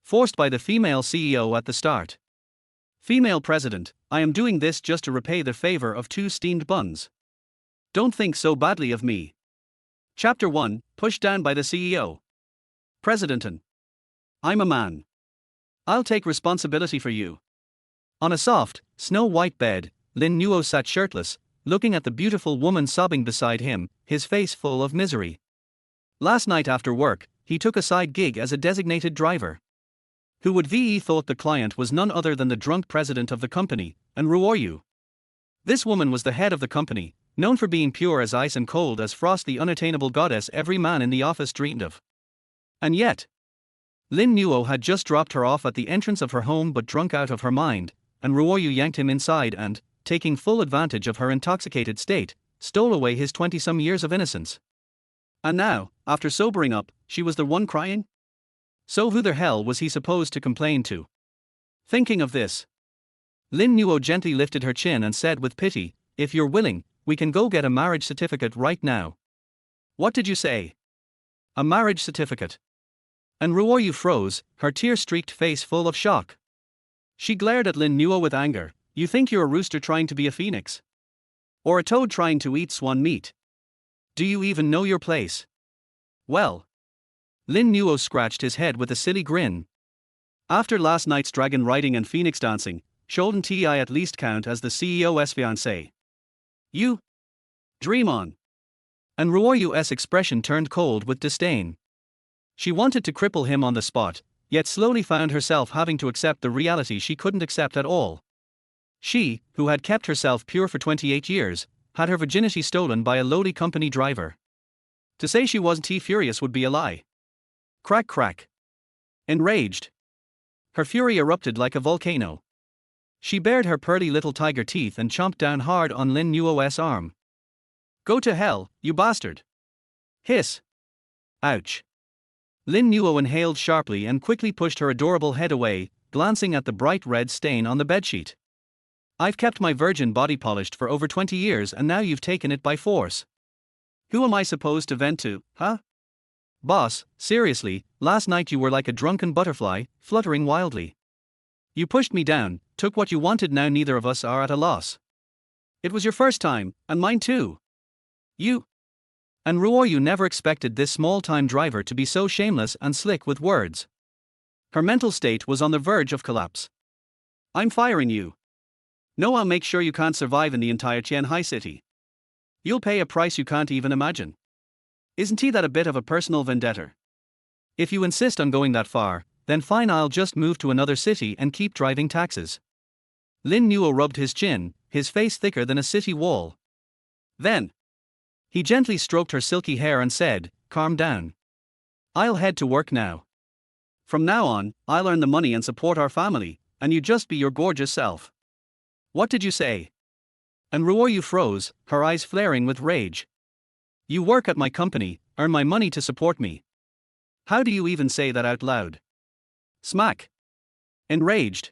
Forced by the female CEO at the start. Female president, I am doing this just to repay the favor of 2 steamed buns. Don't think so badly of me. Chapter 1, pushed down by the CEO. President. I'm a man. I'll take responsibility for you. On a soft, snow-white bed, Lin Nuo sat shirtless, looking at the beautiful woman sobbing beside him, his face full of misery. Last night after work, he took a side gig as a designated driver. Who would ve thought the client was none other than the drunk president of the company, and Ruoyu. This woman was the head of the company, known for being pure as ice and cold as frost, the unattainable goddess every man in the office dreamed of. And yet, Lin Nuo had just dropped her off at the entrance of her home but drunk out of her mind, and Ruoyu yanked him inside and, taking full advantage of her intoxicated state, stole away his 20-some years of innocence. And now, after sobering up, she was the one crying? So who the hell was he supposed to complain to? Thinking of this, Lin Nuo gently lifted her chin and said with pity, if you're willing, we can go get a marriage certificate right now. What did you say? A marriage certificate? And Ruoyu froze, her tear-streaked face full of shock. She glared at Lin Nuo with anger. You think you're a rooster trying to be a phoenix? Or a toad trying to eat swan meat? Do you even know your place? Well. Lin Nuo scratched his head with a silly grin. After last night's dragon riding and phoenix dancing, shouldn't I at least count as the CEO's fiancé? You? Dream on. And Ruoyu's expression turned cold with disdain. She wanted to cripple him on the spot, yet slowly found herself having to accept the reality she couldn't accept at all. She, who had kept herself pure for 28 years, had her virginity stolen by a lowly company driver. To say she wasn't furious would be a lie. Crack crack. Enraged, her fury erupted like a volcano. She bared her pearly little tiger teeth and chomped down hard on Lin Nuo's arm. Go to hell, you bastard! Hiss. Ouch. Lin Nuo inhaled sharply and quickly pushed her adorable head away, glancing at the bright red stain on the bedsheet. I've kept my virgin body polished for over 20 years and now you've taken it by force. Who am I supposed to vent to, huh? Boss, seriously, last night you were like a drunken butterfly, fluttering wildly. You pushed me down, took what you wanted, now neither of us are at a loss. It was your first time, and mine too. You. And Ruoyu never expected this small-time driver to be so shameless and slick with words. Her mental state was on the verge of collapse. I'm firing you. No, I'll make sure you can't survive in the entire Qianhai city. You'll pay a price you can't even imagine. Isn't that a bit of a personal vendetta? If you insist on going that far, then fine, I'll just move to another city and keep driving taxes. Lin Nuo rubbed his chin, his face thicker than a city wall. Then, he gently stroked her silky hair and said, calm down. I'll head to work now. From now on, I'll earn the money and support our family, and you just be your gorgeous self. What did you say? And Ruoyu froze, her eyes flaring with rage. You work at my company, earn my money to support me. How do you even say that out loud? Smack. Enraged,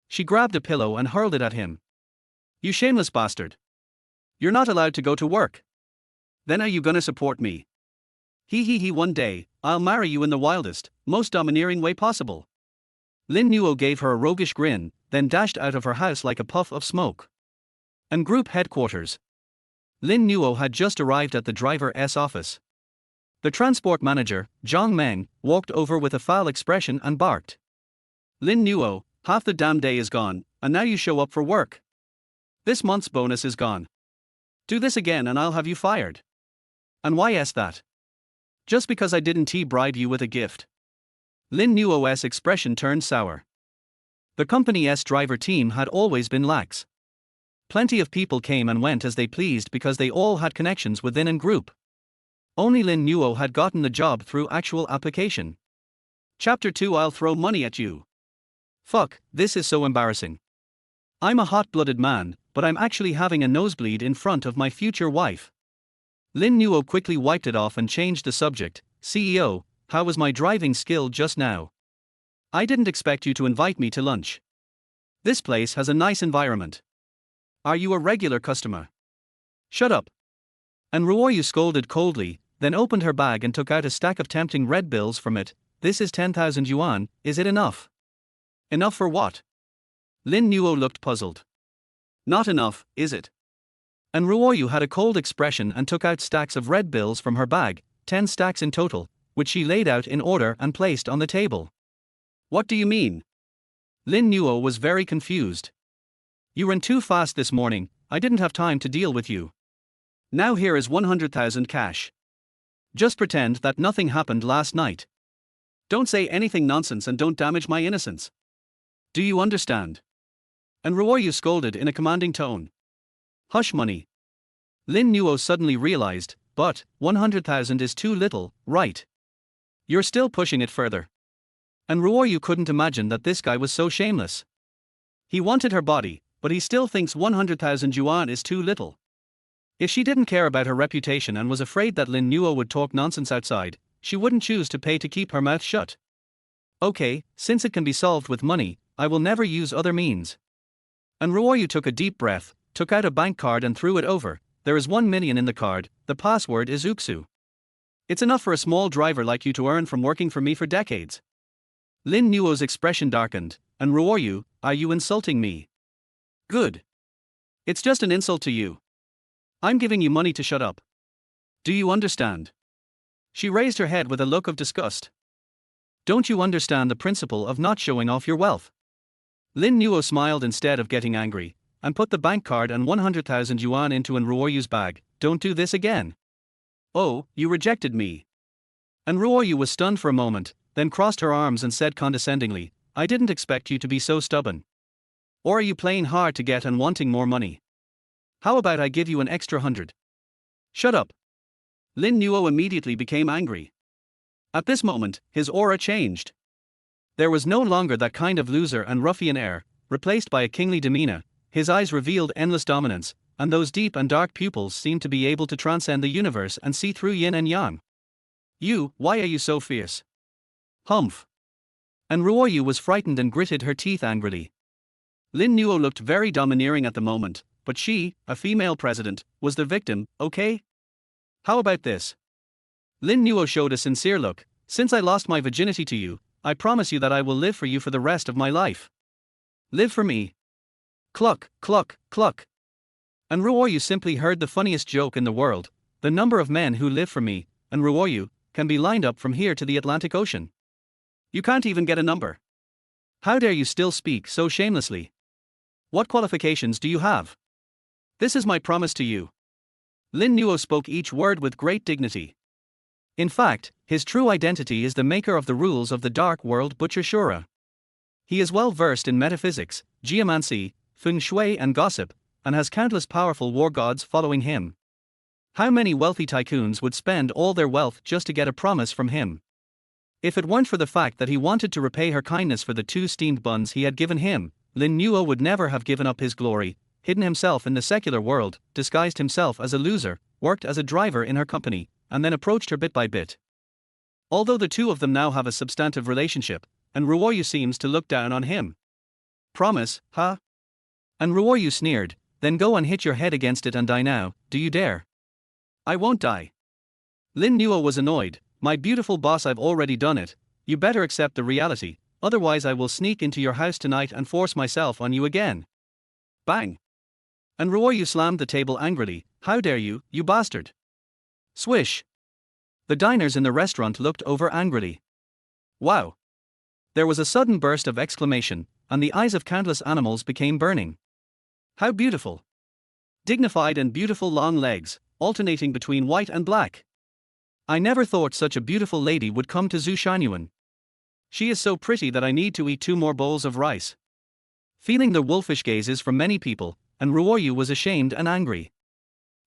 she grabbed a pillow and hurled it at him. You shameless bastard. You're not allowed to go to work. Then are you gonna support me? He, one day, I'll marry you in the wildest, most domineering way possible. Lin Nuo gave her a roguish grin, then dashed out of her house like a puff of smoke. And group headquarters. Lin Nuo had just arrived at the driver's office. The transport manager, Zhang Meng, walked over with a foul expression and barked. Lin Nuo, half the damn day is gone, and now you show up for work. This month's bonus is gone. Do this again and I'll have you fired. And why is that? Just because I didn't bribe you with a gift. Lin Nuo's expression turned sour. The company's driver team had always been lax. Plenty of people came and went as they pleased because they all had connections within a group. Only Lin Nuo had gotten the job through actual application. Chapter 2, I'll throw money at you. Fuck, this is so embarrassing. I'm a hot-blooded man, but I'm actually having a nosebleed in front of my future wife. Lin Nuo quickly wiped it off and changed the subject. CEO, how was my driving skill just now? I didn't expect you to invite me to lunch. This place has a nice environment. Are you a regular customer? Shut up. And Ruoyu scolded coldly, then opened her bag and took out a stack of tempting red bills from it. this is 10,000 yuan, is it enough? Enough for what? Lin Nuo looked puzzled. Not enough, is it? And Ruoyu had a cold expression and took out stacks of red bills from her bag, 10 stacks in total, which she laid out in order and placed on the table. What do you mean? Lin Nuo was very confused. You ran too fast this morning, I didn't have time to deal with you. Now here is 100,000 cash. Just pretend that nothing happened last night. Don't say anything nonsense and don't damage my innocence. Do you understand? And Ruoyu scolded in a commanding tone. Hush money. Lin Nuo suddenly realized, but 100,000 is too little, right? You're still pushing it further. And Ruoyu couldn't imagine that this guy was so shameless. He wanted her body, but he still thinks 100,000 yuan is too little. If she didn't care about her reputation and was afraid that Lin Nuo would talk nonsense outside, she wouldn't choose to pay to keep her mouth shut. Okay, since it can be solved with money, I will never use other means. And Ruoyu took a deep breath, took out a bank card and threw it over. There is 1 million in the card, the password is Uksu. It's enough for a small driver like you to earn from working for me for decades. Lin Nuo's expression darkened, and Ruoyu, are you insulting me? Good. It's just an insult to you. I'm giving you money to shut up. Do you understand? She raised her head with a look of disgust. Don't you understand the principle of not showing off your wealth? Lin Nuo smiled instead of getting angry, and put the bank card and 100,000 yuan into an Ruoyu's bag. Don't do this again. Oh, you rejected me. And Ruoyu was stunned for a moment, then crossed her arms and said condescendingly, I didn't expect you to be so stubborn. Or are you playing hard to get and wanting more money? How about I give you an extra 100? Shut up. Lin Nuo immediately became angry. At this moment, his aura changed. There was no longer that kind of loser and ruffian air, replaced by a kingly demeanor. His eyes revealed endless dominance, and those deep and dark pupils seemed to be able to transcend the universe and see through yin and yang. Why are you so fierce? Humph. And Ruoyu was frightened and gritted her teeth angrily. Lin Nuo looked very domineering at the moment, but she, a female president, was the victim, okay? How about this? Lin Nuo showed a sincere look. Since I lost my virginity to you, I promise you that I will live for you for the rest of my life. Live for me. Cluck, cluck, cluck. And Ruoyu simply heard the funniest joke in the world. The number of men who live for me, and Ruoyu, can be lined up from here to the Atlantic Ocean. You can't even get a number. How dare you still speak so shamelessly? What qualifications do you have? This is my promise to you. Lin Nuo spoke each word with great dignity. In fact, his true identity is the maker of the rules of the dark world Butcher Shura. He is well versed in metaphysics, geomancy, feng shui and gossip, and has countless powerful war gods following him. How many wealthy tycoons would spend all their wealth just to get a promise from him? If it weren't for the fact that he wanted to repay her kindness for the 2 steamed buns he had given him, Lin Nuo would never have given up his glory, hidden himself in the secular world, disguised himself as a loser, worked as a driver in her company, and then approached her bit by bit. Although the two of them now have a substantive relationship, and Ruoyu seems to look down on him. Promise, huh? And Ruoyu sneered, then go and hit your head against it and die now, do you dare? I won't die. Lin Nuo was annoyed, my beautiful boss, I've already done it, you better accept the reality, otherwise I will sneak into your house tonight and force myself on you again. Bang! And Ruoyu slammed the table angrily, how dare you, you bastard! Swish! The diners in the restaurant looked over angrily. Wow! There was a sudden burst of exclamation, and the eyes of countless animals became burning. How beautiful! Dignified and beautiful long legs, alternating between white and black. I never thought such a beautiful lady would come to Zhu Shanyuan. She is so pretty that I need to eat 2 more bowls of rice. Feeling the wolfish gazes from many people, and Ruoyu was ashamed and angry.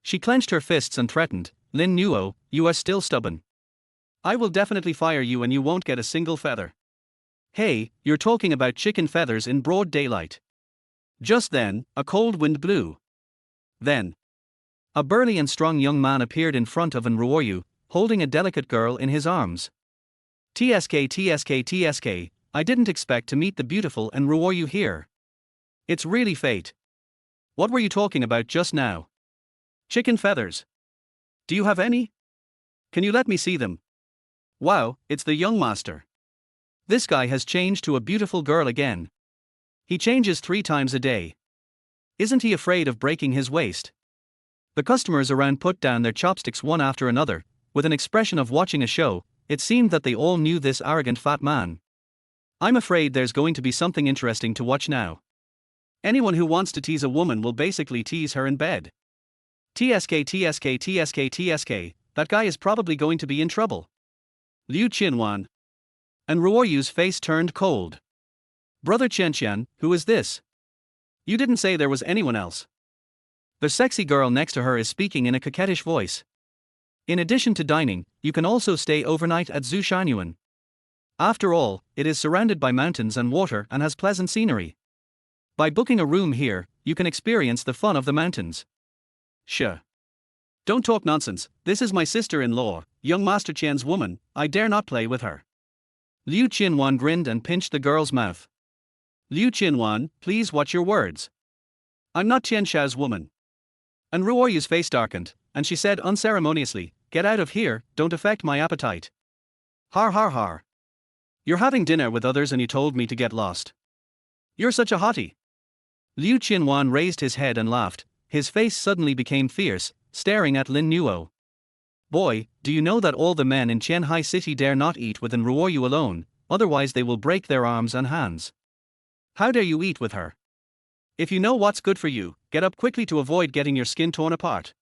She clenched her fists and threatened, Lin Nuo, you are still stubborn. I will definitely fire you and you won't get a single feather. Hey, you're talking about chicken feathers in broad daylight. Just then, a cold wind blew. Then, a burly and strong young man appeared in front of an Ruoyu, holding a delicate girl in his arms. TSK TSK TSK, I didn't expect to meet the beautiful and Ruoyu here. It's really fate. What were you talking about just now? Chicken feathers. Do you have any? Can you let me see them? Wow, it's the young master. This guy has changed to a beautiful girl again. He changes 3 times a day. Isn't he afraid of breaking his waist? The customers around put down their chopsticks one after another, with an expression of watching a show. It seemed that they all knew this arrogant fat man. I'm afraid there's going to be something interesting to watch now. Anyone who wants to tease a woman will basically tease her in bed. TSK TSK TSK TSK, that guy is probably going to be in trouble. Liu Qinwan. And Ruoyu's face turned cold. Brother Qianqian, who is this? You didn't say there was anyone else. The sexy girl next to her is speaking in a coquettish voice. In addition to dining, you can also stay overnight at Zushanuan. After all, it is surrounded by mountains and water and has pleasant scenery. By booking a room here, you can experience the fun of the mountains. Sure. Don't talk nonsense, this is my sister-in-law, young Master Qian's woman, I dare not play with her. Liu Qinwan grinned and pinched the girl's mouth. Liu Qinwan, please watch your words. I'm not Qian Shao's woman. And Ruoyu's face darkened, and she said unceremoniously, get out of here, don't affect my appetite. Har har har. You're having dinner with others and you told me to get lost. You're such a hottie. Liu Qinwan raised his head and laughed, his face suddenly became fierce, staring at Lin Nuo. Boy, do you know that all the men in Qianhai City dare not eat within Ruoyu alone, otherwise they will break their arms and hands. How dare you eat with her? If you know what's good for you, get up quickly to avoid getting your skin torn apart.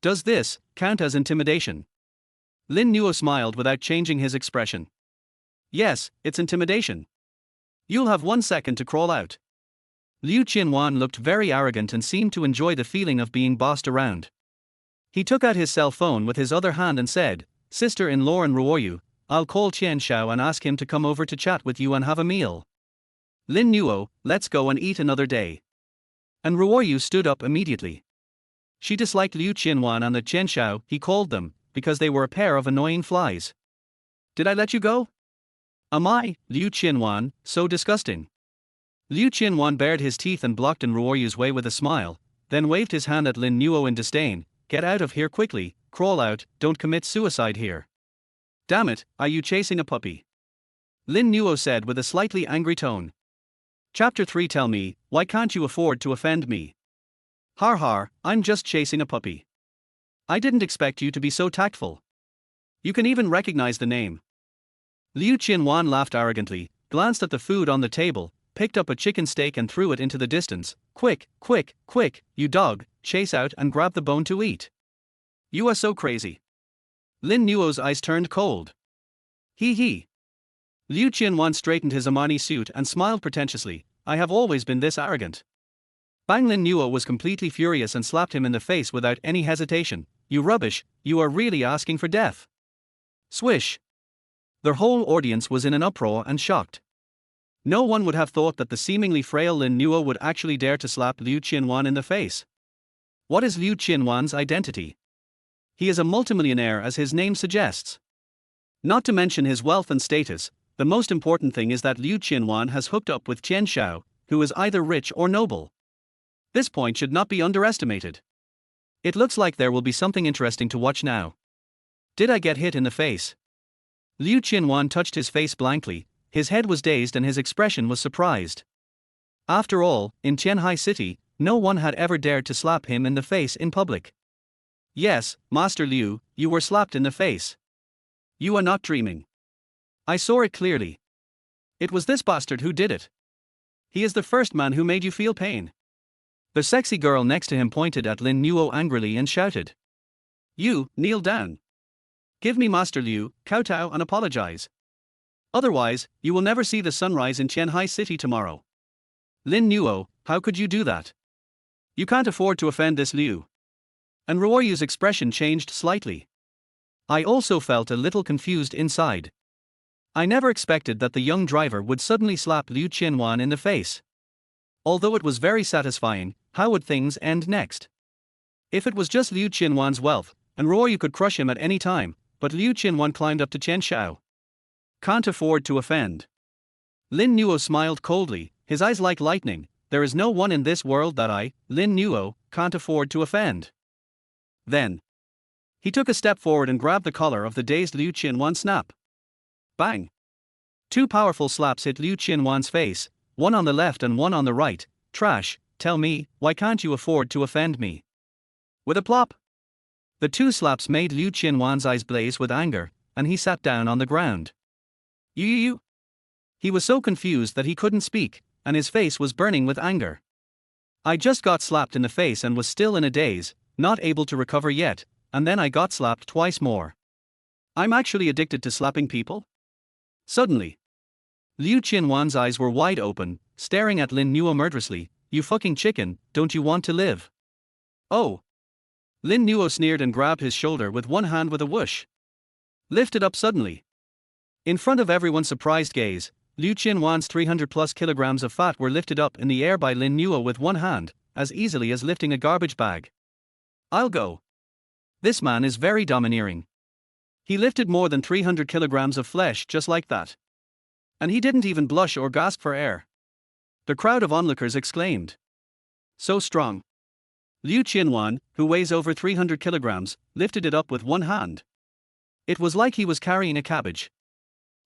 Does this count as intimidation? Lin Nuo smiled without changing his expression. Yes, it's intimidation. You'll have 1 second to crawl out. Liu Qinwan looked very arrogant and seemed to enjoy the feeling of being bossed around. He took out his cell phone with his other hand and said, Sister-in-law and Ruoyu, I'll call Qian Shao and ask him to come over to chat with you and have a meal. Lin Nuo, let's go and eat another day. And Ruoyu stood up immediately. She disliked Liu Qinwan and the Qian Shao, he called them, because they were a pair of annoying flies. Did I let you go? Am I, Liu Qinwan, so disgusting? Liu Qinwan bared his teeth and blocked in Ruoyu's way with a smile, then waved his hand at Lin Nuo in disdain, get out of here quickly, crawl out, don't commit suicide here. Damn it, are you chasing a puppy? Lin Nuo said with a slightly angry tone. Chapter 3 Tell me, why can't you afford to offend me? Har har, I'm just chasing a puppy. I didn't expect you to be so tactful. You can even recognize the name. Liu Qinwan laughed arrogantly, glanced at the food on the table, picked up a chicken steak and threw it into the distance. Quick, quick, quick, you dog, chase out and grab the bone to eat. You are so crazy. Lin Nuo's eyes turned cold. He. Liu Qinwan straightened his Armani suit and smiled pretentiously, I have always been this arrogant. Bang Lin Nuo was completely furious and slapped him in the face without any hesitation. You rubbish, you are really asking for death. Swish. Their whole audience was in an uproar and shocked. No one would have thought that the seemingly frail Lin Nuo would actually dare to slap Liu Qinwan in the face. What is Liu Qinwan's identity? He is a multimillionaire as his name suggests. Not to mention his wealth and status, the most important thing is that Liu Qinwan has hooked up with Qian Shao, who is either rich or noble. This point should not be underestimated. It looks like there will be something interesting to watch now. Did I get hit in the face? Liu Qinwan touched his face blankly, his head was dazed and his expression was surprised. After all, in Qianhai City, no one had ever dared to slap him in the face in public. Yes, Master Liu, you were slapped in the face. You are not dreaming. I saw it clearly. It was this bastard who did it. He is the first man who made you feel pain. The sexy girl next to him pointed at Lin Nuo angrily and shouted. You, kneel down. Give me Master Liu, kowtow and apologize. Otherwise, you will never see the sunrise in Qianhai City tomorrow. Lin Nuo, how could you do that? You can't afford to offend this Liu. And Ruoyu's expression changed slightly. I also felt a little confused inside. I never expected that the young driver would suddenly slap Liu Qinwan in the face. Although it was very satisfying, how would things end next? If it was just Liu Qinwan's wealth, and Ruoyu could crush him at any time, but Liu Qinwan climbed up to Qian Shao. Can't afford to offend. Lin Nuo smiled coldly, his eyes like lightning. There is no one in this world that I, Lin Nuo, can't afford to offend. Then he took a step forward and grabbed the collar of the dazed Liu Qinwan snap. Bang! Two powerful slaps hit Liu Qinwan's face, one on the left and one on the right. Trash, tell me, why can't you afford to offend me? With a plop. The two slaps made Liu Qinwan's eyes blaze with anger, and he sat down on the ground. You. He was so confused that he couldn't speak, and his face was burning with anger. I just got slapped in the face and was still in a daze, not able to recover yet, and then I got slapped twice more. I'm actually addicted to slapping people? Suddenly, Liu Qinwan's eyes were wide open, staring at Lin Nuo murderously. You fucking chicken, don't you want to live? Oh. Lin Nuo sneered and grabbed his shoulder with one hand with a whoosh. Lifted up suddenly. In front of everyone's surprised gaze, Liu Qinwan's 300 plus kilograms of fat were lifted up in the air by Lin Nuo with one hand, as easily as lifting a garbage bag. I'll go. This man is very domineering. He lifted more than 300 kilograms of flesh just like that. And he didn't even blush or gasp for air. The crowd of onlookers exclaimed. So strong. Liu Qinwan, who weighs over 300 kilograms, lifted it up with one hand. It was like he was carrying a cabbage.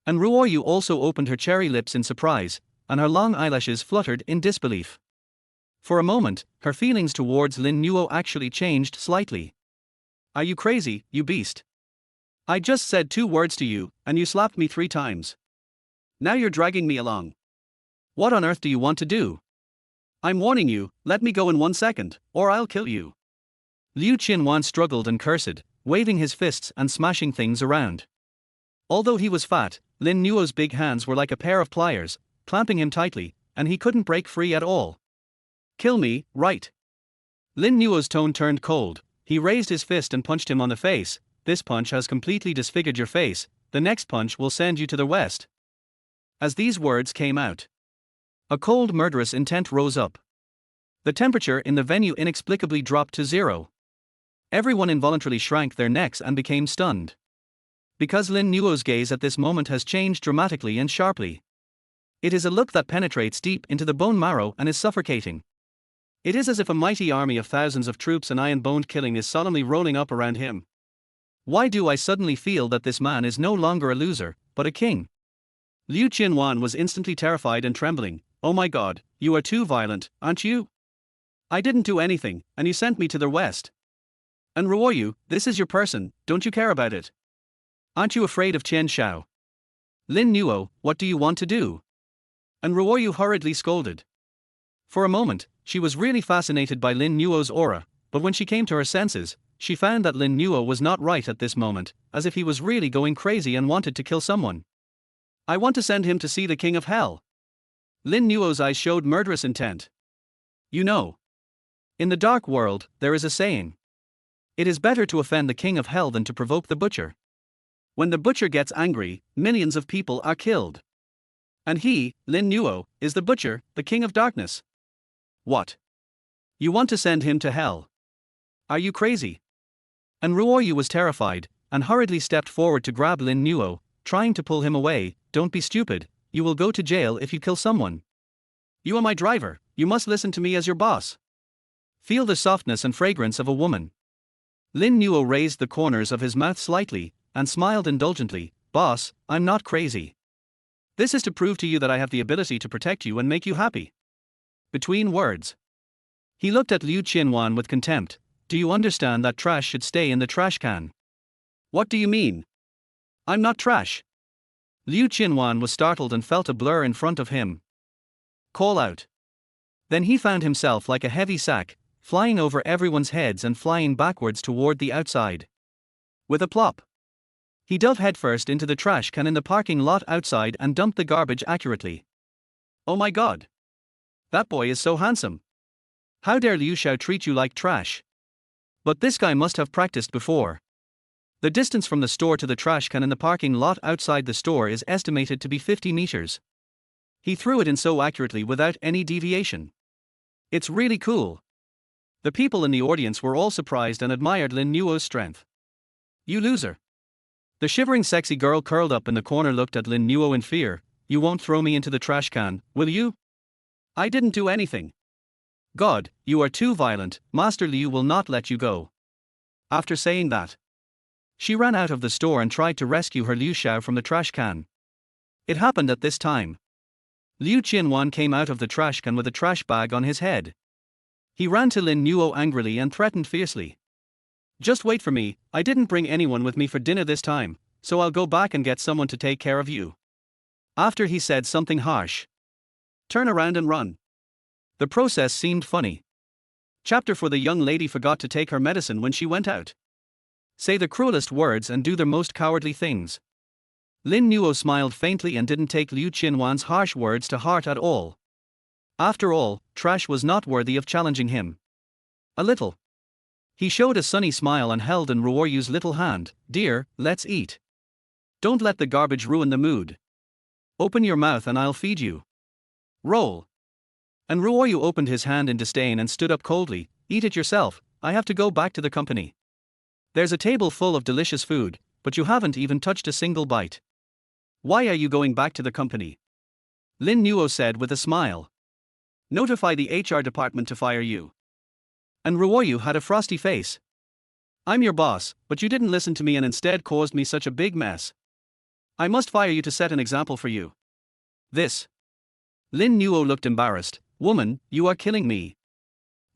And Ruoyu also opened her cherry lips in surprise, and her long eyelashes fluttered in disbelief. For a moment, her feelings towards Lin Nuo actually changed slightly. Are you crazy, you beast? I just said 2 words to you, and you slapped me 3 times. Now you're dragging me along. What on earth do you want to do? I'm warning you, let me go in 1 second, or I'll kill you. Liu Qinwan struggled and cursed, waving his fists and smashing things around. Although he was fat, Lin Nuo's big hands were like a pair of pliers, clamping him tightly, and he couldn't break free at all. Kill me, right? Lin Nuo's tone turned cold. He raised his fist and punched him on the face. This punch has completely disfigured your face, the next punch will send you to the west. As these words came out, a cold murderous intent rose up. The temperature in the venue inexplicably dropped to 0. Everyone involuntarily shrank their necks and became stunned. Because Lin Nuo's gaze at this moment has changed dramatically and sharply. It is a look that penetrates deep into the bone marrow and is suffocating. It is as if a mighty army of thousands of troops and iron-boned killing is solemnly rolling up around him. Why do I suddenly feel that this man is no longer a loser, but a king? Liu Qinwan was instantly terrified and trembling. Oh my god, you are too violent, aren't you? I didn't do anything, and you sent me to the west. And Ruoyu, this is your person, don't you care about it? Aren't you afraid of Chen Shao? Lin Nuo, what do you want to do? And Ruoyu hurriedly scolded. For a moment, she was really fascinated by Lin Nuo's aura, but when she came to her senses, she found that Lin Nuo was not right at this moment, as if he was really going crazy and wanted to kill someone. I want to send him to see the king of hell. Lin Nuo's eyes showed murderous intent. You know. In the dark world, there is a saying. It is better to offend the king of hell than to provoke the butcher. When the butcher gets angry, millions of people are killed. And he, Lin Nuo, is the butcher, the king of darkness. What? You want to send him to hell? Are you crazy? And Ruoyu was terrified, and hurriedly stepped forward to grab Lin Nuo, trying to pull him away. Don't be stupid, you will go to jail if you kill someone. You are my driver, you must listen to me as your boss. Feel the softness and fragrance of a woman. Lin Nuo raised the corners of his mouth slightly, and smiled indulgently. Boss, I'm not crazy. This is to prove to you that I have the ability to protect you and make you happy. Between words. He looked at Liu Qinwan with contempt. Do you understand that trash should stay in the trash can? What do you mean? I'm not trash. Liu Qinwan was startled and felt a blur in front of him. Call out. Then he found himself like a heavy sack, flying over everyone's heads and flying backwards toward the outside. With a plop. He dove headfirst into the trash can in the parking lot outside and dumped the garbage accurately. Oh my god. That boy is so handsome. How dare Liu Xiao treat you like trash? But this guy must have practiced before. The distance from the store to the trash can in the parking lot outside the store is estimated to be 50 meters. He threw it in so accurately without any deviation. It's really cool. The people in the audience were all surprised and admired Lin Nuo's strength. You loser. The shivering sexy girl curled up in the corner looked at Lin Nuo in fear. You won't throw me into the trash can, will you? I didn't do anything. God, you are too violent, Master Liu will not let you go. After saying that, she ran out of the store and tried to rescue her Liu Xiao from the trash can. It happened at this time. Liu Qianwan came out of the trash can with a trash bag on his head. He ran to Lin Nuo angrily and threatened fiercely. Just wait for me, I didn't bring anyone with me for dinner this time, so I'll go back and get someone to take care of you. After he said something harsh. Turn around and run. The process seemed funny. Chapter 4. The young lady forgot to take her medicine when she went out. Say the cruelest words and do the most cowardly things. Lin Nuo smiled faintly and didn't take Liu Qianwan's harsh words to heart at all. After all, trash was not worthy of challenging him. A little. He showed a sunny smile and held in Ruoyu's little hand. Dear, let's eat. Don't let the garbage ruin the mood. Open your mouth and I'll feed you. Roll. And Ruoyu opened his hand in disdain and stood up coldly. Eat it yourself, I have to go back to the company. There's a table full of delicious food, but you haven't even touched a single bite. Why are you going back to the company? Lin Nuo said with a smile. Notify the HR department to fire you. And Ruoyu had a frosty face. I'm your boss, but you didn't listen to me and instead caused me such a big mess. I must fire you to set an example for you. This. Lin Nuo looked embarrassed. Woman, you are killing me.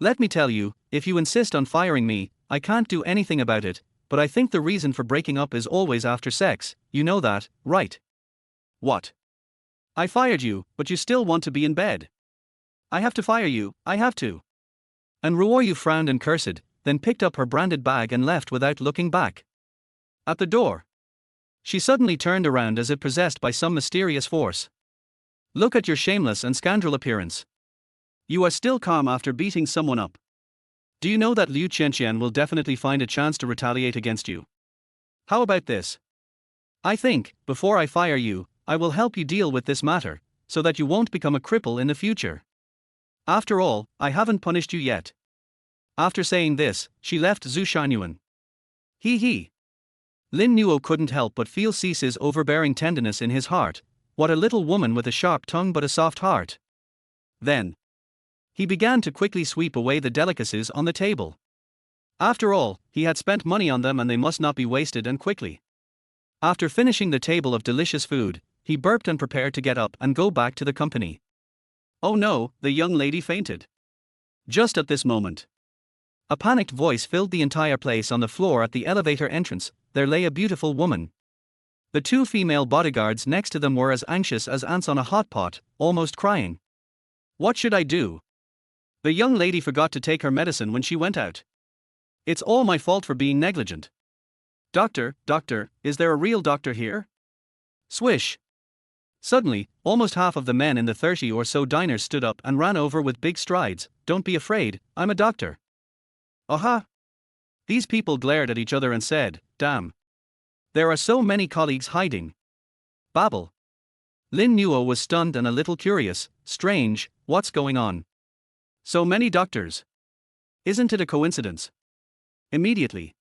Let me tell you, if you insist on firing me, I can't do anything about it, but I think the reason for breaking up is always after sex, you know that, right? What? I fired you, but you still want to be in bed. I have to fire you, I have to. And Ruoyu frowned and cursed, then picked up her branded bag and left without looking back. At the door, she suddenly turned around as if possessed by some mysterious force. Look at your shameless and scoundrel appearance. You are still calm after beating someone up. Do you know that Liu Qianqian will definitely find a chance to retaliate against you? How about this? I think, before I fire you, I will help you deal with this matter, so that you won't become a cripple in the future. After all, I haven't punished you yet. After saying this, she left Zhu Shangyuan. He. Lin Nuo couldn't help but feel Cease's overbearing tenderness in his heart. What a little woman with a sharp tongue but a soft heart. Then he began to quickly sweep away the delicacies on the table. After all, he had spent money on them and they must not be wasted and quickly. After finishing the table of delicious food, he burped and prepared to get up and go back to the company. Oh no, the young lady fainted. Just at this moment, a panicked voice filled the entire place. On the floor at the elevator entrance, there lay a beautiful woman. The two female bodyguards next to them were as anxious as ants on a hot pot, almost crying. What should I do? The young lady forgot to take her medicine when she went out. It's all my fault for being negligent. Doctor, is there a real doctor here? Swish. Suddenly, almost half of the men in the 30 or so diners stood up and ran over with big strides. Don't be afraid, I'm a doctor. Aha! These people glared at each other and said, damn. There are so many colleagues hiding. Babble. Lin Nuo was stunned and a little curious. Strange, what's going on? So many doctors. Isn't it a coincidence? Immediately,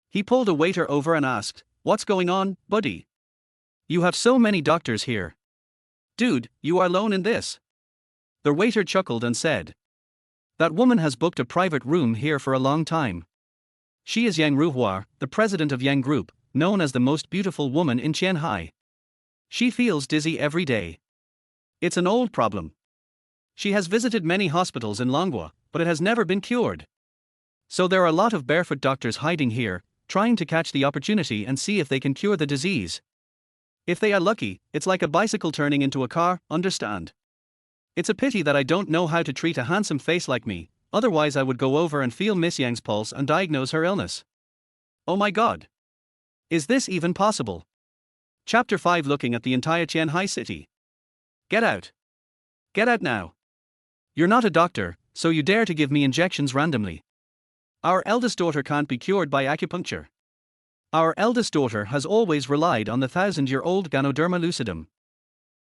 he pulled a waiter over and asked, what's going on, buddy? You have so many doctors here. Dude, you are alone in this. The waiter chuckled and said, that woman has booked a private room here for a long time. She is Yang Ruoyu, the president of Yang Group, known as the most beautiful woman in Qianhai. She feels dizzy every day. It's an old problem. She has visited many hospitals in Longwa, but it has never been cured. So there are a lot of barefoot doctors hiding here, trying to catch the opportunity and see if they can cure the disease. If they are lucky, it's like a bicycle turning into a car, understand? It's a pity that I don't know how to treat a handsome face like me, otherwise I would go over and feel Miss Yang's pulse and diagnose her illness. Oh my god. Is this even possible? Chapter 5. Looking at the entire Qianhai city. Get out. Get out now. You're not a doctor, so you dare to give me injections randomly. Our eldest daughter can't be cured by acupuncture. Our eldest daughter has always relied on the 1,000-year-old Ganoderma lucidum.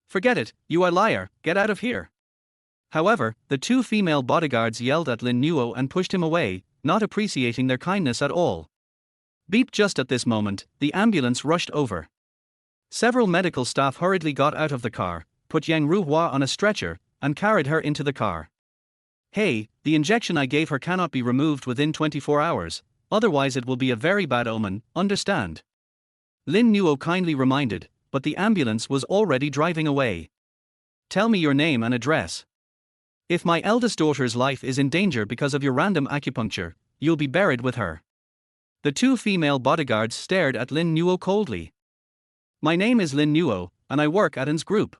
Forget it, you are a liar, get out of here. However, the two female bodyguards yelled at Lin Nuo and pushed him away, not appreciating their kindness at all. Beep. Just at this moment, the ambulance rushed over. Several medical staff hurriedly got out of the car, put Yang Ruoyu on a stretcher, and carried her into the car. Hey, the injection I gave her cannot be removed within 24 hours, otherwise it will be a very bad omen, understand? Lin Nuo kindly reminded, but the ambulance was already driving away. Tell me your name and address. If my eldest daughter's life is in danger because of your random acupuncture, you'll be buried with her. The two female bodyguards stared at Lin Nuo coldly. My name is Lin Nuo, and I work at N's group.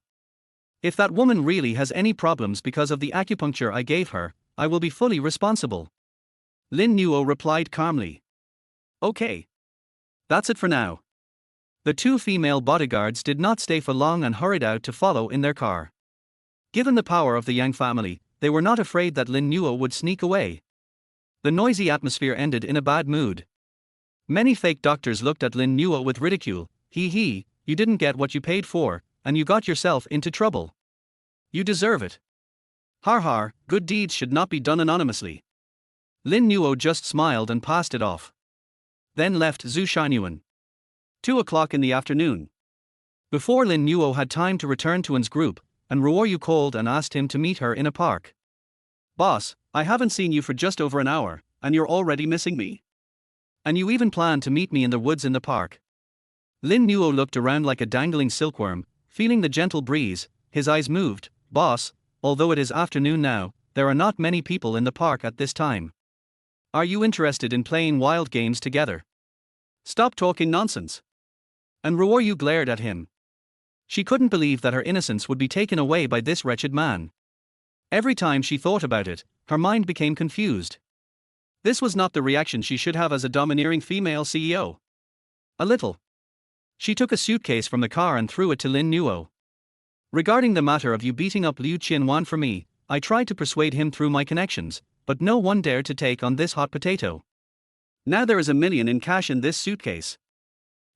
If that woman really has any problems because of the acupuncture I gave her, I will be fully responsible. Lin Nuo replied calmly. Okay. That's it for now. The two female bodyguards did not stay for long and hurried out to follow in their car. Given the power of the Yang family, they were not afraid that Lin Nuo would sneak away. The noisy atmosphere ended in a bad mood. Many fake doctors looked at Lin Nuo with ridicule. He, you didn't get what you paid for, and you got yourself into trouble. You deserve it. Har, good deeds should not be done anonymously. Lin Nuo just smiled and passed it off. Then left Zhu Shanyuan. 2 o'clock in the afternoon. Before Lin Nuo had time to return to N's group, and Ruoyu called and asked him to meet her in a park. Boss, I haven't seen you for just over an hour, and you're already missing me. And you even planned to meet me in the woods in the park. Lin Nuo looked around like a dangling silkworm, feeling the gentle breeze. His eyes moved. Boss, although it is afternoon now, there are not many people in the park at this time. Are you interested in playing wild games together? Stop talking nonsense. And Ruoyu glared at him. She couldn't believe that her innocence would be taken away by this wretched man. Every time she thought about it, her mind became confused. This was not the reaction she should have as a domineering female CEO. A little. She took a suitcase from the car and threw it to Lin Nuo. Regarding the matter of you beating up Liu Qianwan for me, I tried to persuade him through my connections, but no one dared to take on this hot potato. Now there is $1 million in cash in this suitcase.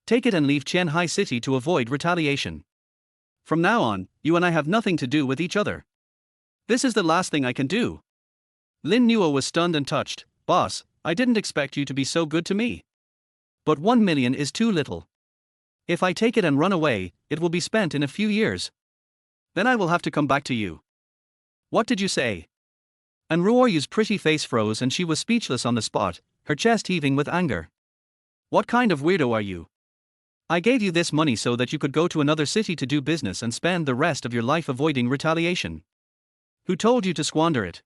Take it and leave Qianhai City to avoid retaliation. From now on, you and I have nothing to do with each other. This is the last thing I can do. Lin Nuo was stunned and touched. Boss, I didn't expect you to be so good to me. But 1 million is too little. If I take it and run away, it will be spent in a few years. Then I will have to come back to you. What did you say? And Ruoyu's pretty face froze and she was speechless on the spot, her chest heaving with anger. What kind of weirdo are you? I gave you this money so that you could go to another city to do business and spend the rest of your life avoiding retaliation. Who told you to squander it?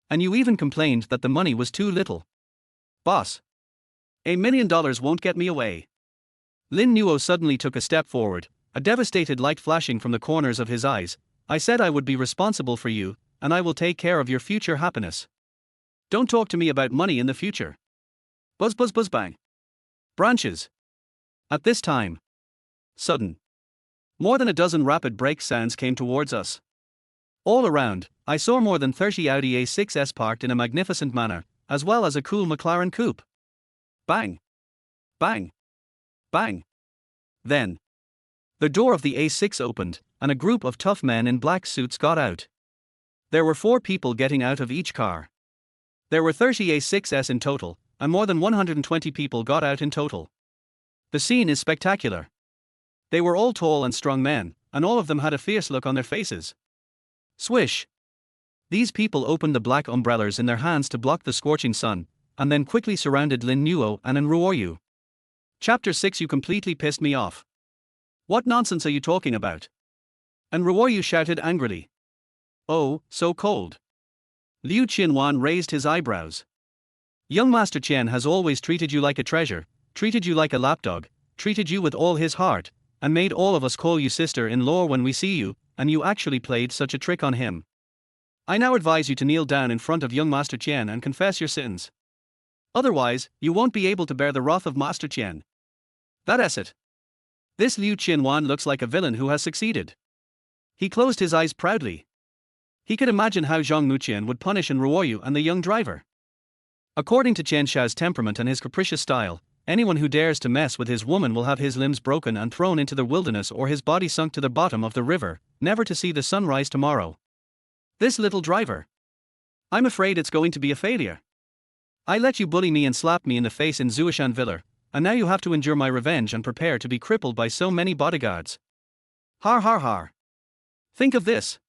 And you even complained that the money was too little. Boss. $1 million won't get me away. Lin Nuo suddenly took a step forward, a devastated light flashing from the corners of his eyes. I said I would be responsible for you, and I will take care of your future happiness. Don't talk to me about money in the future. Buzz buzz buzz bang. Branches. At this time. Sudden. More than a dozen rapid brake sounds came towards us. All around, I saw more than 30 Audi A6s parked in a magnificent manner, as well as a cool McLaren coupe. Bang. Bang. Bang. Then. The door of the A6 opened, and a group of tough men in black suits got out. There were 4 people getting out of each car. There were 30 A6s in total, and more than 120 people got out in total. The scene is spectacular. They were all tall and strong men, and all of them had a fierce look on their faces. Swish. These people opened the black umbrellas in their hands to block the scorching sun, and then quickly surrounded Lin Nuo and Ruoyu. Chapter 6. You completely pissed me off. What nonsense are you talking about? And Ruoyu shouted angrily. Oh, so cold. Liu Qianwan raised his eyebrows. Young Master Qian has always treated you like a treasure, treated you like a lapdog, treated you with all his heart, and made all of us call you sister-in-law when we see you, and you actually played such a trick on him. I now advise you to kneel down in front of young Master Qian and confess your sins. Otherwise, you won't be able to bear the wrath of Master Qian. That's it. This Liu Qianwan looks like a villain who has succeeded. He closed his eyes proudly. He could imagine how Zhang Muqian would punish Ruoyu and the young driver. According to Qian Shao's temperament and his capricious style, anyone who dares to mess with his woman will have his limbs broken and thrown into the wilderness or his body sunk to the bottom of the river, never to see the sun rise tomorrow. This little driver. I'm afraid it's going to be a failure. I let you bully me and slap me in the face in Zuishan Villa, and now you have to endure my revenge and prepare to be crippled by so many bodyguards. Har har har. Think of this.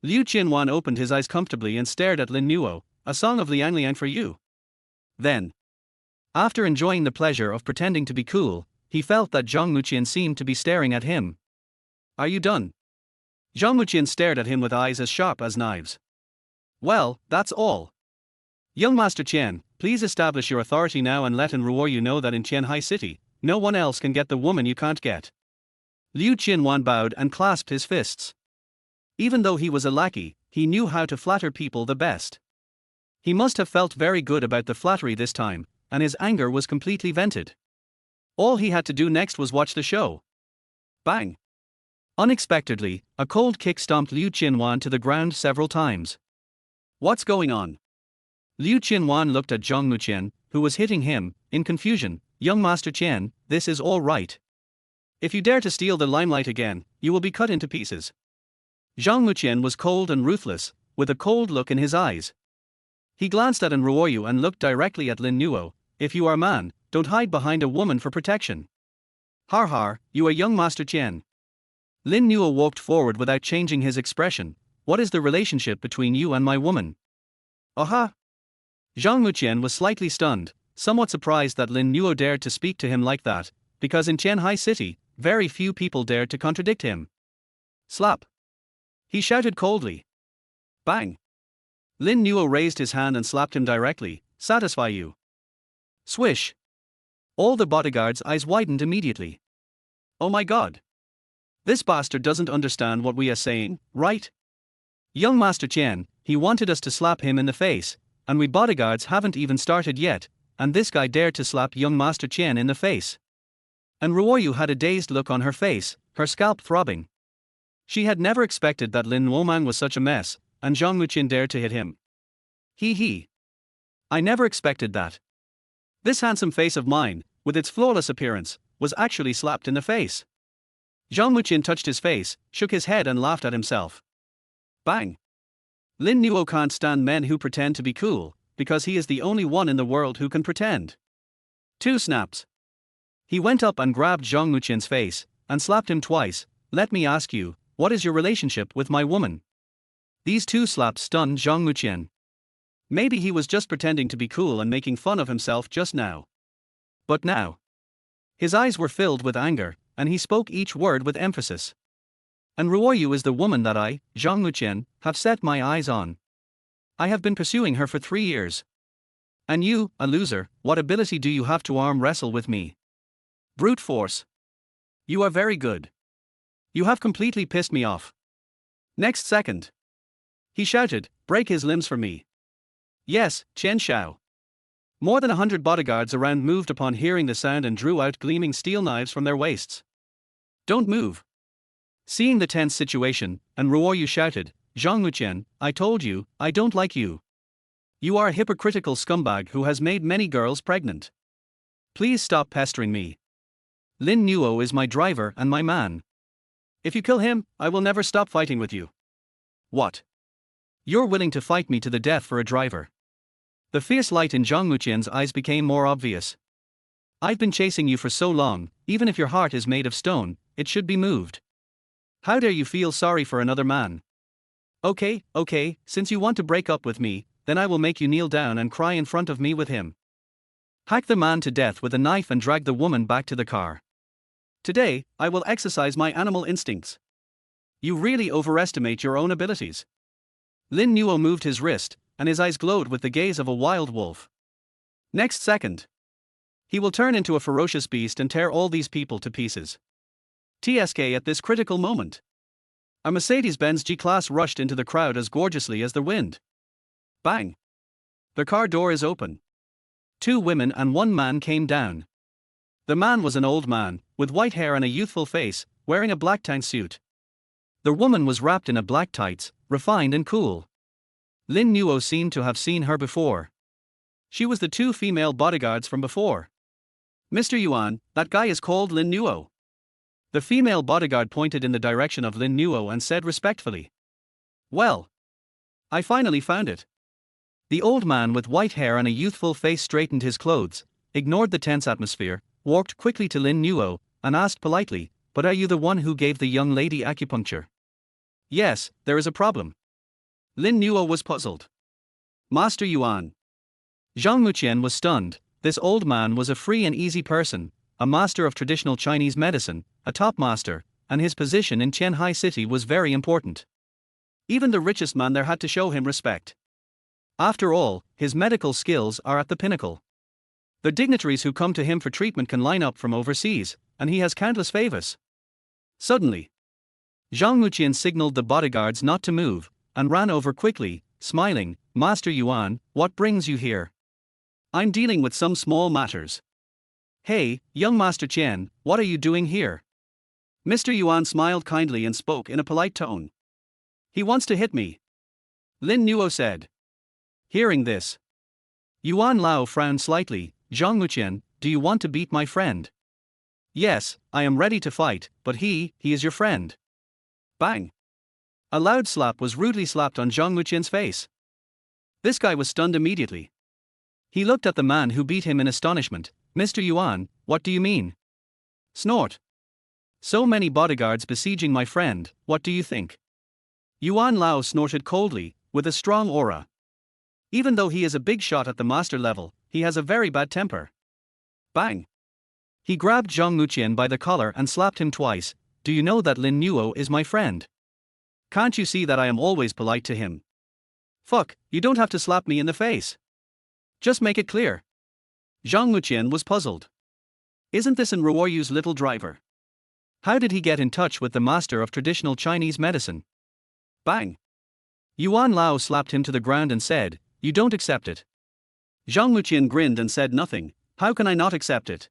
Liu Qianwan opened his eyes comfortably and stared at Lin Nuo. A song of Liang Liang for you. Then, after enjoying the pleasure of pretending to be cool, he felt that Zhang Muqian seemed to be staring at him. Are you done? Zhang Muqian stared at him with eyes as sharp as knives. Well, that's all. Young Master Qian, please establish your authority now and let Ruoyu know that in Qianhai City, no one else can get the woman you can't get. Liu Qinwan bowed and clasped his fists. Even though he was a lackey, he knew how to flatter people the best. He must have felt very good about the flattery this time, and his anger was completely vented. All he had to do next was watch the show. Bang! Unexpectedly, a cold kick stomped Liu Qinwan to the ground several times. What's going on? Liu Qinwan looked at Zhang Muqian, who was hitting him, in confusion. Young Master Qian, this is all right. If you dare to steal the limelight again, you will be cut into pieces. Zhang Muqian was cold and ruthless, with a cold look in his eyes. He glanced at Ruoyu and looked directly at Lin Nuo. If you are a man, don't hide behind a woman for protection. Har har, you are young Master Qian. Lin Nuo walked forward without changing his expression. What is the relationship between you and my woman? Aha! Zhang Muqian was slightly stunned, somewhat surprised that Lin Nuo dared to speak to him like that, because in Qianhai City, very few people dared to contradict him. Slap! He shouted coldly. Bang! Lin Nuo raised his hand and slapped him directly. Satisfy you. Swish! All the bodyguards' eyes widened immediately. Oh my god! This bastard doesn't understand what we are saying, right? Young Master Qian, he wanted us to slap him in the face, and we bodyguards haven't even started yet, and this guy dared to slap young Master Qian in the face. And Ruoyu had a dazed look on her face, her scalp throbbing. She had never expected that Lin Nuo was such a mess, and Zhang Muqian dared to hit him. He. I never expected that. This handsome face of mine, with its flawless appearance, was actually slapped in the face. Zhang Muqian touched his face, shook his head and laughed at himself. Bang! Lin Nuo can't stand men who pretend to be cool, because he is the only one in the world who can pretend. 2 snaps. He went up and grabbed Zhang Muqian's face, and slapped him twice. Let me ask you, what is your relationship with my woman? These 2 slaps stunned Zhang Muqian. Maybe he was just pretending to be cool and making fun of himself just now. But now, his eyes were filled with anger, and he spoke each word with emphasis. And Ruoyu is the woman that I, Zhang Muqian, have set my eyes on. I have been pursuing her for 3 years. And you, a loser, what ability do you have to arm wrestle with me? Brute force. You are very good. You have completely pissed me off. Next second, he shouted, break his limbs for me. Yes, Chen Shao. More than 100 bodyguards around moved upon hearing the sound and drew out gleaming steel knives from their waists. Don't move. Seeing the tense situation, and Ruoyu shouted, Zhang Muqian, I told you, I don't like you. You are a hypocritical scumbag who has made many girls pregnant. Please stop pestering me. Lin Nuo is my driver and my man. If you kill him, I will never stop fighting with you. What? You're willing to fight me to the death for a driver? The fierce light in Zhang Muqian's eyes became more obvious. I've been chasing you for so long, even if your heart is made of stone, it should be moved. How dare you feel sorry for another man? Okay, since you want to break up with me, then I will make you kneel down and cry in front of me with him. Hack the man to death with a knife and drag the woman back to the car. Today, I will exercise my animal instincts. You really overestimate your own abilities. Lin Nuo moved his wrist, and his eyes glowed with the gaze of a wild wolf. Next second, he will turn into a ferocious beast and tear all these people to pieces. TSK at this critical moment. A Mercedes-Benz G-Class rushed into the crowd as gorgeously as the wind. Bang! The car door is open. 2 women and 1 man came down. The man was an old man, with white hair and a youthful face, wearing a black tank suit. The woman was wrapped in a black tights, refined and cool. Lin Nuo seemed to have seen her before. She was the 2 female bodyguards from before. Mr. Yuan, that guy is called Lin Nuo. The female bodyguard pointed in the direction of Lin Nuo and said respectfully. Well, I finally found it. The old man with white hair and a youthful face straightened his clothes, ignored the tense atmosphere, walked quickly to Lin Nuo, and asked politely, but are you the one who gave the young lady acupuncture? Yes, there is a problem. Lin Nuo was puzzled. Master Yuan. Zhang Muqian was stunned. This old man was a free and easy person, a master of traditional Chinese medicine, a top master, and his position in Qianhai City was very important. Even the richest man there had to show him respect. After all, his medical skills are at the pinnacle. The dignitaries who come to him for treatment can line up from overseas, and he has countless favors. Suddenly, Zhang Muqian signaled the bodyguards not to move, and ran over quickly, smiling. Master Yuan, what brings you here? I'm dealing with some small matters. Hey, young Master Qian, what are you doing here? Mr. Yuan smiled kindly and spoke in a polite tone. He wants to hit me, Lin Nuo said. Hearing this, Yuan Lao frowned slightly. Zhang Muqian, do you want to beat my friend? Yes, I am ready to fight, but he is your friend. Bang! A loud slap was rudely slapped on Zhang Muqian's face. This guy was stunned immediately. He looked at the man who beat him in astonishment. Mr. Yuan, what do you mean? Snort. So many bodyguards besieging my friend, what do you think? Yuan Lao snorted coldly, with a strong aura. Even though he is a big shot at the master level, he has a very bad temper. Bang! He grabbed Zhang Muqian by the collar and slapped him twice. Do you know that Lin Nuo is my friend? Can't you see that I am always polite to him? Fuck, you don't have to slap me in the face. Just make it clear. Zhang Muqian was puzzled. Isn't this in Ruoyu's little driver? How did he get in touch with the master of traditional Chinese medicine? Bang! Yuan Lao slapped him to the ground and said, you don't accept it. Zhang Muqian grinned and said nothing. How can I not accept it?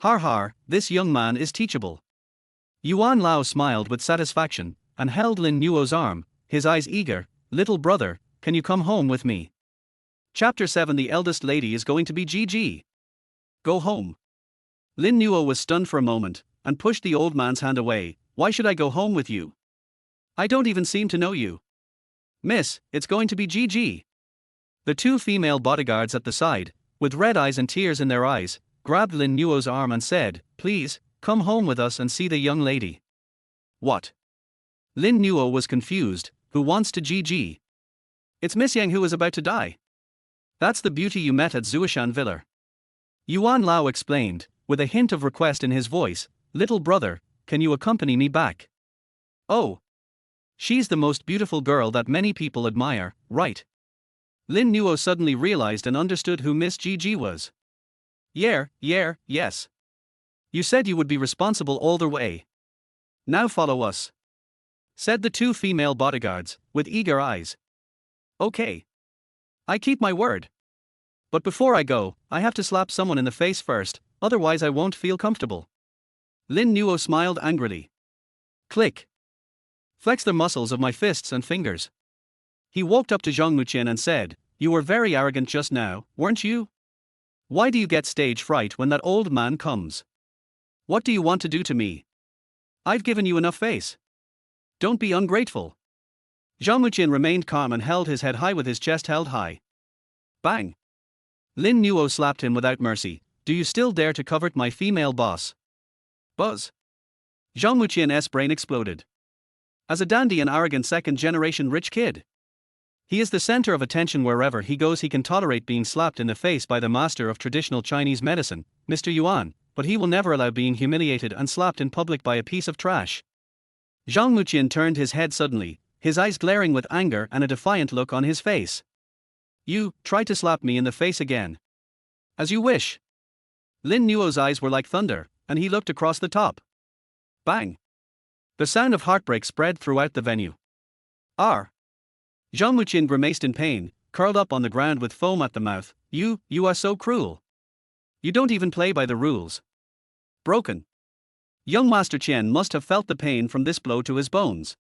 Har har, this young man is teachable. Yuan Lao smiled with satisfaction, and held Lin Nuo's arm, his eyes eager. Little brother, can you come home with me? Chapter 7. The eldest lady is going to be GG. Go home. Lin Nuo was stunned for a moment, and pushed the old man's hand away. Why should I go home with you? I don't even seem to know you. Miss, it's going to be GG. The two female bodyguards at the side, with red eyes and tears in their eyes, grabbed Lin Nuo's arm and said, please, come home with us and see the young lady. What? Lin Nuo was confused. Who wants to GG? It's Miss Yang who is about to die. That's the beauty you met at Zuishan Villa. Yuan Lao explained, with a hint of request in his voice. Little brother, can you accompany me back? Oh. She's the most beautiful girl that many people admire, right? Lin Nuo suddenly realized and understood who Miss GG was. Yes. You said you would be responsible all the way. Now follow us, said the two female bodyguards, with eager eyes. Okay. I keep my word. But before I go, I have to slap someone in the face first, otherwise I won't feel comfortable. Lin Nuo smiled angrily. Click. Flex the muscles of my fists and fingers. He walked up to Zhang Muqian and said, you were very arrogant just now, weren't you? Why do you get stage fright when that old man comes? What do you want to do to me? I've given you enough face. Don't be ungrateful. Zhang Muqian remained calm and held his head high with his chest held high. Bang! Lin Nuo slapped him without mercy. Do you still dare to covet my female boss? Buzz! Zhang Muqian's brain exploded. As a dandy and arrogant second-generation rich kid, he is the center of attention wherever he goes. He can tolerate being slapped in the face by the master of traditional Chinese medicine, Mr. Yuan, but he will never allow being humiliated and slapped in public by a piece of trash. Zhang Muqian turned his head suddenly, his eyes glaring with anger and a defiant look on his face. You, try to slap me in the face again. As you wish. Lin Nuo's eyes were like thunder, and he looked across the top. Bang! The sound of heartbreak spread throughout the venue. R. Zhang Muqian grimaced in pain, curled up on the ground with foam at the mouth. You are so cruel. You don't even play by the rules. Broken. Young Master Qian must have felt the pain from this blow to his bones.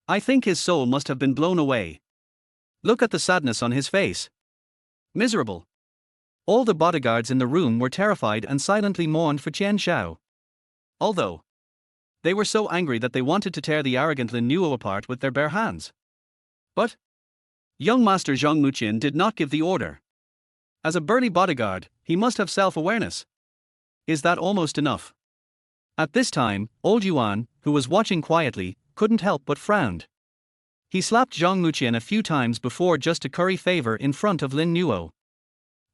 I think his soul must have been blown away. Look at the sadness on his face. Miserable. All the bodyguards in the room were terrified and silently mourned for Qian Shao. Although they were so angry that they wanted to tear the arrogant Lin Nuo apart with their bare hands. But young Master Zhang Muqian did not give the order. As a burly bodyguard, he must have self-awareness. Is that almost enough? At this time, old Yuan, who was watching quietly, couldn't help but frowned. He slapped Zhang Muqian a few times before just to curry favor in front of Lin Nuo.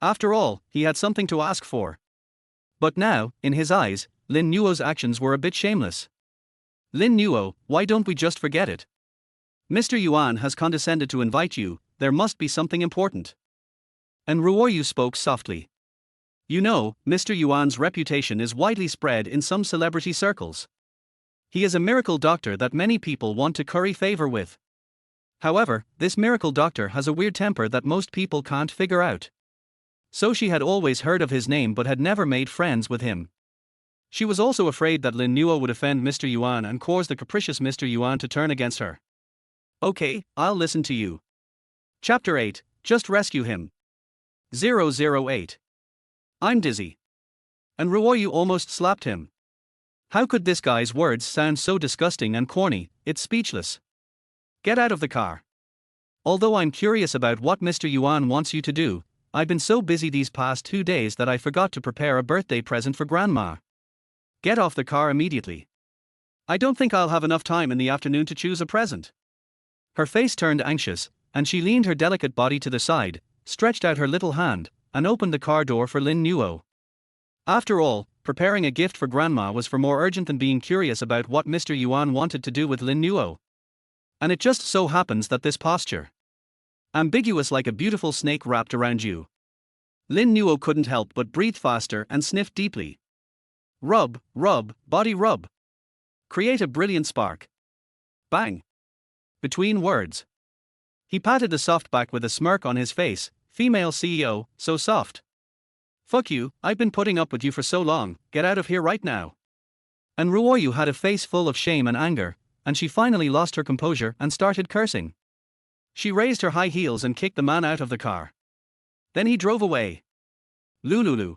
After all, he had something to ask for. But now, in his eyes, Lin Nuo's actions were a bit shameless. Lin Nuo, why don't we just forget it? Mr. Yuan has condescended to invite you, there must be something important. And Ruoyu spoke softly. You know, Mr. Yuan's reputation is widely spread in some celebrity circles. He is a miracle doctor that many people want to curry favor with. However, this miracle doctor has a weird temper that most people can't figure out. So she had always heard of his name but had never made friends with him. She was also afraid that Lin Nuo would offend Mr. Yuan and cause the capricious Mr. Yuan to turn against her. Okay, I'll listen to you. Chapter 8, Just Rescue Him. 008. I'm dizzy. And Ruoyu almost slapped him. How could this guy's words sound so disgusting and corny? It's speechless. Get out of the car. Although I'm curious about what Mr. Yuan wants you to do, I've been so busy these past 2 days that I forgot to prepare a birthday present for Grandma. Get off the car immediately. I don't think I'll have enough time in the afternoon to choose a present. Her face turned anxious, and she leaned her delicate body to the side, stretched out her little hand, and opened the car door for Lin Nuo. After all, preparing a gift for Grandma was far more urgent than being curious about what Mr. Yuan wanted to do with Lin Nuo. And it just so happens that this posture, ambiguous like a beautiful snake wrapped around you. Lin Nuo couldn't help but breathe faster and sniff deeply. Rub, rub, body rub. Create a brilliant spark. Bang. Between words. He patted the soft back with a smirk on his face. Female CEO, so soft. Fuck you, I've been putting up with you for so long, get out of here right now. And Ruoyu had a face full of shame and anger, and she finally lost her composure and started cursing. She raised her high heels and kicked the man out of the car. Then he drove away. Lululu.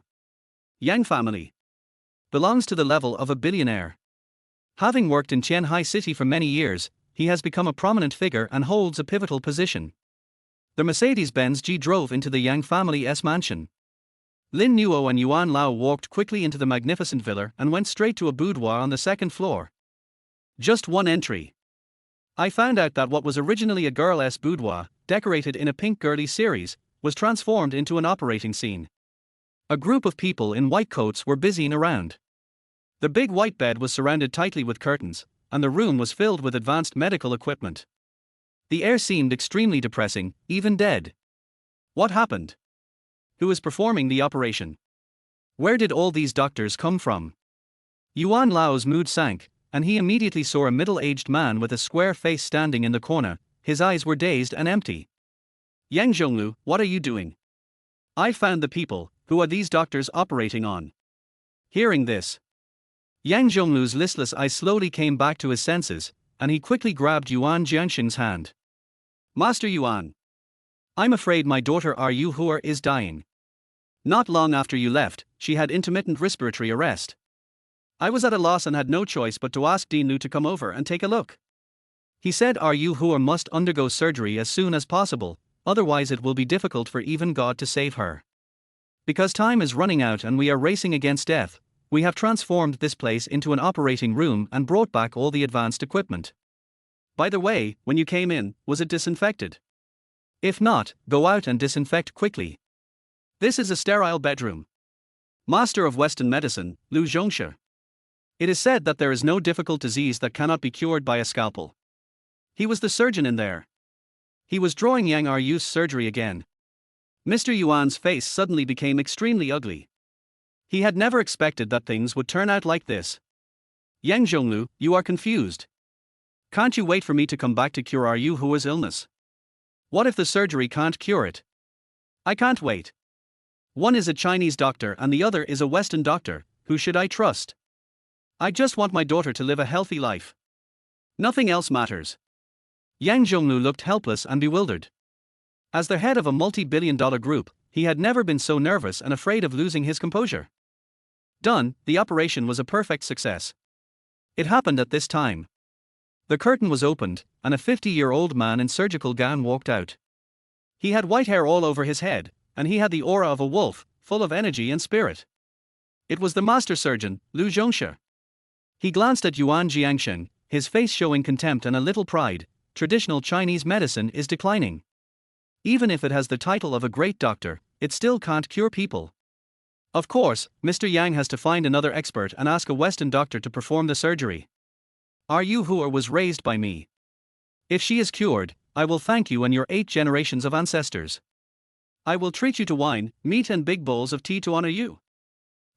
Yang family. Belongs to the level of a billionaire. Having worked in Qianhai City for many years, he has become a prominent figure and holds a pivotal position. The Mercedes-Benz G drove into the Yang family's mansion. Lin Nuo and Yuan Lao walked quickly into the magnificent villa and went straight to a boudoir on the second floor. Just one entry. I found out that what was originally a girl's boudoir, decorated in a pink girly series, was transformed into an operating scene. A group of people in white coats were busying around. The big white bed was surrounded tightly with curtains, and the room was filled with advanced medical equipment. The air seemed extremely depressing, even dead. What happened? Who is performing the operation? Where did all these doctors come from? Yuan Lao's mood sank, and he immediately saw a middle-aged man with a square face standing in the corner. His eyes were dazed and empty. Yang Zhonglu, what are you doing? I found the people. Who are these doctors operating on? Hearing this, Yang Zhonglu's listless eyes slowly came back to his senses, and he quickly grabbed Yuan Jiangxing's hand. Master Yuan. I'm afraid my daughter Ru Hua is dying. Not long after you left, she had intermittent respiratory arrest. I was at a loss and had no choice but to ask Lin Nuo to come over and take a look. He said Ru Hua must undergo surgery as soon as possible, otherwise it will be difficult for even God to save her. Because time is running out and we are racing against death, we have transformed this place into an operating room and brought back all the advanced equipment. By the way, when you came in, was it disinfected? If not, go out and disinfect quickly. This is a sterile bedroom. Master of Western medicine, Lu Zhongxia. It is said that there is no difficult disease that cannot be cured by a scalpel. He was the surgeon in there. He was drawing Yang Ru's surgery again. Mr. Yuan's face suddenly became extremely ugly. He had never expected that things would turn out like this. Yang Zhonglu, you are confused. Can't you wait for me to come back to cure Ru Hua's illness? What if the surgery can't cure it? I can't wait. One is a Chinese doctor and the other is a Western doctor. Who should I trust? I just want my daughter to live a healthy life. Nothing else matters. Yang Zhonglu looked helpless and bewildered. As the head of a multi-billion-dollar group, he had never been so nervous and afraid of losing his composure. Done, the operation was a perfect success. It happened at this time. The curtain was opened, and a 50-year-old man in surgical gown walked out. He had white hair all over his head, and he had the aura of a wolf, full of energy and spirit. It was the master surgeon, Lu Zhongxia. He glanced at Yuan Jiangxing, his face showing contempt and a little pride. Traditional Chinese medicine is declining. Even if it has the title of a great doctor, it still can't cure people. Of course, Mr. Yang has to find another expert and ask a Western doctor to perform the surgery. Ruoyu was raised by me. If she is cured, I will thank you and your 8 generations of ancestors. I will treat you to wine, meat and big bowls of tea to honor you.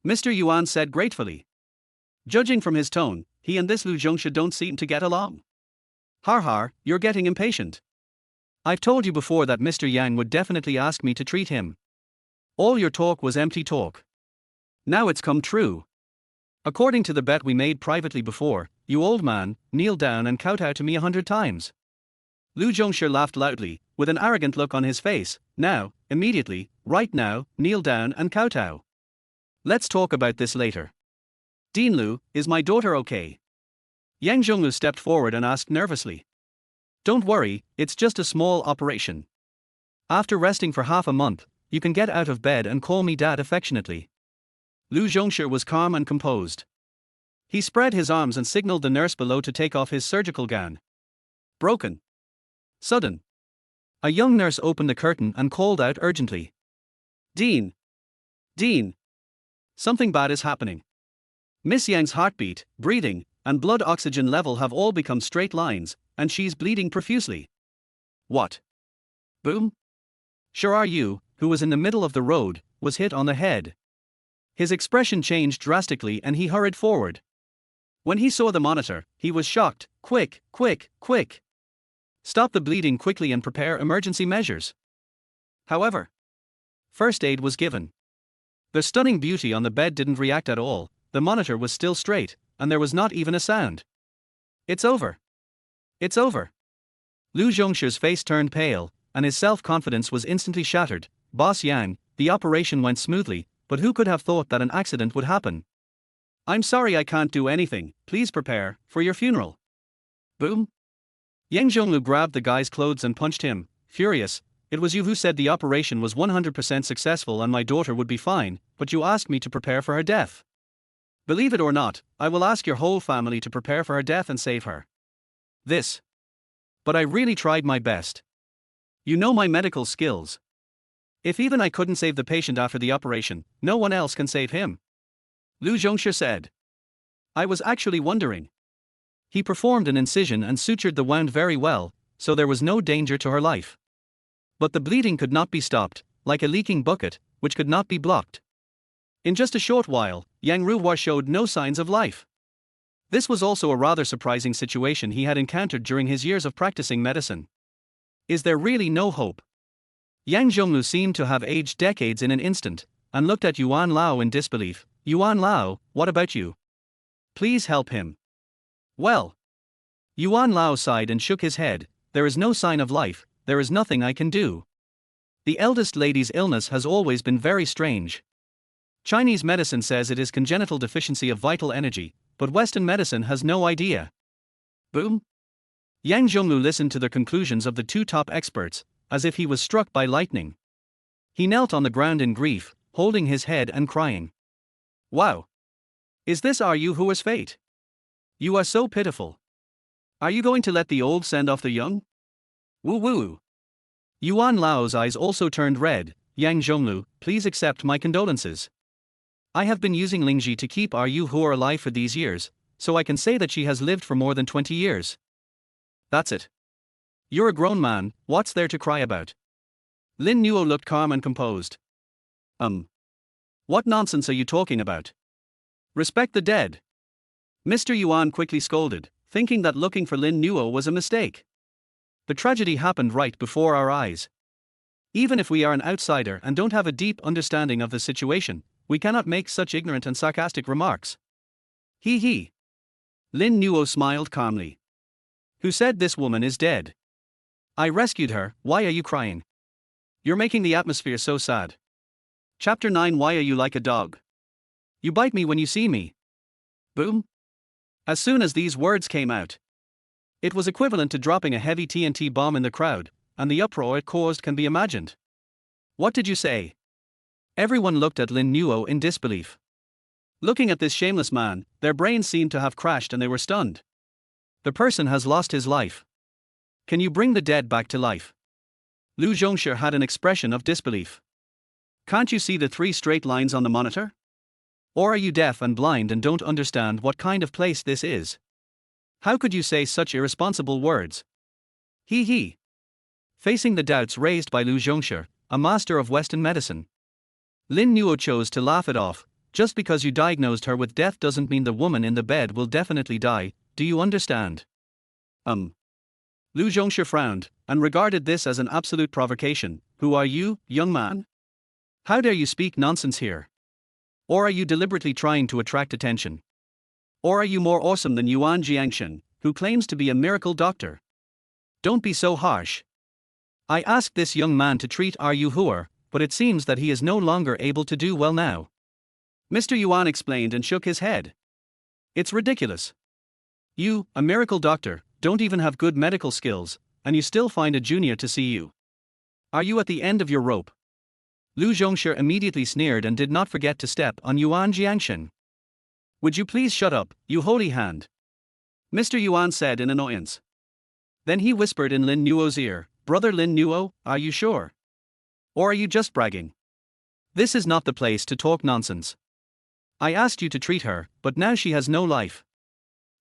Mr. Yuan said gratefully. Judging from his tone, he and this Lu Zhongsha don't seem to get along. Har, you're getting impatient. I've told you before that Mr. Yang would definitely ask me to treat him. All your talk was empty talk. Now it's come true. According to the bet we made privately before, you old man, kneel down and kowtow to me 100 times. Lu Zhongsha laughed loudly, with an arrogant look on his face. Now, immediately, right now, kneel down and kowtow. Let's talk about this later. Dean Lu, is my daughter okay? Yang Zhonglu stepped forward and asked nervously. Don't worry, it's just a small operation. After resting for half a month, you can get out of bed and call me Dad affectionately. Lu Zhongsha was calm and composed. He spread his arms and signaled the nurse below to take off his surgical gown. Broken. Sudden. A young nurse opened the curtain and called out urgently. Dean. Dean. Something bad is happening. Miss Yang's heartbeat, breathing, and blood oxygen level have all become straight lines, and she's bleeding profusely. What? Boom? Ruoyu, who was in the middle of the road, was hit on the head. His expression changed drastically and he hurried forward. When he saw the monitor, he was shocked. Quick, quick, quick. Stop the bleeding quickly and prepare emergency measures. However, first aid was given. The stunning beauty on the bed didn't react at all, the monitor was still straight, and there was not even a sound. It's over. It's over. Lu Zhongsha's face turned pale, and his self-confidence was instantly shattered. Boss Yang, the operation went smoothly, but who could have thought that an accident would happen? I'm sorry I can't do anything, please prepare for your funeral. Boom. Yang Zhonglu grabbed the guy's clothes and punched him, furious. It was you who said the operation was 100% successful and my daughter would be fine, but you asked me to prepare for her death. Believe it or not, I will ask your whole family to prepare for her death and save her. This. But I really tried my best. You know my medical skills. If even I couldn't save the patient after the operation, no one else can save him. Lu Zhongsha said. I was actually wondering. He performed an incision and sutured the wound very well, so there was no danger to her life. But the bleeding could not be stopped, like a leaking bucket, which could not be blocked. In just a short while, Yang Ruoyu showed no signs of life. This was also a rather surprising situation he had encountered during his years of practicing medicine. Is there really no hope? Yang Zhonglu seemed to have aged decades in an instant, and looked at Yuan Lao in disbelief. Yuan Lao, what about you? Please help him. Well. Yuan Lao sighed and shook his head. There is no sign of life, there is nothing I can do. The eldest lady's illness has always been very strange. Chinese medicine says it is congenital deficiency of vital energy, but Western medicine has no idea. Boom. Yang Zhonglu listened to the conclusions of the two top experts, as if he was struck by lightning. He knelt on the ground in grief, holding his head and crying. Wow. Is this Ruoyu's fate? You are so pitiful. Are you going to let the old send off the young? Woo. Yuan Lao's eyes also turned red. Yang Zhonglu, please accept my condolences. I have been using Lingji to keep Ruoyu alive for these years, so I can say that she has lived for more than 20 years. That's it. You're a grown man, what's there to cry about? Lin Nuo looked calm and composed. What nonsense are you talking about? Respect the dead. Mr. Yuan quickly scolded, thinking that looking for Lin Nuo was a mistake. The tragedy happened right before our eyes. Even if we are an outsider and don't have a deep understanding of the situation, we cannot make such ignorant and sarcastic remarks. He. Lin Nuo smiled calmly. Who said this woman is dead? I rescued her, why are you crying? You're making the atmosphere so sad. Chapter 9. Why are you like a dog? You bite me when you see me. Boom. As soon as these words came out, it was equivalent to dropping a heavy TNT bomb in the crowd, and the uproar it caused can be imagined. What did you say? Everyone looked at Lin Nuo in disbelief. Looking at this shameless man, their brains seemed to have crashed and they were stunned. The person has lost his life. Can you bring the dead back to life? Lu Zhongsha had an expression of disbelief. Can't you see the 3 straight lines on the monitor? Or are you deaf and blind and don't understand what kind of place this is? How could you say such irresponsible words? He he. Facing the doubts raised by Lu Zhongshi, a master of Western medicine, Lin Nuo chose to laugh it off. Just because you diagnosed her with death doesn't mean the woman in the bed will definitely die, do you understand? Lu Zhongshi frowned, and regarded this as an absolute provocation. Who are you, young man? How dare you speak nonsense here? Or are you deliberately trying to attract attention? Or are you more awesome than Yuan Jiangshen, who claims to be a miracle doctor? Don't be so harsh. I asked this young man to treat Ru Huer, but it seems that he is no longer able to do well now. Mr. Yuan explained and shook his head. It's ridiculous. You, a miracle doctor, don't even have good medical skills, and you still find a junior to see you. Are you at the end of your rope? Lu Zhongshi immediately sneered and did not forget to step on Yuan Jiangshen. Would you please shut up, you holy hand? Mr. Yuan said in annoyance. Then he whispered in Lin Nuo's ear, Brother Lin Nuo, are you sure? Or are you just bragging? This is not the place to talk nonsense. I asked you to treat her, but now she has no life.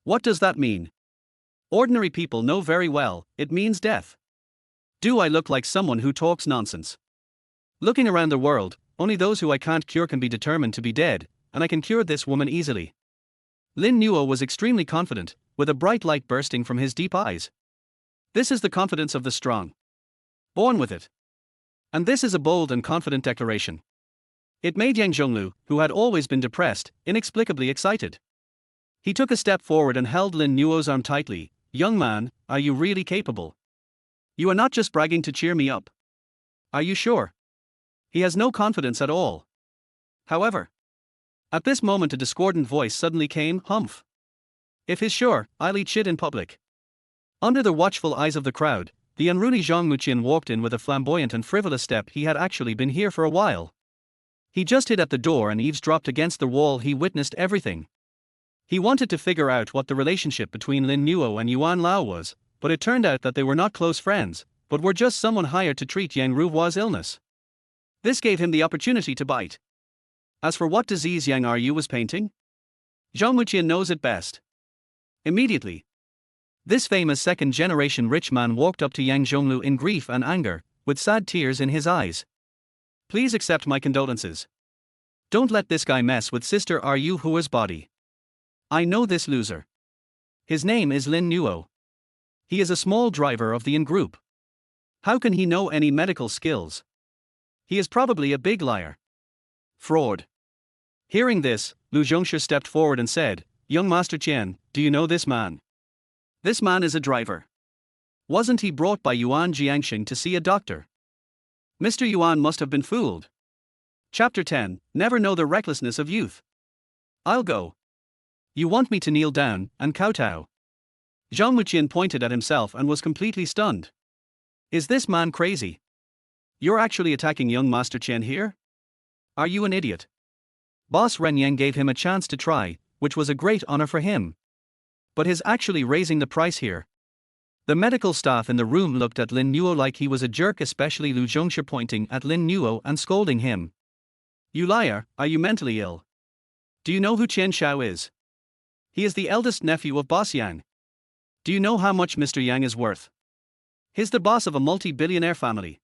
What does that mean? Ordinary people know very well, it means death. Do I look like someone who talks nonsense? Looking around the world, only those who I can't cure can be determined to be dead, and I can cure this woman easily. Lin Nuo was extremely confident, with a bright light bursting from his deep eyes. This is the confidence of the strong. Born with it. And this is a bold and confident declaration. It made Yang Zhonglu, who had always been depressed, inexplicably excited. He took a step forward and held Lin Nuo's arm tightly. Young man, are you really capable? You are not just bragging to cheer me up. Are you sure? He has no confidence at all. However, at this moment a discordant voice suddenly came, humph. If he's sure, I'll eat shit in public. Under the watchful eyes of the crowd, the unruly Zhang Muqian walked in with a flamboyant and frivolous step. He had actually been here for a while. He just hid at the door and eavesdropped against the wall. He witnessed everything. He wanted to figure out what the relationship between Lin Nuo and Yuan Lao was, but it turned out that they were not close friends, but were just someone hired to treat Yang Ruo's illness. This gave him the opportunity to bite. As for what disease Yang Ru was painting, Zhang Muqian knows it best. Immediately, this famous second-generation rich man walked up to Yang Zhonglu in grief and anger, with sad tears in his eyes. Please accept my condolences. Don't let this guy mess with Sister Ru Huer's body. I know this loser. His name is Lin Nuo. He is a small driver of the In Group. How can he know any medical skills? He is probably a big liar. Fraud. Hearing this, Lu Zhongshi stepped forward and said, Young Master Qian, do you know this man? This man is a driver. Wasn't he brought by Yuan Jiangshen to see a doctor? Mr. Yuan must have been fooled. Chapter 10, Never Know the Recklessness of Youth. I'll go. You want me to kneel down and kowtow? Zhang Muqian pointed at himself and was completely stunned. Is this man crazy? You're actually attacking young Master Qian here? Are you an idiot? Boss Ren Yang gave him a chance to try, which was a great honor for him. But he's actually raising the price here. The medical staff in the room looked at Lin Nuo like he was a jerk, especially Lu Zhongshi pointing at Lin Nuo and scolding him. You liar, are you mentally ill? Do you know who Qian Shao is? He is the eldest nephew of Boss Yang. Do you know how much Mr. Yang is worth? He's the boss of a multi-billionaire family.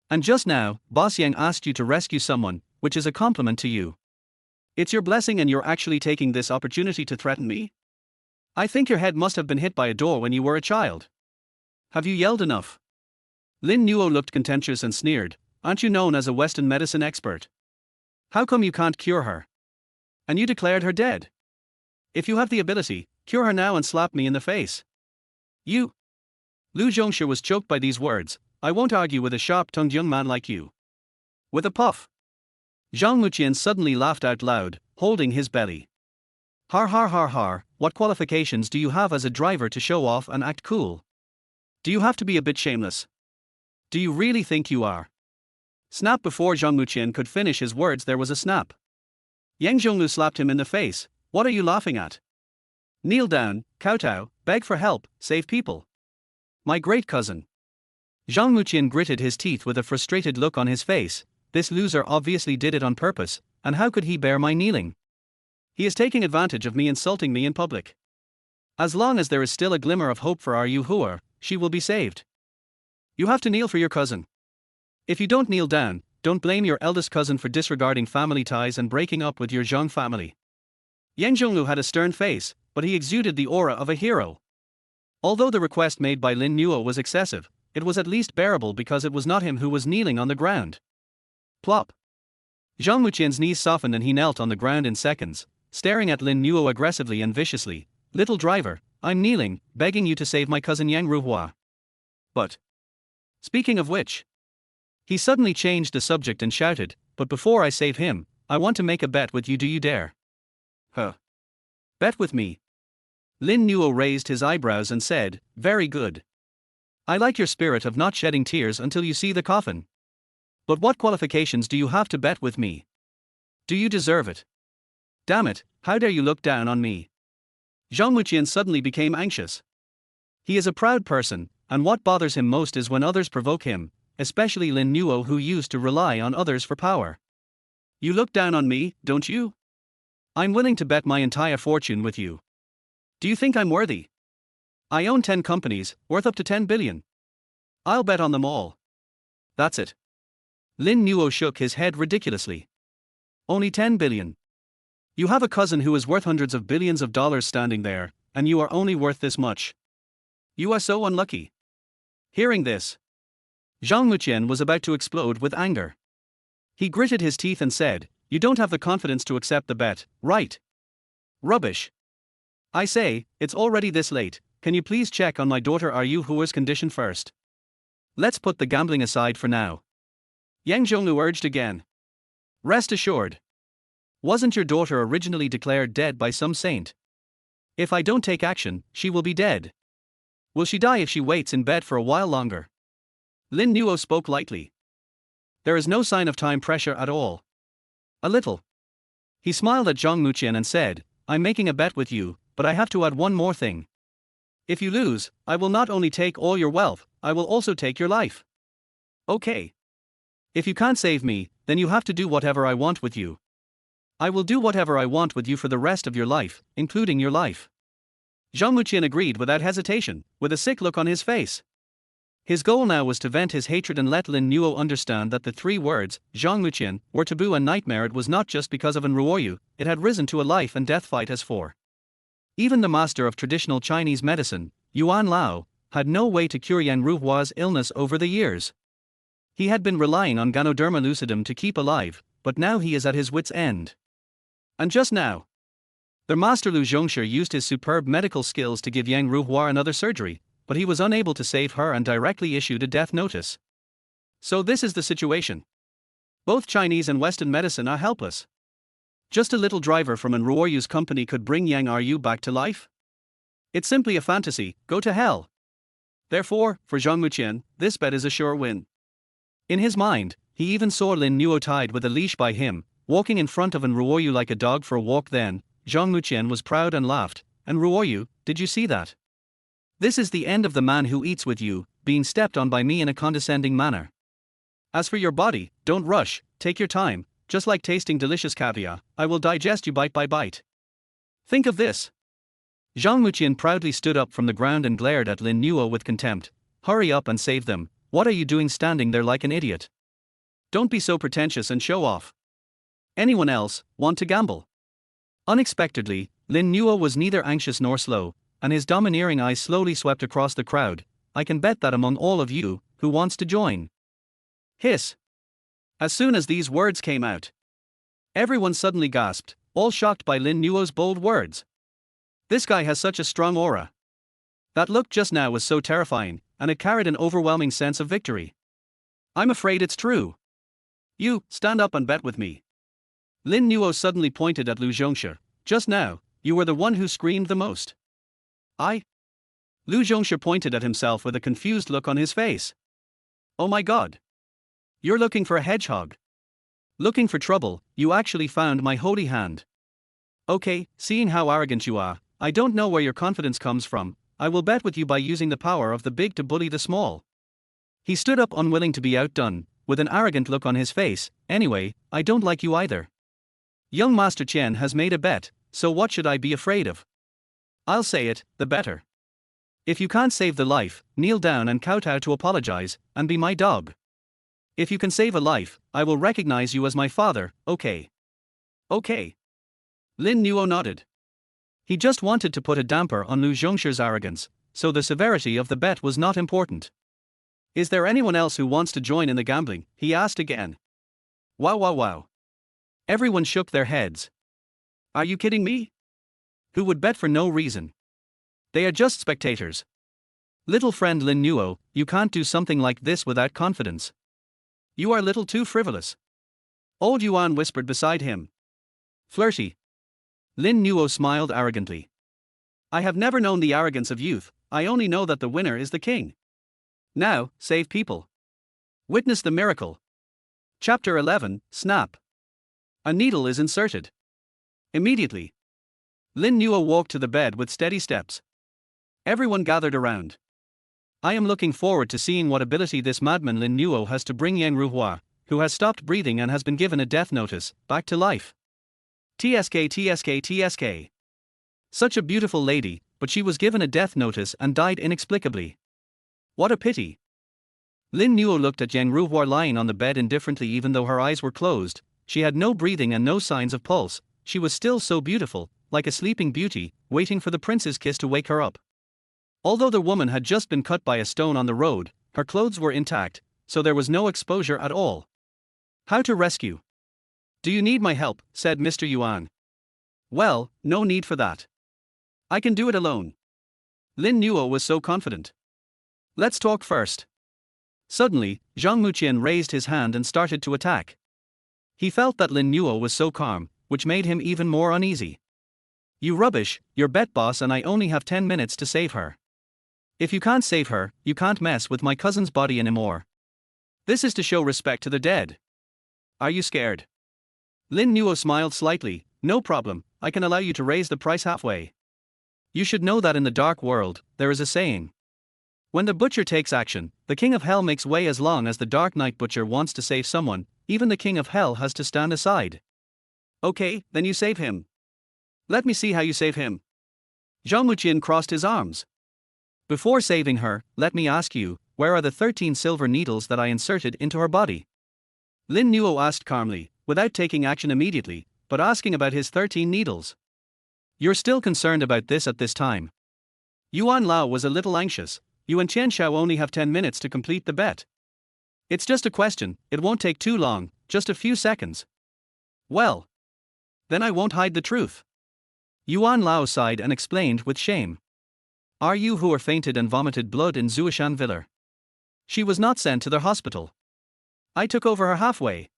And just now, Boss Yang asked you to rescue someone, which is a compliment to you. It's your blessing and you're actually taking this opportunity to threaten me? I think your head must have been hit by a door when you were a child. Have you yelled enough? Lin Nuo looked contemptuous and sneered, aren't you known as a Western medicine expert? How come you can't cure her? And you declared her dead? If you have the ability, cure her now and slap me in the face. You. Lu Zhongshi was choked by these words. I won't argue with a sharp-tongued young man like you. With a puff, Zhang Muqian suddenly laughed out loud, holding his belly. Har har har har, what qualifications do you have as a driver to show off and act cool? Do you have to be a bit shameless? Do you really think you are? Snap! Before Zhang Muqian could finish his words there was a snap. Yang Zhonglu slapped him in the face. What are you laughing at? Kneel down, kowtow, beg for help, save people. My great cousin. Zhang Muqian gritted his teeth with a frustrated look on his face. this loser obviously did it on purpose, and how could he bear my kneeling? He is taking advantage of me, insulting me in public. As long as there is still a glimmer of hope for Ruoyu, she will be saved. You have to kneel for your cousin. If you don't kneel down, don't blame your eldest cousin for disregarding family ties and breaking up with your Zhang family. Yang Zhonglu had a stern face, but he exuded the aura of a hero. Although the request made by Lin Nuo was excessive, it was at least bearable because it was not him who was kneeling on the ground. Plop. Zhang Muqian's knees softened and he knelt on the ground in seconds, staring at Lin Nuo aggressively and viciously. Little driver, I'm kneeling, begging you to save my cousin Yang Ruoyu. But. Speaking of which. He suddenly changed the subject and shouted, but before I save him, I want to make a bet with you, do you dare? Huh. Bet with me. Lin Nuo raised his eyebrows and said, very good. I like your spirit of not shedding tears until you see the coffin. But what qualifications do you have to bet with me? Do you deserve it? Damn it, how dare you look down on me? Zhang Muqian suddenly became anxious. He is a proud person, and what bothers him most is when others provoke him, especially Lin Nuo, who used to rely on others for power. You look down on me, don't you? I'm willing to bet my entire fortune with you. Do you think I'm worthy? I own 10 companies, worth up to 10 billion. I'll bet on them all. That's it. Lin Nuo shook his head ridiculously. Only 10 billion. You have a cousin who is worth hundreds of billions of dollars standing there, and you are only worth this much. You are so unlucky. Hearing this, Zhang Muqian was about to explode with anger. He gritted his teeth and said, you don't have the confidence to accept the bet, right? Rubbish. I say, it's already this late, can you please check on my daughter Ruoyu's condition first? Let's put the gambling aside for now. Yang Zhonglu urged again. Rest assured. Wasn't your daughter originally declared dead by some saint? If I don't take action, she will be dead. Will she die if she waits in bed for a while longer? Lin Nuo spoke lightly. There is no sign of time pressure at all. A little. He smiled at Zhang Muqian and said, I'm making a bet with you, but I have to add one more thing. If you lose, I will not only take all your wealth, I will also take your life. Okay. If you can't save me, then you have to do whatever I want with you. I will do whatever I want with you for the rest of your life, including your life. Zhang Muqian agreed without hesitation, with a sick look on his face. His goal now was to vent his hatred and let Lin Nuo understand that the 3 words, Zhang Muqian, were taboo and nightmare. It was not just because of Ruoyu, it had risen to a life and death fight as for. Even the master of traditional Chinese medicine, Yuan Lao, had no way to cure Yang Ruoyu's illness over the years. He had been relying on Ganoderma lucidum to keep alive, but now he is at his wit's end. And just now, their master Lu Zhongshi used his superb medical skills to give Yang Ruoyu another surgery, but he was unable to save her and directly issued a death notice. So this is the situation. Both Chinese and Western medicine are helpless. Just a little driver from Ruoyu's company could bring Yang Ruoyu back to life? It's simply a fantasy, go to hell. Therefore, for Zhang Muqian, this bet is a sure win. In his mind, he even saw Lin Nuo tied with a leash by him, walking in front of Ruoyu like a dog for a walk. Then, Zhang Muqian was proud and laughed, and Ruoyu, did you see that? This is the end of the man who eats with you, being stepped on by me in a condescending manner. As for your body, don't rush, take your time, just like tasting delicious caviar, I will digest you bite by bite. Think of this. Zhang Muqian proudly stood up from the ground and glared at Lin Nuo with contempt. Hurry up and save them, what are you doing standing there like an idiot? Don't be so pretentious and show off. Anyone else, want to gamble? Unexpectedly, Lin Nuo was neither anxious nor slow, and his domineering eyes slowly swept across the crowd. I can bet that among all of you, who wants to join? Hiss. As soon as these words came out, everyone suddenly gasped, all shocked by Lin Nuo's bold words. This guy has such a strong aura. That look just now was so terrifying, and it carried an overwhelming sense of victory. I'm afraid it's true. You, stand up and bet with me. Lin Nuo suddenly pointed at Lu Zhongshi. Just now, you were the one who screamed the most. I? Lu Zhongshi pointed at himself with a confused look on his face. Oh my god. You're looking for a hedgehog. Looking for trouble, you actually found my holy hand. Okay, seeing how arrogant you are, I don't know where your confidence comes from, I will bet with you by using the power of the big to bully the small. He stood up unwilling to be outdone, with an arrogant look on his face, "Anyway, I don't like you either. Young Master Chen has made a bet, so what should I be afraid of? I'll say it, the better. If you can't save the life, kneel down and kowtow to apologize, and be my dog. If you can save a life, I will recognize you as my father, okay?" "Okay." Lin Nuo nodded. He just wanted to put a damper on Lu Zhongshi's arrogance, so the severity of the bet was not important. "Is there anyone else who wants to join in the gambling?" he asked again. Wow wow wow. Everyone shook their heads. "Are you kidding me? Who would bet for no reason? They are just spectators. Little friend Lin Nuo, you can't do something like this without confidence. You are a little too frivolous." Old Yuan whispered beside him. "Flirty." Lin Nuo smiled arrogantly. "I have never known the arrogance of youth, I only know that the winner is the king. Now, save people. Witness the miracle." Chapter 11, Snap. A needle is inserted. Immediately, Lin Nuo walked to the bed with steady steps. Everyone gathered around. "I am looking forward to seeing what ability this madman Lin Nuo has to bring Yang Ruoyu, who has stopped breathing and has been given a death notice, back to life. TSK TSK TSK. Such a beautiful lady, but she was given a death notice and died inexplicably. What a pity." Lin Nuo looked at Yang Ruoyu lying on the bed indifferently. Even though her eyes were closed, she had no breathing and no signs of pulse. She was still so beautiful, like a sleeping beauty, waiting for the prince's kiss to wake her up. Although the woman had just been cut by a stone on the road, her clothes were intact, so there was no exposure at all. "How to rescue? Do you need my help?" said Mr. Yuan. "Well, no need for that. I can do it alone." Lin Nuo was so confident. "Let's talk first." Suddenly, Zhang Muqian raised his hand and started to attack. He felt that Lin Nuo was so calm, which made him even more uneasy. "You rubbish, you're bet boss and I only have 10 minutes to save her. If you can't save her, you can't mess with my cousin's body anymore. This is to show respect to the dead. Are you scared?" Lin Nuo smiled slightly. "No problem, I can allow you to raise the price halfway. You should know that in the dark world, there is a saying. When the butcher takes action, the king of hell makes way. As long as the dark knight butcher wants to save someone, even the king of hell has to stand aside." "Okay, then you save him." "Let me see how you save him." Zhang Muqian crossed his arms. "Before saving her, let me ask you, where are the 13 silver needles that I inserted into her body?" Lin Nuo asked calmly, without taking action immediately, but asking about his 13 needles. "You're still concerned about this at this time?" Yuan Lao was a little anxious. "You and Qian Shao only have 10 minutes to complete the bet. It's just a question, it won't take too long, just a few seconds." "Well, then I won't hide the truth." Yuan Lao sighed and explained with shame. "Are you who are fainted and vomited blood in Zuishan Villa? She was not sent to the hospital. I took over her halfway.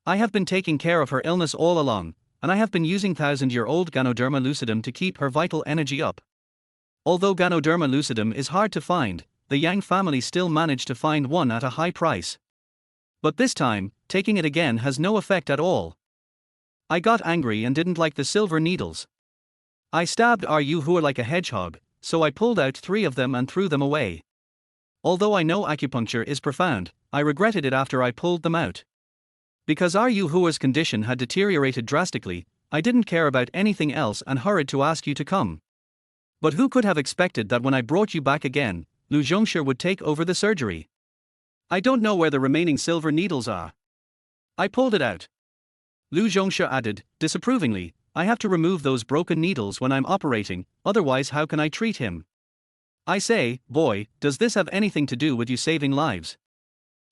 I have been taking care of her illness all along, and I have been using 1000-year-old Ganoderma lucidum to keep her vital energy up. Although Ganoderma lucidum is hard to find, the Yang family still managed to find one at a high price. But this time, taking it again has no effect at all. I got angry and didn't like the silver needles. I stabbed Ru Hua like a hedgehog, so I pulled out 3 of them and threw them away. Although I know acupuncture is profound, I regretted it after I pulled them out. Because Ru Hua's condition had deteriorated drastically, I didn't care about anything else and hurried to ask you to come. But who could have expected that when I brought you back again, Lu Zhongshi would take over the surgery? I don't know where the remaining silver needles are. I pulled it out." Lu Zhongshi added, disapprovingly, "I have to remove those broken needles when I'm operating, otherwise how can I treat him? I say, boy, does this have anything to do with you saving lives?"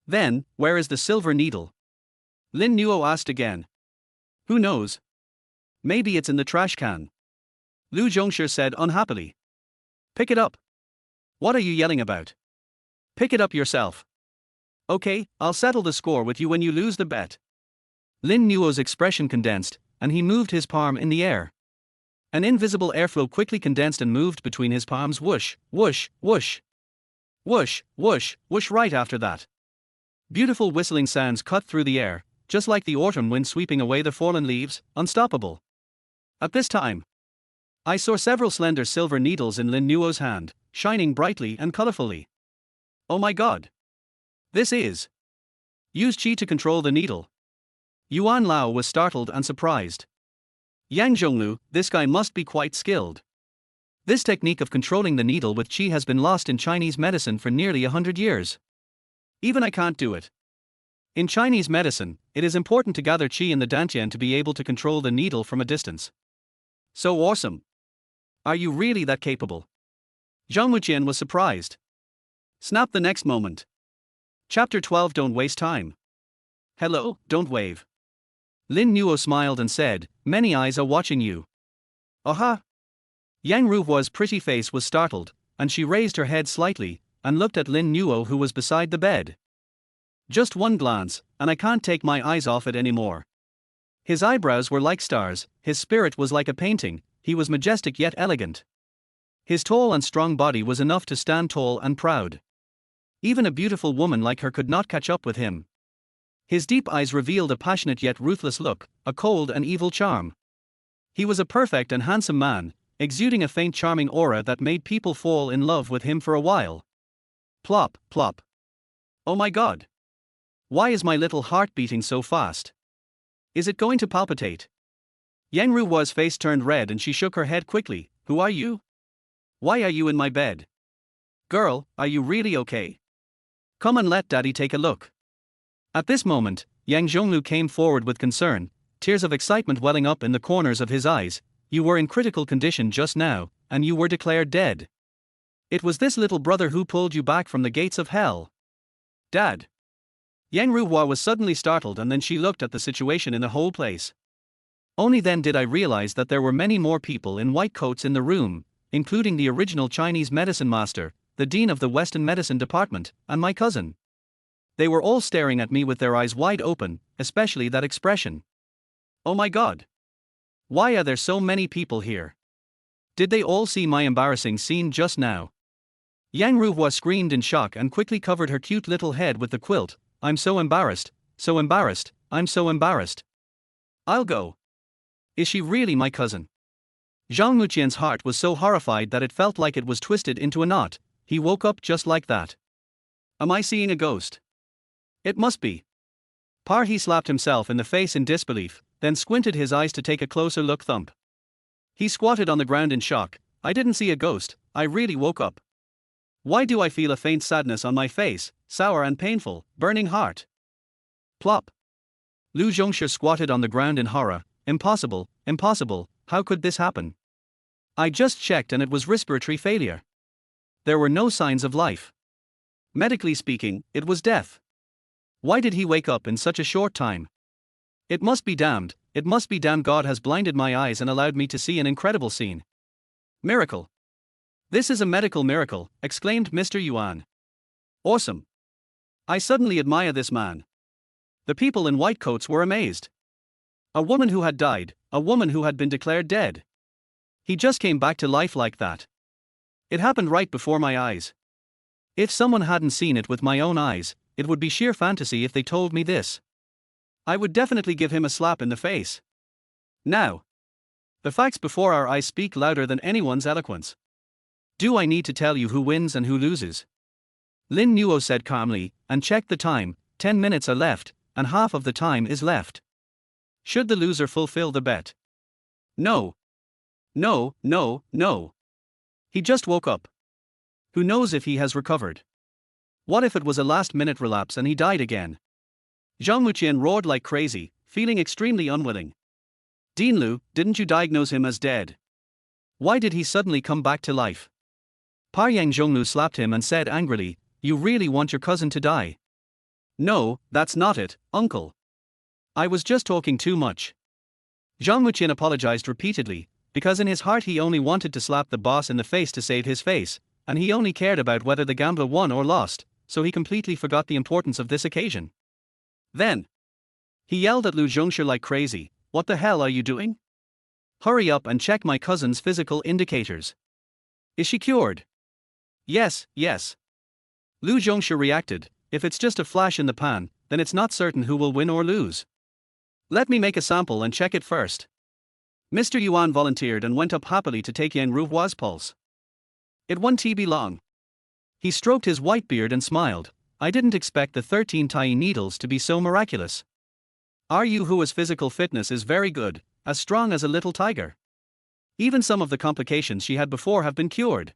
"Then, where is the silver needle?" Lin Nuo asked again. "Who knows? Maybe it's in the trash can," Lu Zhongshi said unhappily. "Pick it up." "What are you yelling about? Pick it up yourself." "Okay, I'll settle the score with you when you lose the bet." Lin Nuo's expression condensed, and he moved his palm in the air. An invisible airflow quickly condensed and moved between his palms. Whoosh, whoosh, whoosh. Whoosh, whoosh, whoosh. Right after that, beautiful whistling sounds cut through the air, just like the autumn wind sweeping away the fallen leaves, unstoppable. At this time, I saw several slender silver needles in Lin Nuo's hand, shining brightly and colorfully. "Oh my god! This is Use qi to control the needle. Yuan Lao was startled and surprised. Yang Zhonglu, this guy must be quite skilled. This technique of controlling the needle with qi has been lost in Chinese medicine for nearly 100 years. Even I can't do it. In Chinese medicine, it is important to gather qi in the dantian to be able to control the needle from a distance. So awesome. Are you really that capable? Zhang Wuqian was surprised. Snap the next moment. Chapter 12. Don't waste time. Hello, don't wave. Lin Nuo smiled and said, many eyes are watching you. Aha! Yang Ruohua's pretty face was startled, and she raised her head slightly, and looked at Lin Nuo who was beside the bed. Just one glance, and I can't take my eyes off it anymore. His eyebrows were like stars, his spirit was like a painting, he was majestic yet elegant. His tall and strong body was enough to stand tall and proud. Even a beautiful woman like her could not catch up with him. His deep eyes revealed a passionate yet ruthless look, a cold and evil charm. He was a perfect and handsome man, exuding a faint charming aura that made people fall in love with him for a while. Plop, plop. Oh my god. Why is my little heart beating so fast? Is it going to palpitate? Yang Ruohua's face turned red and she shook her head quickly. Who are you? Why are you in my bed? Girl, are you really okay? Come and let daddy take a look. At this moment, Yang Zhonglu came forward with concern, tears of excitement welling up in the corners of his eyes. You were in critical condition just now, and you were declared dead. It was this little brother who pulled you back from the gates of hell. Dad. Yang Ruohua was suddenly startled and then she looked at the situation in the whole place. Only then did I realize that there were many more people in white coats in the room, including the original Chinese medicine master, the dean of the Western medicine department, and my cousin. They were all staring at me with their eyes wide open, especially that expression. Oh my god. Why are there so many people here? Did they all see my embarrassing scene just now? Yang Ruohua screamed in shock and quickly covered her cute little head with the quilt. I'm so embarrassed, I'm so embarrassed. I'll go. Is she really my cousin? Zhang Wuqian's heart was so horrified that it felt like it was twisted into a knot. He woke up just like that. Am I seeing a ghost? It must be. He slapped himself in the face in disbelief, then squinted his eyes to take a closer look. Thump. He squatted on the ground in shock. I didn't see a ghost, I really woke up. Why do I feel a faint sadness on my face, sour and painful, burning heart? Plop. Lu Zhongshe squatted on the ground in horror. Impossible, impossible, how could this happen? I just checked and it was respiratory failure. There were no signs of life. Medically speaking, it was death. Why did he wake up in such a short time? It must be damned God has blinded my eyes and allowed me to see an incredible scene. Miracle. This is a medical miracle, exclaimed Mr. Yuan. Awesome. I suddenly admire this man. The people in white coats were amazed. A woman who had died, a woman who had been declared dead. He just came back to life like that. It happened right before my eyes. If someone hadn't seen it with my own eyes, it would be sheer fantasy if they told me this. I would definitely give him a slap in the face. Now. The facts before our eyes speak louder than anyone's eloquence. Do I need to tell you who wins and who loses? Lin Nuo said calmly, and checked the time. 10 minutes are left, and half of the time is left. Should the loser fulfill the bet? No. No, no, no. He just woke up. Who knows if he has recovered? What if it was a last-minute relapse and he died again? Zhang Wuqian roared like crazy, feeling extremely unwilling. Dean Lu, didn't you diagnose him as dead? Why did he suddenly come back to life? Yang Zhonglu slapped him and said angrily, you really want your cousin to die? No, that's not it, uncle. I was just talking too much. Zhang Wuqian apologized repeatedly, because in his heart he only wanted to slap the boss in the face to save his face, and he only cared about whether the gambler won or lost, so he completely forgot the importance of this occasion. Then, he yelled at Lu Zhongshe like crazy, what the hell are you doing? Hurry up and check my cousin's physical indicators. Is she cured? Yes, yes. Lu Zhongshe reacted, if it's just a flash in the pan, then it's not certain who will win or lose. Let me make a sample and check it first. Mr. Yuan volunteered and went up happily to take Yang Ruohua's pulse. It won't be long. He stroked his white beard and smiled. I didn't expect the 13 tiny needles to be so miraculous. Ruoyu, whose physical fitness is very good, as strong as a little tiger. Even some of the complications she had before have been cured.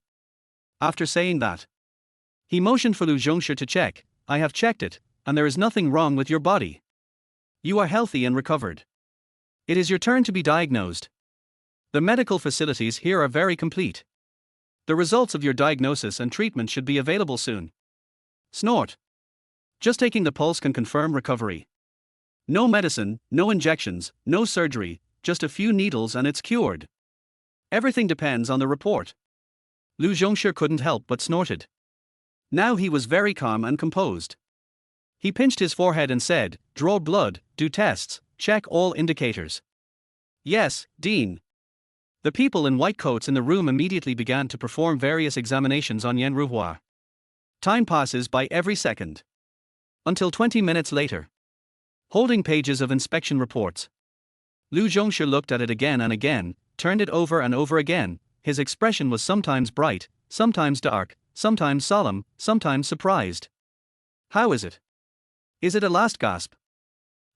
After saying that, he motioned for Lu Zhongshu to check. I have checked it, and there is nothing wrong with your body. You are healthy and recovered. It is your turn to be diagnosed. The medical facilities here are very complete. The results of your diagnosis and treatment should be available soon. Snort. Just taking the pulse can confirm recovery. No medicine, no injections, no surgery, just a few needles and it's cured. Everything depends on the report. Lu Zhongshu couldn't help but snorted. Now he was very calm and composed. He pinched his forehead and said, draw blood, do tests, check all indicators. Yes, Dean. The people in white coats in the room immediately began to perform various examinations on Yan Ruoyu. Time passes by every second. Until 20 minutes later. Holding pages of inspection reports. Lu Zhongshu looked at it again and again, turned it over and over again. His expression was sometimes bright, sometimes dark, sometimes solemn, sometimes surprised. How is it? Is it a last gasp?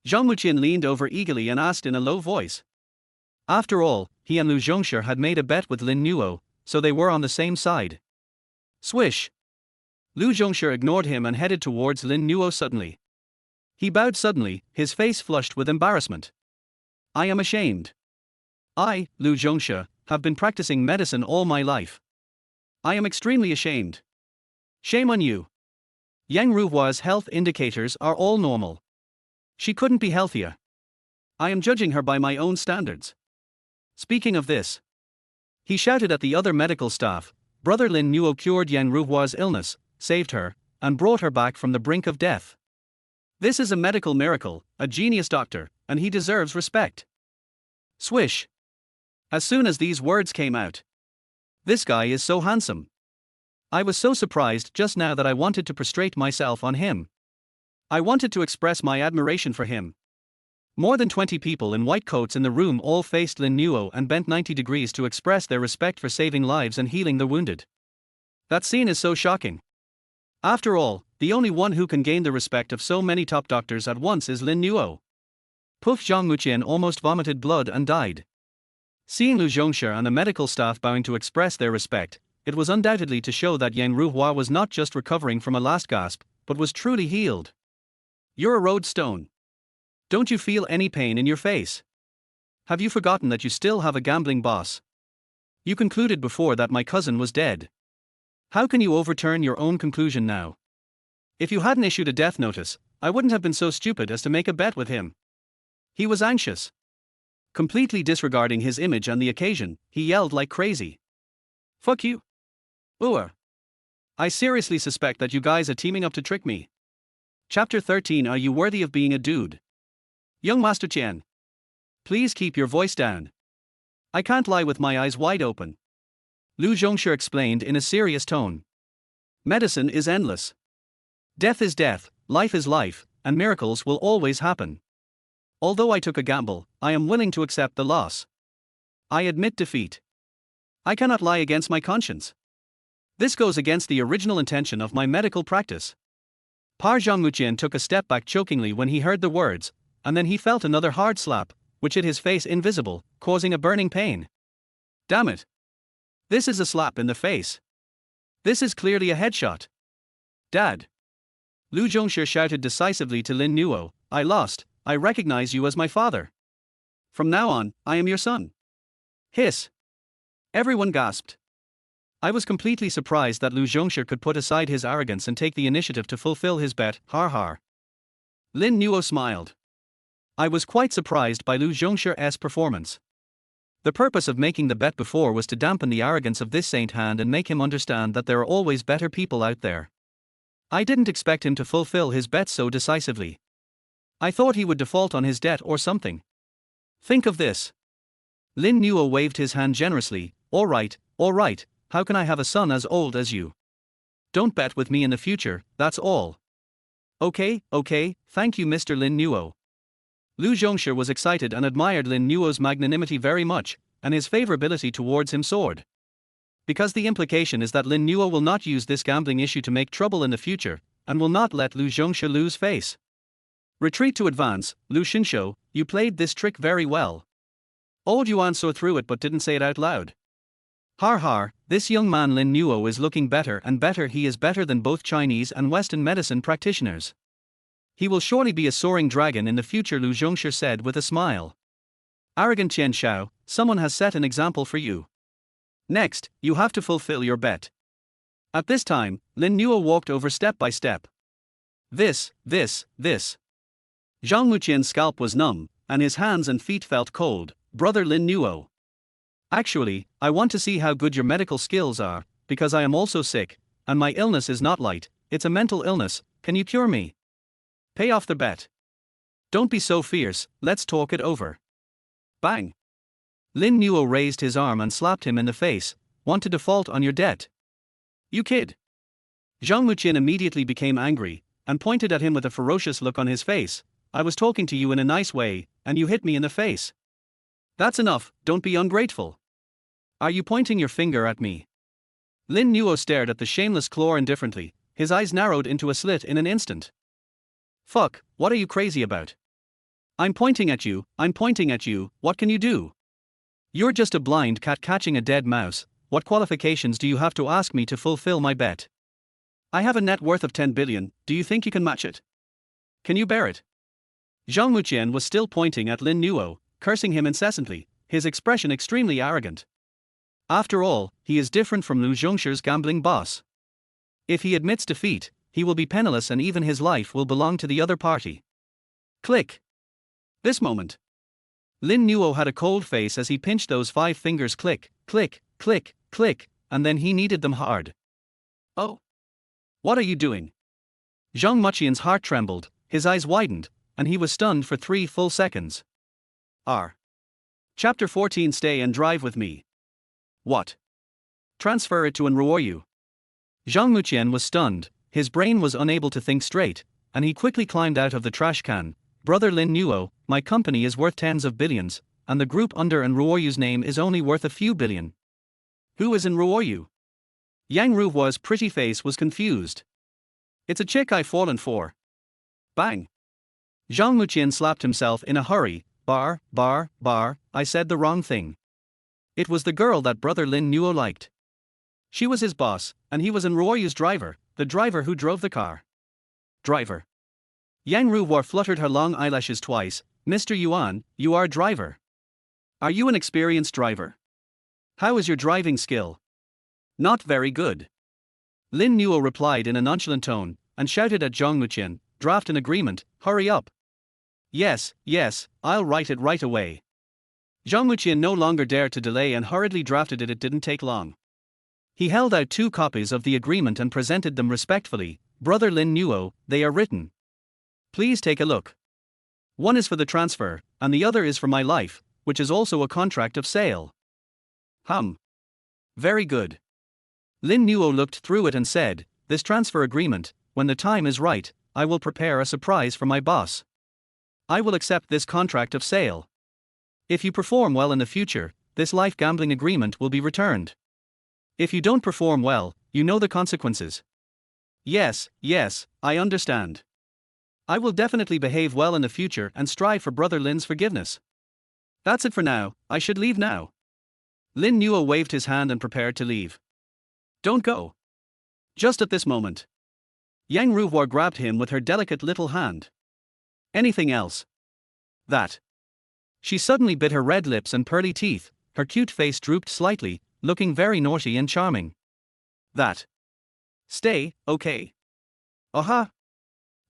Zhang Wuqian leaned over eagerly and asked in a low voice. After all, he and Lu Zhongshu had made a bet with Lin Nuo, so they were on the same side. Swish! Lu Zhongshu ignored him and headed towards Lin Nuo suddenly. He bowed suddenly, his face flushed with embarrassment. I am ashamed. I, Lu Zhongshu, have been practicing medicine all my life. I am extremely ashamed. Shame on you. Yang Ruoyu's health indicators are all normal. She couldn't be healthier. I am judging her by my own standards. Speaking of this, he shouted at the other medical staff. Brother Lin Nuo cured Yang Ruoyu's illness, saved her, and brought her back from the brink of death. This is a medical miracle, a genius doctor, and he deserves respect. Swish. As soon as these words came out. This guy is so handsome. I was so surprised just now that I wanted to prostrate myself on him. I wanted to express my admiration for him. More than 20 people in white coats in the room all faced Lin Nuo and bent 90 degrees to express their respect for saving lives and healing the wounded. That scene is so shocking. After all, the only one who can gain the respect of so many top doctors at once is Lin Nuo. Poof! Zhang Wuqian almost vomited blood and died. Seeing Lu Zhongshu and the medical staff bowing to express their respect, it was undoubtedly to show that Yang Ruoyu was not just recovering from a last gasp, but was truly healed. You're a road stone. Don't you feel any pain in your face? Have you forgotten that you still have a gambling boss? You concluded before that my cousin was dead. How can you overturn your own conclusion now? If you hadn't issued a death notice, I wouldn't have been so stupid as to make a bet with him. He was anxious. Completely disregarding his image and the occasion, he yelled like crazy. Fuck you. I seriously suspect that you guys are teaming up to trick me. Chapter 13. Are you worthy of being a dude? Young Master Qian. Please keep your voice down. I can't lie with my eyes wide open. Lu Zhongshu explained in a serious tone. Medicine is endless. Death is death, life is life, and miracles will always happen. Although I took a gamble, I am willing to accept the loss. I admit defeat. I cannot lie against my conscience. This goes against the original intention of my medical practice. Zhang Wuqian took a step back chokingly when he heard the words, and then he felt another hard slap, which hit his face invisible, causing a burning pain. Damn it. This is a slap in the face. This is clearly a headshot. Dad. Lu Zhongshu shouted decisively to Lin Nuo, I lost. I recognize you as my father. From now on, I am your son. Hiss. Everyone gasped. I was completely surprised that Lu Zhongshu could put aside his arrogance and take the initiative to fulfill his bet, har har. Lin Nuo smiled. I was quite surprised by Lu Zhongshu's performance. The purpose of making the bet before was to dampen the arrogance of this saint hand and make him understand that there are always better people out there. I didn't expect him to fulfill his bet so decisively. I thought he would default on his debt or something. Think of this. Lin Nuo waved his hand generously. All right, how can I have a son as old as you? Don't bet with me in the future, that's all. Okay, thank you Mr. Lin Nuo. Lu Zhongshu was excited and admired Lin Nuo's magnanimity very much, and his favorability towards him soared. Because the implication is that Lin Nuo will not use this gambling issue to make trouble in the future, and will not let Lu Zhongsha lose face. Retreat to advance, Lu Xinshou, you played this trick very well. Old Yuan saw through it but didn't say it out loud. Har har, this young man Lin Nuo is looking better and better. He is better than both Chinese and Western medicine practitioners. He will surely be a soaring dragon in the future, Lu Zhongsha said with a smile. Arrogant Qian Shao, someone has set an example for you. Next, you have to fulfill your bet. At this time, Lin Nuo walked over step by step. This. Zhang Muqian's scalp was numb, and his hands and feet felt cold. Brother Lin Nuo. Actually, I want to see how good your medical skills are, because I am also sick, and my illness is not light, it's a mental illness. Can you cure me? Pay off the bet. Don't be so fierce, let's talk it over. Bang! Lin Nuo raised his arm and slapped him in the face. Want to default on your debt? You kid! Zhang Muqian immediately became angry, and pointed at him with a ferocious look on his face. I was talking to you in a nice way, and you hit me in the face. That's enough, don't be ungrateful. Are you pointing your finger at me? Lin Nuo stared at the shameless claw indifferently, his eyes narrowed into a slit in an instant. Fuck, what are you crazy about? I'm pointing at you, what can you do? You're just a blind cat catching a dead mouse. What qualifications do you have to ask me to fulfill my bet? I have a net worth of 10 billion, do you think you can match it? Can you bear it? Zhang Muqian was still pointing at Lin Nuo, cursing him incessantly, his expression extremely arrogant. After all, he is different from Lu Zhongsha's gambling boss. If he admits defeat, he will be penniless and even his life will belong to the other party. Click. This moment. Lin Nuo had a cold face as he pinched those 5 fingers. Click, click, click, click, and then he kneaded them hard. Oh. What are you doing? Zhang Muqian's heart trembled, his eyes widened, and he was stunned for 3 full seconds. Chapter 14. Stay and drive with me. What? Transfer it to Ruoyu. Zhang Muqian was stunned, his brain was unable to think straight, and he quickly climbed out of the trash can. Brother Lin Nuo, my company is worth tens of billions, and the group under Ruoyu's name is only worth a few billion. Who is in Ruoyu? Yang Ruohua's pretty face was confused. It's a chick I've fallen for. Bang! Zhang Muqian slapped himself in a hurry. Bar, I said the wrong thing. It was the girl that brother Lin Nuo liked. She was his boss, and he was Ruoyu's driver, the driver who drove the car. Driver. Yang Ruohu fluttered her long eyelashes twice. Mr. Yuan, you are driver. Are you an experienced driver? How is your driving skill? Not very good. Lin Nuo replied in a nonchalant tone, and shouted at Zhang Muqian, draft an agreement, hurry up. Yes, I'll write it right away. Zhang Muqian no longer dared to delay and hurriedly drafted it. It didn't take long. He held out 2 copies of the agreement and presented them respectfully. Brother Lin Nuo, they are written. Please take a look. One is for the transfer, and the other is for my life, which is also a contract of sale. Very good. Lin Nuo looked through it and said, this transfer agreement, when the time is right, I will prepare a surprise for my boss. I will accept this contract of sale. If you perform well in the future, this life gambling agreement will be returned. If you don't perform well, you know the consequences. Yes, I understand. I will definitely behave well in the future and strive for Brother Lin's forgiveness. That's it for now, I should leave now. Lin Nuo waved his hand and prepared to leave. Don't go. Just at this moment. Yang Ruohu grabbed him with her delicate little hand. Anything else? That. She suddenly bit her red lips and pearly teeth, her cute face drooped slightly, looking very naughty and charming. That. Stay, okay. Aha!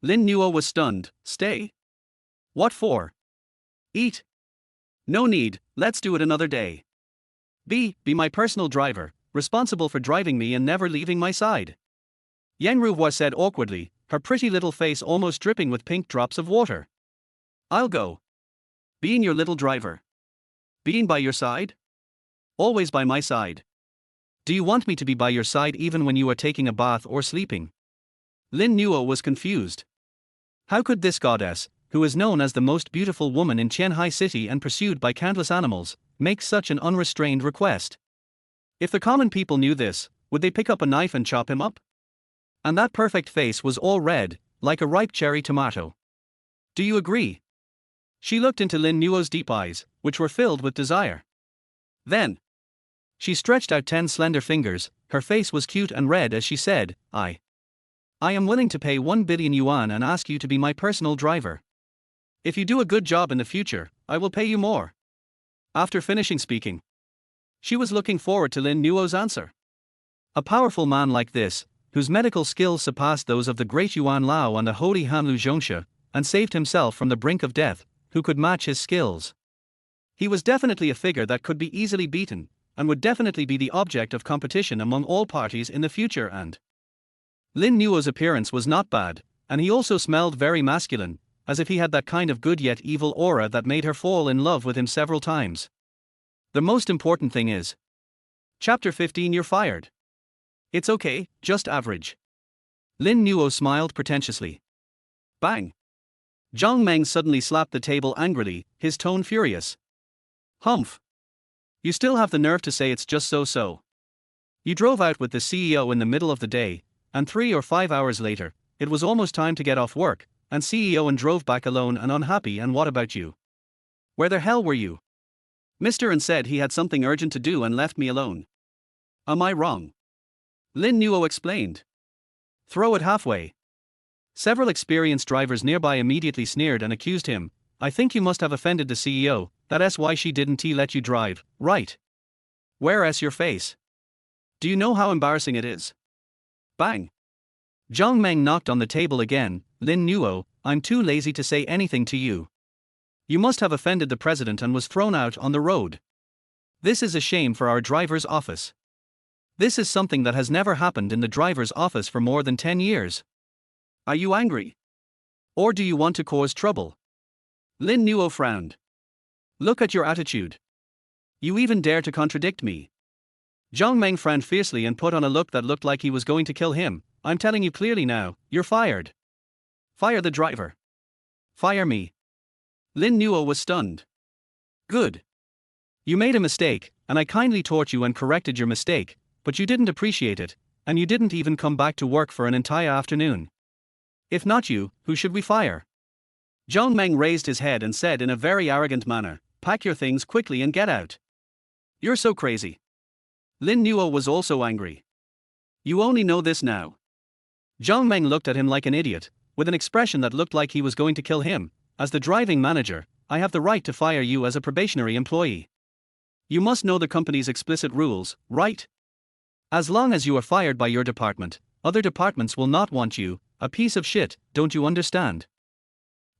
Lin Nuo was stunned. Stay? What for? Eat? No need, let's do it another day. Be my personal driver, responsible for driving me and never leaving my side. Yang Ruohu said awkwardly, her pretty little face almost dripping with pink drops of water. I'll go. Being your little driver. Being by your side? Always by my side. Do you want me to be by your side even when you are taking a bath or sleeping? Lin Nuo was confused. How could this goddess, who is known as the most beautiful woman in Qianhai City and pursued by countless animals, make such an unrestrained request? If the common people knew this, would they pick up a knife and chop him up? And that perfect face was all red, like a ripe cherry tomato. Do you agree? She looked into Lin Nuo's deep eyes, which were filled with desire. Then, she stretched out 10 slender fingers. Her face was cute and red as she said, I am willing to pay 1 billion yuan and ask you to be my personal driver. If you do a good job in the future, I will pay you more. After finishing speaking, she was looking forward to Lin Nuo's answer. A powerful man like this, whose medical skills surpassed those of the great Yuan Lao and the holy Hanlu Zhongshe, and saved himself from the brink of death, who could match his skills. He was definitely a figure that could be easily beaten, and would definitely be the object of competition among all parties in the future. And Lin Nuo's appearance was not bad, and he also smelled very masculine, as if he had that kind of good yet evil aura that made her fall in love with him several times. The most important thing is, Chapter 15, you're fired. It's okay, just average. Lin Nuo smiled pretentiously. Bang! Zhang Meng suddenly slapped the table angrily, his tone furious. Humph! You still have the nerve to say it's just so. You drove out with the CEO in the middle of the day, and 3 or 5 hours later, it was almost time to get off work, and CEO and drove back alone and unhappy. And what about you? Where the hell were you? Mr. N said he had something urgent to do and left me alone. Am I wrong? Lin Nuo explained. Throw it halfway. Several experienced drivers nearby immediately sneered and accused him. I think you must have offended the CEO, that's why she didn't let you drive, right? Where's your face? Do you know how embarrassing it is? Bang! Zhang Meng knocked on the table again. Lin Nuo, I'm too lazy to say anything to you. You must have offended the president and was thrown out on the road. This is a shame for our driver's office. This is something that has never happened in the driver's office for more than 10 years. Are you angry? Or do you want to cause trouble? Lin Nuo frowned. Look at your attitude. You even dare to contradict me. Zhang Meng frowned fiercely and put on a look that looked like he was going to kill him. I'm telling you clearly now, you're fired. Fire the driver. Fire me. Lin Nuo was stunned. Good. You made a mistake, and I kindly taught you and corrected your mistake, but you didn't appreciate it, and you didn't even come back to work for an entire afternoon. If not you, who should we fire? Zhang Meng raised his head and said in a very arrogant manner, pack your things quickly and get out. You're so crazy. Lin Nuo was also angry. You only know this now. Zhang Meng looked at him like an idiot, with an expression that looked like he was going to kill him. As the driving manager, I have the right to fire you as a probationary employee. You must know the company's explicit rules, right? As long as you are fired by your department, other departments will not want you, a piece of shit, don't you understand?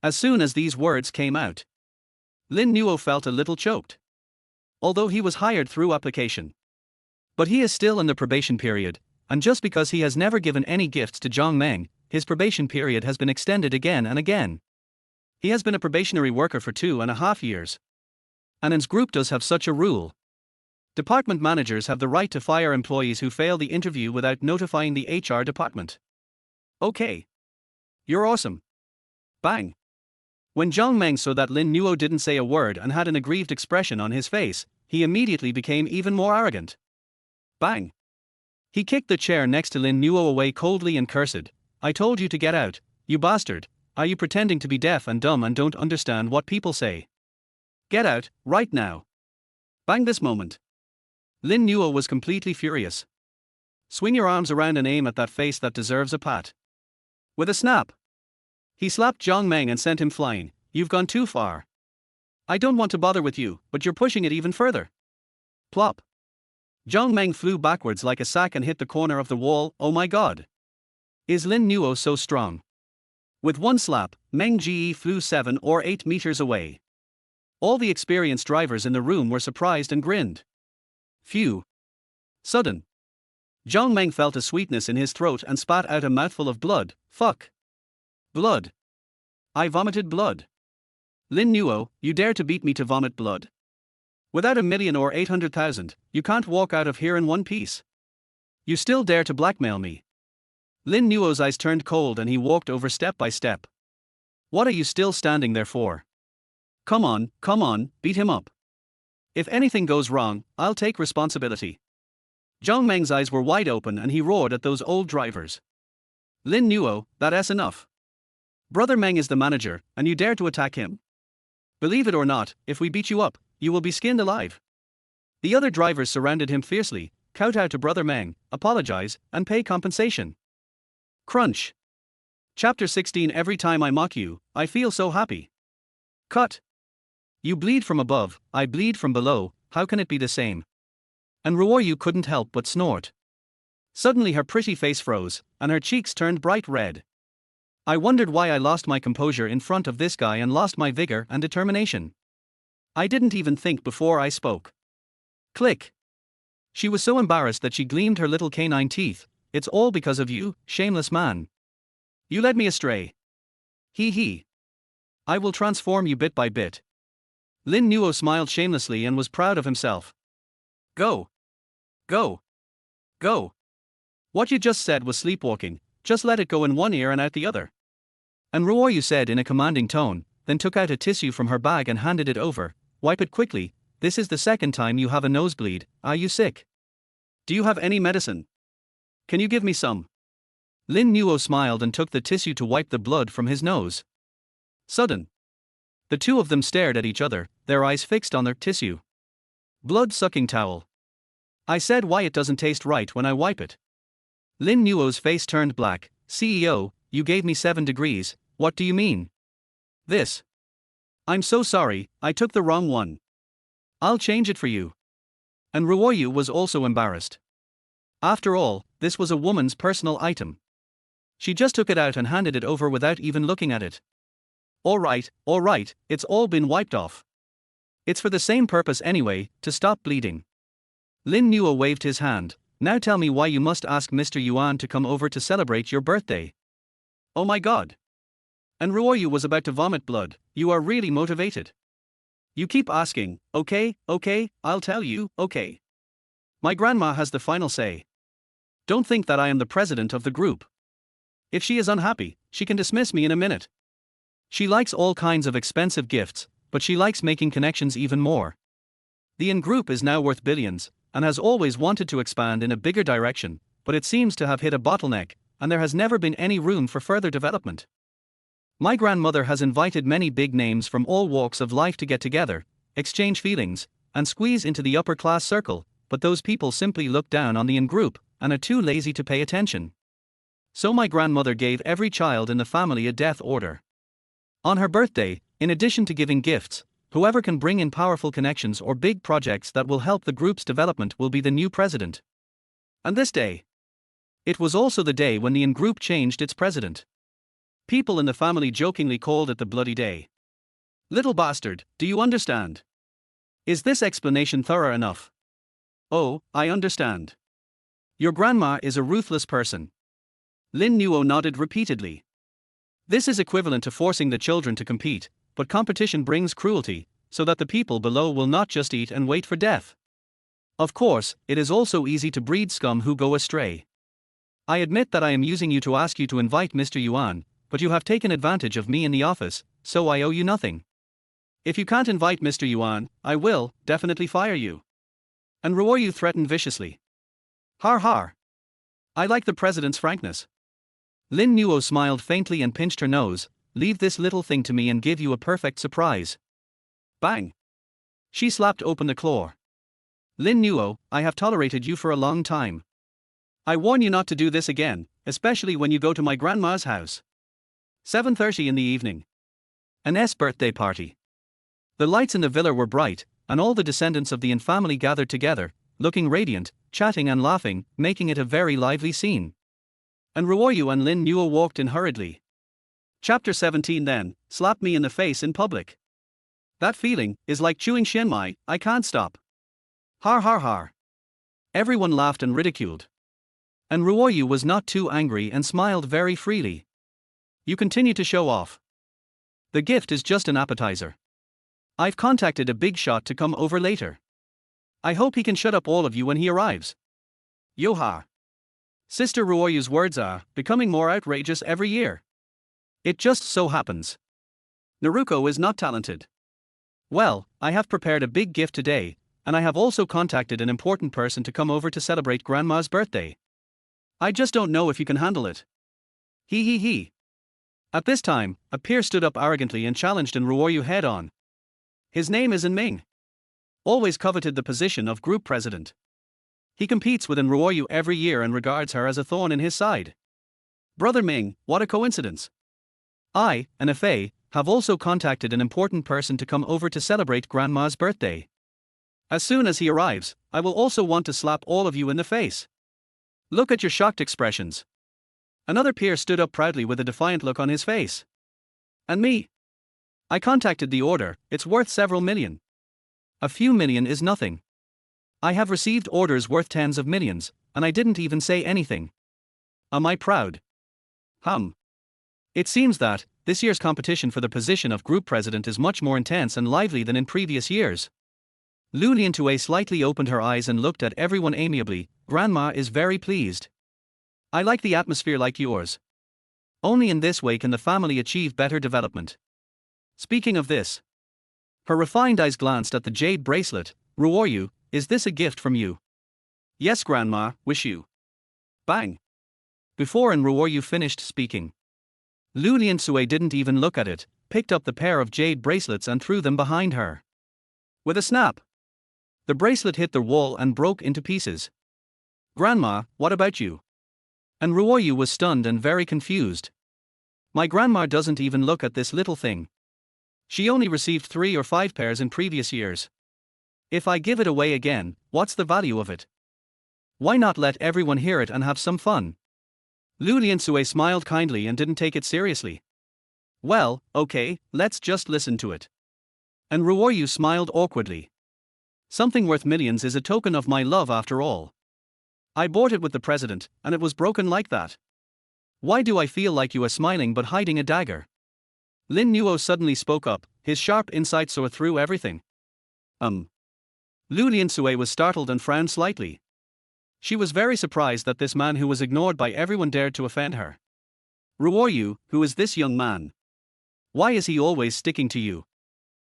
As soon as these words came out, Lin Nuo felt a little choked. Although he was hired through application. But he is still in the probation period, and just because he has never given any gifts to Zhang Meng, his probation period has been extended again and again. He has been a probationary worker for 2.5 years. Annan's group does have such a rule. Department managers have the right to fire employees who fail the interview without notifying the HR department. Okay. You're awesome. Bang. When Zhang Meng saw that Lin Nuo didn't say a word and had an aggrieved expression on his face, he immediately became even more arrogant. Bang. He kicked the chair next to Lin Nuo away coldly and cursed. I told you to get out, you bastard. Are you pretending to be deaf and dumb and don't understand what people say? Get out, right now. Bang this moment. Lin Nuo was completely furious. Swing your arms around and aim at that face that deserves a pat. With a snap. He slapped Zhang Meng and sent him flying. You've gone too far. I don't want to bother with you, but you're pushing it even further. Plop. Zhang Meng flew backwards like a sack and hit the corner of the wall. Oh my god. Is Lin Nuo so strong? With one slap, Meng Ji flew 7 or 8 meters away. All the experienced drivers in the room were surprised and grinned. Phew. Sudden. Zhang Meng felt a sweetness in his throat and spat out a mouthful of blood. Fuck. Blood. I vomited blood. Lin Nuo, you dare to beat me to vomit blood? Without 1,000,000 or 800,000, you can't walk out of here in one piece. You still dare to blackmail me. Lin Nuo's eyes turned cold and he walked over step by step. What are you still standing there for? Come on, beat him up. If anything goes wrong, I'll take responsibility. Zhang Meng's eyes were wide open and he roared at those old drivers. Lin Nuo, that's enough. Brother Meng is the manager, and you dare to attack him? Believe it or not, if we beat you up, you will be skinned alive. The other drivers surrounded him fiercely, kowtow to Brother Meng, apologize, and pay compensation. Crunch. Chapter 16. Every time I mock you, I feel so happy. Cut. You bleed from above, I bleed from below, how can it be the same? And Ruoyu couldn't help but snort. Suddenly her pretty face froze, and her cheeks turned bright red. I wondered why I lost my composure in front of this guy and lost my vigor and determination. I didn't even think before I spoke. Click. She was so embarrassed that she gleamed her little canine teeth. It's all because of you, shameless man. You led me astray. He. I will transform you bit by bit. Lin Nuo smiled shamelessly and was proud of himself. Go. What you just said was sleepwalking, just let it go in one ear and out the other. And Ruoyu said in a commanding tone, then took out a tissue from her bag and handed it over. Wipe it quickly, this is the second time you have a nosebleed, are you sick? Do you have any medicine? Can you give me some? Lin Nuo smiled and took the tissue to wipe the blood from his nose. Sudden. The two of them stared at each other, their eyes fixed on their tissue. Blood-sucking towel. I said why it doesn't taste right when I wipe it. Lin Nuo's face turned black. CEO, you gave me 7 degrees, what do you mean? This. I'm so sorry, I took the wrong one. I'll change it for you. And Ruoyu was also embarrassed. After all, this was a woman's personal item. She just took it out and handed it over without even looking at it. All right, it's all been wiped off. It's for the same purpose anyway, to stop bleeding. Lin Nuo waved his hand. Now tell me why you must ask Mr. Yuan to come over to celebrate your birthday. Oh my god. And Ruoyu was about to vomit blood. You are really motivated. You keep asking, okay, I'll tell you, okay. My grandma has the final say. Don't think that I am the president of the group. If she is unhappy, she can dismiss me in a minute. She likes all kinds of expensive gifts, but she likes making connections even more. The Yin group is now worth billions, and has always wanted to expand in a bigger direction, but it seems to have hit a bottleneck, and there has never been any room for further development. My grandmother has invited many big names from all walks of life to get together, exchange feelings, and squeeze into the upper class circle, but those people simply look down on the Yin group, and are too lazy to pay attention. So my grandmother gave every child in the family a death order. On her birthday, in addition to giving gifts, whoever can bring in powerful connections or big projects that will help the group's development will be the new president. And this day. It was also the day when the Yin group changed its president. People in the family jokingly called it the bloody day. Little bastard, do you understand? Is this explanation thorough enough? Oh, I understand. Your grandma is a ruthless person. Lin Nuo nodded repeatedly. This is equivalent to forcing the children to compete, but competition brings cruelty, so that the people below will not just eat and wait for death. Of course, it is also easy to breed scum who go astray. I admit that I am using you to ask you to invite Mr. Yuan, but you have taken advantage of me in the office, so I owe you nothing. If you can't invite Mr. Yuan, I will definitely fire you. And Ruoyu threatened viciously. Har. I like the president's frankness. Lin Nuo smiled faintly and pinched her nose. Leave this little thing to me and give you a perfect surprise. Bang! She slapped open the claw. Lin Nuo, I have tolerated you for a long time. I warn you not to do this again, especially when you go to my grandma's house. 7:30 in the evening. An birthday party. The lights in the villa were bright, and all the descendants of the Yin family gathered together, looking radiant, chatting and laughing, making it a very lively scene. And Ruoyu and Lin Nuo walked in hurriedly. Chapter 17. Then, slap me in the face in public. That feeling is like chewing shenmai, I can't stop. Har. Everyone laughed and ridiculed. And Ruoyu was not too angry and smiled very freely. You continue to show off. The gift is just an appetizer. I've contacted a big shot to come over later. I hope he can shut up all of you when he arrives. Yoha. Sister Ruoyu's words are becoming more outrageous every year. It just so happens. Naruko is not talented. Well, I have prepared a big gift today, and I have also contacted an important person to come over to celebrate Grandma's birthday. I just don't know if you can handle it. He he he. At this time, a peer stood up arrogantly and challenged Lin Ruoyu head on. His name is Lin Ming. Always coveted the position of group president. He competes with Lin Ruoyu every year and regards her as a thorn in his side. Brother Ming, what a coincidence. I, and Fei, have also contacted an important person to come over to celebrate Grandma's birthday. As soon as he arrives, I will also want to slap all of you in the face. Look at your shocked expressions. Another peer stood up proudly with a defiant look on his face. And me? I contacted the order, it's worth several million. A few million is nothing. I have received orders worth tens of millions, and I didn't even say anything. Am I proud? It seems that, this year's competition for the position of group president is much more intense and lively than in previous years. Lin Nuo slightly opened her eyes and looked at everyone amiably. Grandma is very pleased. I like the atmosphere like yours. Only in this way can the family achieve better development. Speaking of this. Her refined eyes glanced at the jade bracelet. Ruoyu, is this a gift from you? Yes, Grandma, wish you. Bang. Before Ruoyu finished speaking, Lin Nuo didn't even look at it, picked up the pair of jade bracelets and threw them behind her. With a snap, the bracelet hit the wall and broke into pieces. Grandma, what about you? And Ruoyu was stunned and very confused. My grandma doesn't even look at this little thing. She only received 3 or 5 pairs in previous years. If I give it away again, what's the value of it? Why not let everyone hear it and have some fun? Lin Nuo smiled kindly and didn't take it seriously. Well, okay, let's just listen to it. And Ruoyu smiled awkwardly. Something worth millions is a token of my love after all. I bought it with the president, and it was broken like that. Why do I feel like you are smiling but hiding a dagger? Lin Nuo suddenly spoke up, his sharp insight saw through everything. Lin Nuo was startled and frowned slightly. She was very surprised that this man who was ignored by everyone dared to offend her. Ruoyu, who is this young man? Why is he always sticking to you?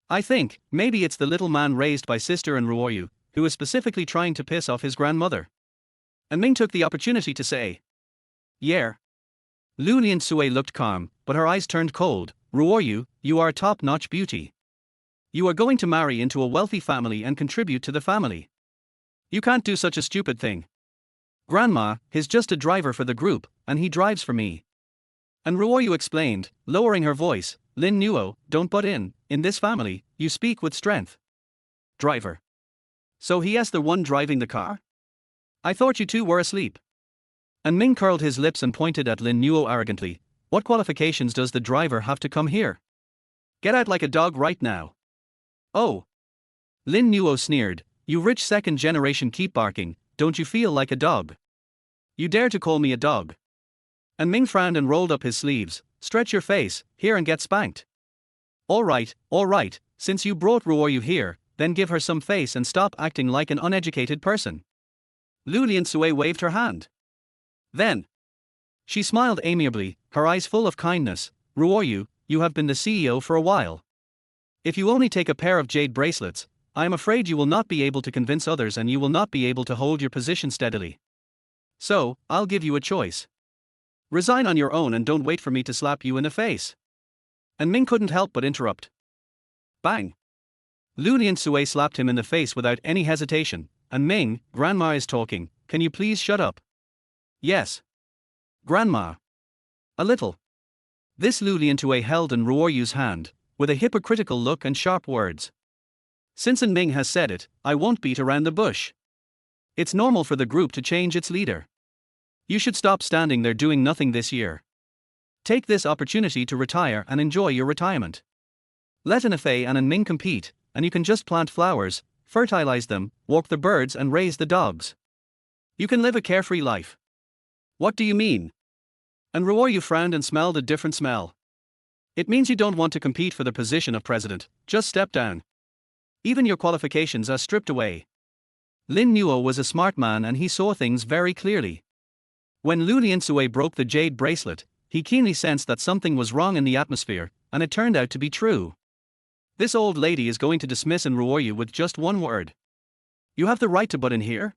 I think, maybe it's the little man raised by sister and Ruoyu, who is specifically trying to piss off his grandmother. And Ming took the opportunity to say. Yeah. Lin Nuo looked calm, but her eyes turned cold. Ruoyu, you are a top-notch beauty. You are going to marry into a wealthy family and contribute to the family. You can't do such a stupid thing. Grandma, he's just a driver for the group, and he drives for me. And Ruoyu explained, lowering her voice, Lin Nuo, don't butt in this family, you speak with strength. Driver. So he is the one driving the car? I thought you two were asleep. And Ming curled his lips and pointed at Lin Nuo arrogantly. What qualifications does the driver have to come here? Get out like a dog right now. Oh. Lin Nuo sneered, you rich second generation keep barking, don't you feel like a dog? You dare to call me a dog? And Ming frowned and rolled up his sleeves, stretch your face, here and get spanked. Alright, since you brought Ruoyu here, then give her some face and stop acting like an uneducated person. Lin Nuo waved her hand. Then. She smiled amiably, her eyes full of kindness. Ruoyu, you have been the CEO for a while. If you only take a pair of jade bracelets, I am afraid you will not be able to convince others and you will not be able to hold your position steadily. So, I'll give you a choice. Resign on your own and don't wait for me to slap you in the face. And Ming couldn't help but interrupt. Bang. Lin Nuo slapped him in the face without any hesitation, and Ming, Grandma is talking, can you please shut up? Yes. Grandma. A little. This Lin Nuo held in Ruoyu's hand, with a hypocritical look and sharp words. Since Ming has said it, I won't beat around the bush. It's normal for the group to change its leader. You should stop standing there doing nothing this year. Take this opportunity to retire and enjoy your retirement. Let Fei and Ming compete, and you can just plant flowers, fertilize them, walk the birds and raise the dogs. You can live a carefree life. What do you mean? And Ruoyu frowned and smelled a different smell. It means you don't want to compete for the position of president, just step down. Even your qualifications are stripped away. Lin Nuo was a smart man and he saw things very clearly. When Lin Nuo broke the jade bracelet, he keenly sensed that something was wrong in the atmosphere, and it turned out to be true. This old lady is going to dismiss Ruoyu with just one word. You have the right to butt in here?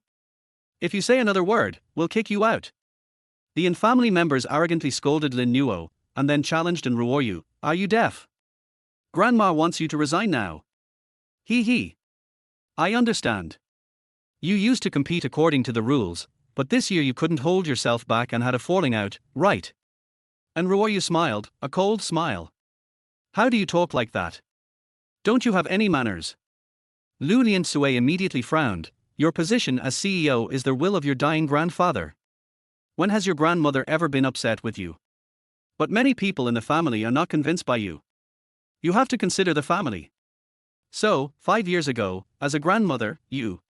If you say another word, we'll kick you out. The in-family members arrogantly scolded Lin Nuo, and then challenged in Ruoyu, "Are you deaf? Grandma wants you to resign now." He. I understand. You used to compete according to the rules, but this year you couldn't hold yourself back and had a falling out, right? And Ruoyu smiled, a cold smile. How do you talk like that? Don't you have any manners? Lin Nuo immediately frowned. Your position as CEO is the will of your dying grandfather. When has your grandmother ever been upset with you? But many people in the family are not convinced by you. You have to consider the family. So, 5 years ago, as a grandmother, you.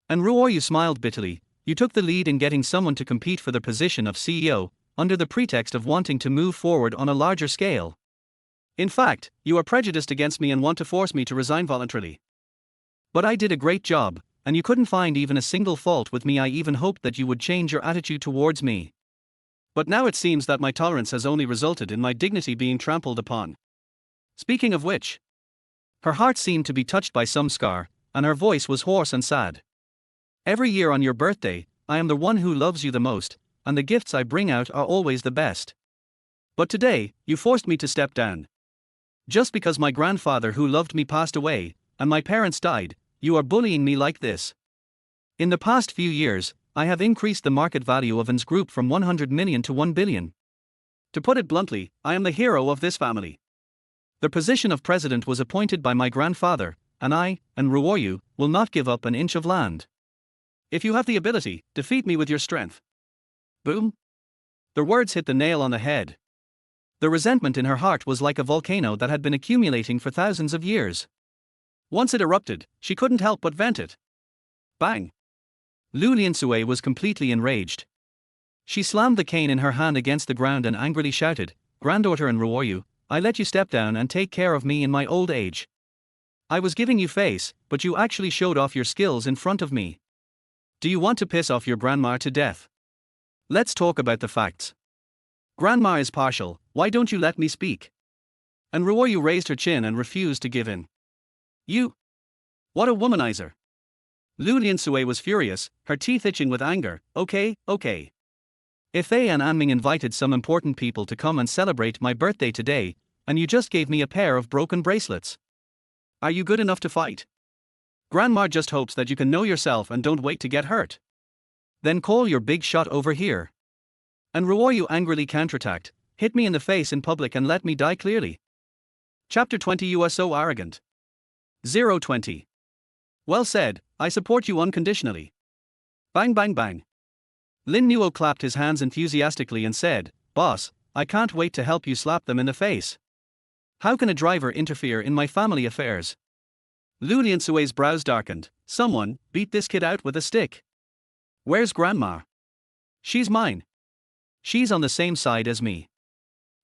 And Ruoyu smiled bitterly. You took the lead in getting someone to compete for the position of CEO, under the pretext of wanting to move forward on a larger scale. In fact, you are prejudiced against me and want to force me to resign voluntarily. But I did a great job, and you couldn't find even a single fault with me. I even hoped that you would change your attitude towards me. But now it seems that my tolerance has only resulted in my dignity being trampled upon. Speaking of which, her heart seemed to be touched by some scar, and her voice was hoarse and sad. Every year on your birthday, I am the one who loves you the most, and the gifts I bring out are always the best. But today, you forced me to step down. Just because my grandfather who loved me passed away, and my parents died, you are bullying me like this. In the past few years, I have increased the market value of N's group from 100 million to 1 billion. To put it bluntly, I am the hero of this family. The position of president was appointed by my grandfather, and I, and Ruoyu, will not give up an inch of land. If you have the ability, defeat me with your strength. Boom. The words hit the nail on the head. The resentment in her heart was like a volcano that had been accumulating for thousands of years. Once it erupted, she couldn't help but vent it. Bang! Lin Nuo was completely enraged. She slammed the cane in her hand against the ground and angrily shouted, "Granddaughter and Ruoyu, I let you step down and take care of me in my old age. I was giving you face, but you actually showed off your skills in front of me. Do you want to piss off your grandma to death? Let's talk about the facts. Grandma is partial, why don't you let me speak?" And Ruoyu raised her chin and refused to give in. You! What a womanizer! Lin Nuo was furious, her teeth itching with anger. Okay. If they and Anming invited some important people to come and celebrate my birthday today, and you just gave me a pair of broken bracelets. Are you good enough to fight? Grandma just hopes that you can know yourself and don't wait to get hurt. Then call your big shot over here. And Ruoyu angrily counterattacked, hit me in the face in public and let me die clearly. Chapter 20. You are so arrogant. 020. Well said, I support you unconditionally. Bang bang bang. Lin Nuo clapped his hands enthusiastically and said, "Boss, I can't wait to help you slap them in the face. How can a driver interfere in my family affairs?" Lin Nuo's brows darkened. Someone, beat this kid out with a stick. Where's Grandma? She's mine. She's on the same side as me.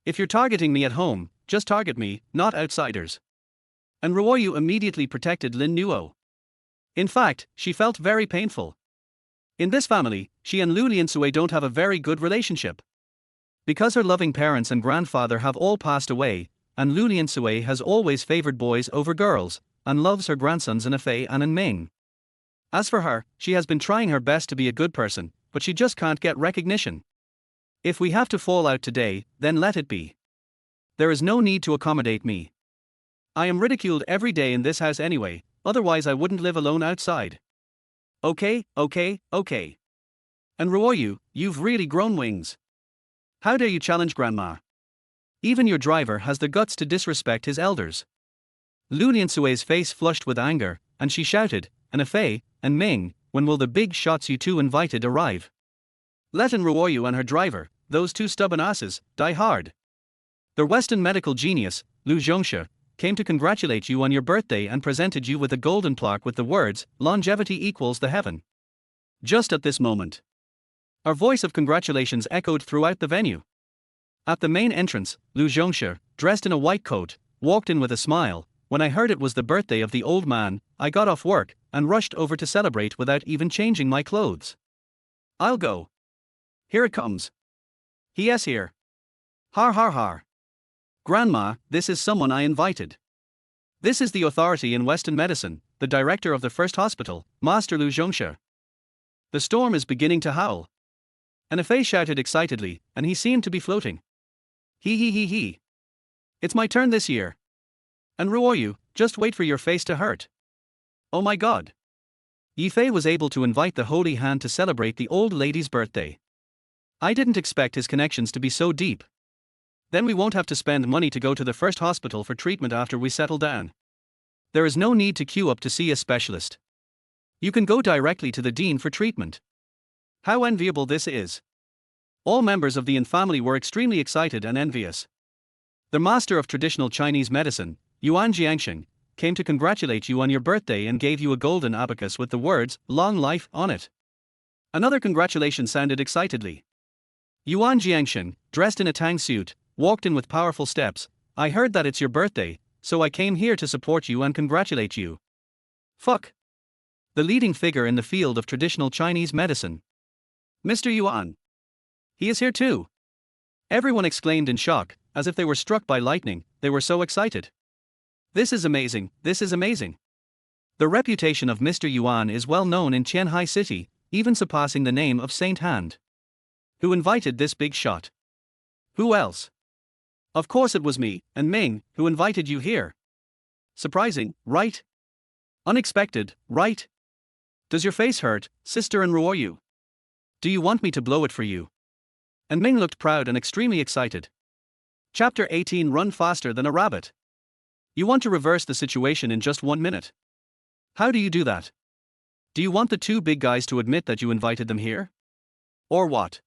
If you're targeting me at home, just target me, not outsiders. And Ruoyu immediately protected Lin Nuo. In fact, she felt very painful. In this family, she and Lin Nuo don't have a very good relationship. Because her loving parents and grandfather have all passed away, and Lin Nuo has always favored boys over girls, and loves her grandsons Anafei and Anming. As for her, she has been trying her best to be a good person, but she just can't get recognition. If we have to fall out today, then let it be. There is no need to accommodate me. I am ridiculed every day in this house anyway, otherwise I wouldn't live alone outside. Okay. And Ruoyu, you've really grown wings. How dare you challenge Grandma? Even your driver has the guts to disrespect his elders. Lin Nuo's face flushed with anger, and she shouted, "Anafei and Ming, when will the big shots you two invited arrive? Let Ruoyu and her driver, those two stubborn asses, die hard. The Western medical genius, Lu Zhongshe, came to congratulate you on your birthday and presented you with a golden plaque with the words, 'Longevity equals the heaven.'" Just at this moment, our voice of congratulations echoed throughout the venue. At the main entrance, Lu Zhongshe, dressed in a white coat, walked in with a smile. When I heard it was the birthday of the old man, I got off work and rushed over to celebrate without even changing my clothes. I'll go. Here it comes. He is here. Har. Grandma, this is someone I invited. This is the authority in Western medicine, the director of the first hospital, Master Lu Zhongshe. The storm is beginning to howl. And Fei shouted excitedly, and he seemed to be floating. He. It's my turn this year. And Ruoyu, just wait for your face to hurt. Oh my god. Fei was able to invite the Holy Hand to celebrate the old lady's birthday. I didn't expect his connections to be so deep. Then we won't have to spend money to go to the first hospital for treatment after we settle down. There is no need to queue up to see a specialist. You can go directly to the dean for treatment. How enviable this is. All members of the Yin family were extremely excited and envious. The master of traditional Chinese medicine, Yuan Jiangsheng, came to congratulate you on your birthday and gave you a golden abacus with the words, "Long life," on it. Another congratulation sounded excitedly. Yuan Jiangsheng, dressed in a tang suit, walked in with powerful steps. I heard that it's your birthday, so I came here to support you and congratulate you. Fuck. The leading figure in the field of traditional Chinese medicine. Mr. Yuan. He is here too. Everyone exclaimed in shock, as if they were struck by lightning, they were so excited. This is amazing, this is amazing. The reputation of Mr. Yuan is well known in Qianhai City, even surpassing the name of Saint Hand. Who invited this big shot? Who else? Of course it was me, and Ming, who invited you here. Surprising, right? Unexpected, right? Does your face hurt, sister and Ruoyu? Do you want me to blow it for you? And Ming looked proud and extremely excited. Chapter 18. Run faster than a rabbit. You want to reverse the situation in just 1 minute. How do you do that? Do you want the two big guys to admit that you invited them here? Or what?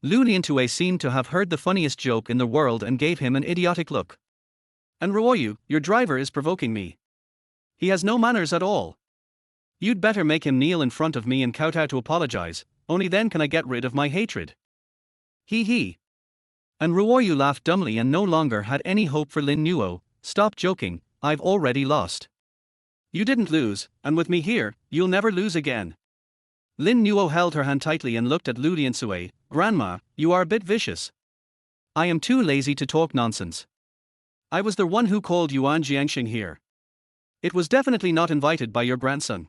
Lin Nuo seemed to have heard the funniest joke in the world and gave him an idiotic look. And Ruoyu, your driver is provoking me. He has no manners at all. You'd better make him kneel in front of me and kowtow to apologize, only then can I get rid of my hatred. He. And Ruoyu laughed dumbly and no longer had any hope for Lin Nuo. Stop joking, I've already lost. You didn't lose, and with me here, you'll never lose again. Lin Nuo held her hand tightly and looked at Lin Nuo. Grandma, you are a bit vicious. I am too lazy to talk nonsense. I was the one who called Yuan Jiangsheng here. It was definitely not invited by your grandson.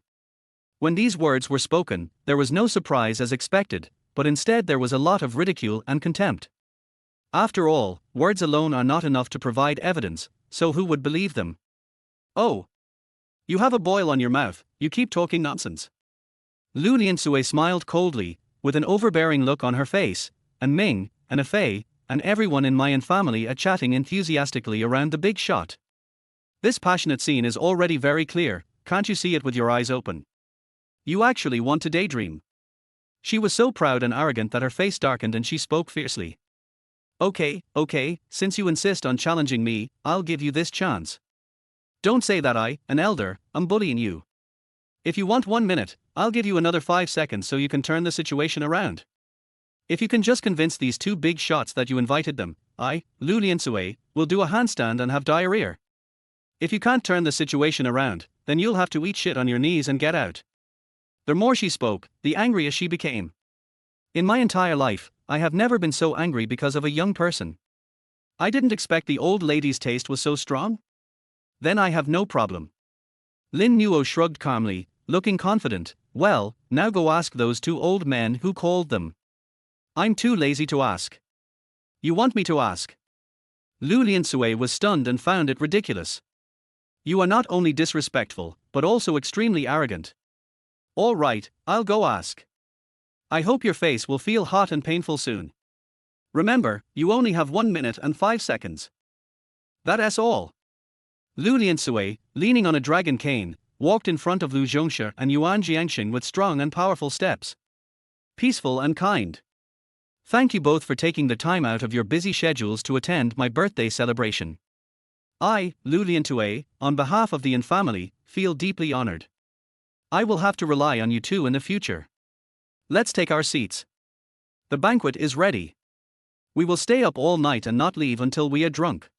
When these words were spoken, there was no surprise as expected, but instead there was a lot of ridicule and contempt. After all, words alone are not enough to provide evidence, so who would believe them? Oh. You have a boil on your mouth, you keep talking nonsense. Lin Nuo smiled coldly, with an overbearing look on her face, and Ming, and Fei, and everyone in my family are chatting enthusiastically around the big shot. This passionate scene is already very clear, can't you see it with your eyes open? You actually want to daydream. She was so proud and arrogant that her face darkened and she spoke fiercely. Okay, since you insist on challenging me, I'll give you this chance. Don't say that I, an elder, am bullying you. If you want 1 minute, I'll give you another 5 seconds so you can turn the situation around. If you can just convince these two big shots that you invited them, I, Lin Nuo, will do a handstand and have diarrhea. If you can't turn the situation around, then you'll have to eat shit on your knees and get out. The more she spoke, the angrier she became. In my entire life, I have never been so angry because of a young person. I didn't expect the old lady's taste was so strong. Then I have no problem. Lin Nuo shrugged calmly, looking confident. Well, now go ask those two old men who called them. I'm too lazy to ask. You want me to ask? Lin Nuo was stunned and found it ridiculous. You are not only disrespectful, but also extremely arrogant. All right, I'll go ask. I hope your face will feel hot and painful soon. Remember, you only have 1 minute and 5 seconds. That's all. Lin Nuo, leaning on a dragon cane, walked in front of Lu Zhongshe and Yuan Jiangsheng with strong and powerful steps. Peaceful and kind. Thank you both for taking the time out of your busy schedules to attend my birthday celebration. I, Lin Nuo, on behalf of the Yin family, feel deeply honored. I will have to rely on you two in the future. Let's take our seats. The banquet is ready. We will stay up all night and not leave until we are drunk.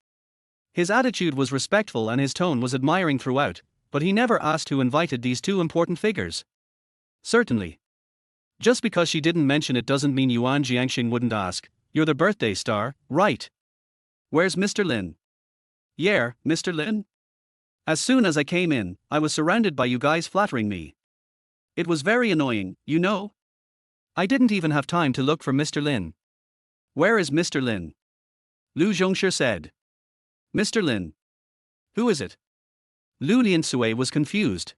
His attitude was respectful and his tone was admiring throughout, but he never asked who invited these two important figures. Certainly. Just because she didn't mention it doesn't mean Yuan Jiangsheng wouldn't ask. You're the birthday star, right? Where's Mr. Lin? Yeah, Mr. Lin? As soon as I came in, I was surrounded by you guys flattering me. It was very annoying, you know? I didn't even have time to look for Mr. Lin. Where is Mr. Lin? Lu Zhongshi said. Mr. Lin? Who is it? Lu Liansui was confused.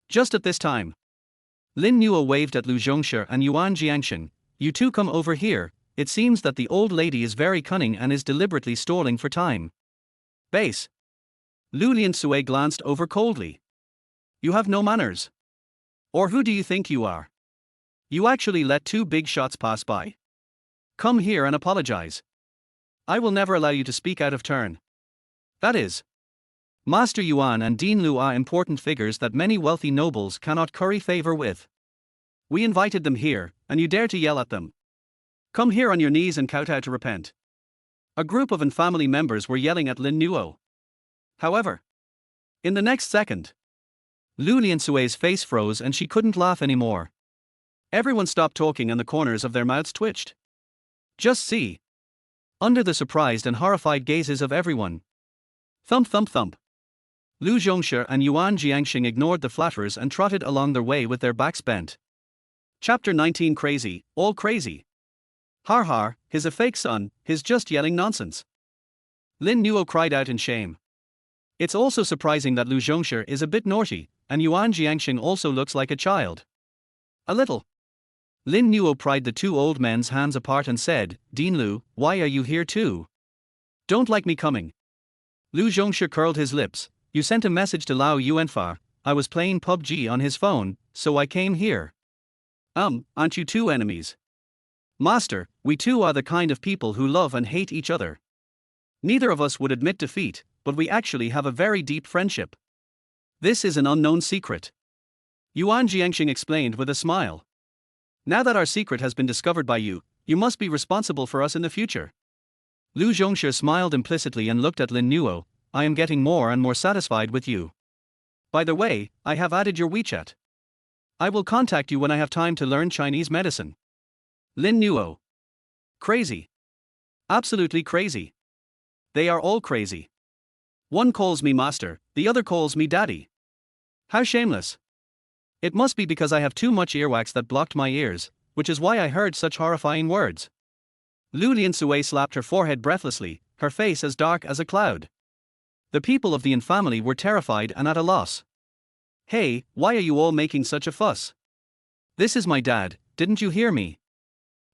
Just at this time, Lin Nuo waved at Lu Zhongshi and Yuan Jiangsheng. You two come over here. It seems that the old lady is very cunning and is deliberately stalling for time. Base. Lu Liansui glanced over coldly. You have no manners. Or who do you think you are? You actually let two big shots pass by? Come here and apologize. I will never allow you to speak out of turn. That is, Master Yuan and Dean Lu are important figures that many wealthy nobles cannot curry favor with. We invited them here, and you dare to yell at them. Come here on your knees and kowtow to repent. A group of family members were yelling at Lin Nuo. However, in the next second, Lu Liansui's face froze and she couldn't laugh anymore. Everyone stopped talking and the corners of their mouths twitched. Just see. Under the surprised and horrified gazes of everyone. Thump thump thump. Lu Zhongshi and Yuan Jiangsheng ignored the flatterers and trotted along their way with their backs bent. Chapter 19 Crazy, all crazy. Har har, he's a fake son, he's just yelling nonsense. Lin Nuo cried out in shame. It's also surprising that Lu Zhongshi is a bit naughty, and Yuan Jiangsheng also looks like a child. A little. Lin Nuo pried the two old men's hands apart and said, Dean Lu, why are you here too? Don't like me coming. Lu Zhongshi curled his lips. You sent a message to Lao Yuanfa. I was playing PUBG on his phone, so I came here. Aren't you two enemies? Master, we two are the kind of people who love and hate each other. Neither of us would admit defeat, but we actually have a very deep friendship. This is an unknown secret. Yuan Jiangsheng explained with a smile. Now that our secret has been discovered by you, you must be responsible for us in the future. Lu Zhongshi smiled implicitly and looked at Lin Nuo. I am getting more and more satisfied with you. By the way, I have added your WeChat. I will contact you when I have time to learn Chinese medicine. Lin Nuo. Crazy. Absolutely crazy. They are all crazy. One calls me master, the other calls me daddy. How shameless. It must be because I have too much earwax that blocked my ears, which is why I heard such horrifying words. Lu Liansui slapped her forehead breathlessly, her face as dark as a cloud. The people of the Yin family were terrified and at a loss. Hey, why are you all making such a fuss? This is my dad, didn't you hear me?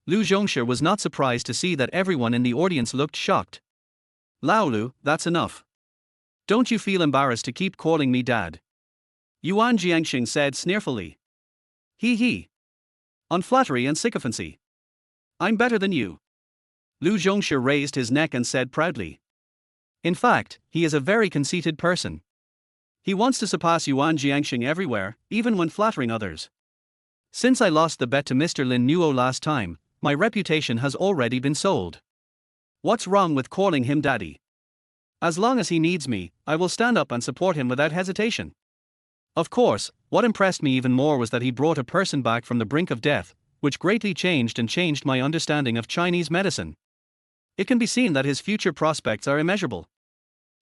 Lu Zhongshi was not surprised to see that everyone in the audience looked shocked. Lao Lu, that's enough. Don't you feel embarrassed to keep calling me dad? Yuan Jiangsheng said sneerfully. He. On flattery and sycophancy. I'm better than you. Lu Zhongshi raised his neck and said proudly. In fact, he is a very conceited person. He wants to surpass Yuan Jiangsheng everywhere, even when flattering others. Since I lost the bet to Mr. Lin Nuo last time, my reputation has already been sold. What's wrong with calling him daddy? As long as he needs me, I will stand up and support him without hesitation. Of course, what impressed me even more was that he brought a person back from the brink of death, which greatly changed my understanding of Chinese medicine. It can be seen that his future prospects are immeasurable.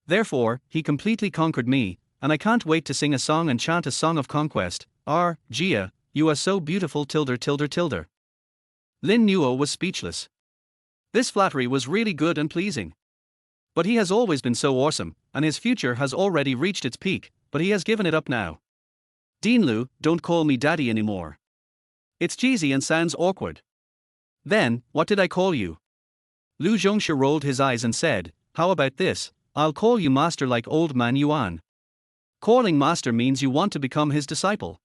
Therefore, he completely conquered me, and I can't wait to sing a song and chant a song of conquest. Jia, you are so beautiful tilde. Lin Nuo was speechless. This flattery was really good and pleasing. But he has always been so awesome, and his future has already reached its peak, but he has given it up now. Dean Lu, don't call me daddy anymore. It's cheesy and sounds awkward. Then, what did I call you? Lu Zhongshi rolled his eyes and said, how about this, I'll call you master like old man Yuan. Calling master means you want to become his disciple.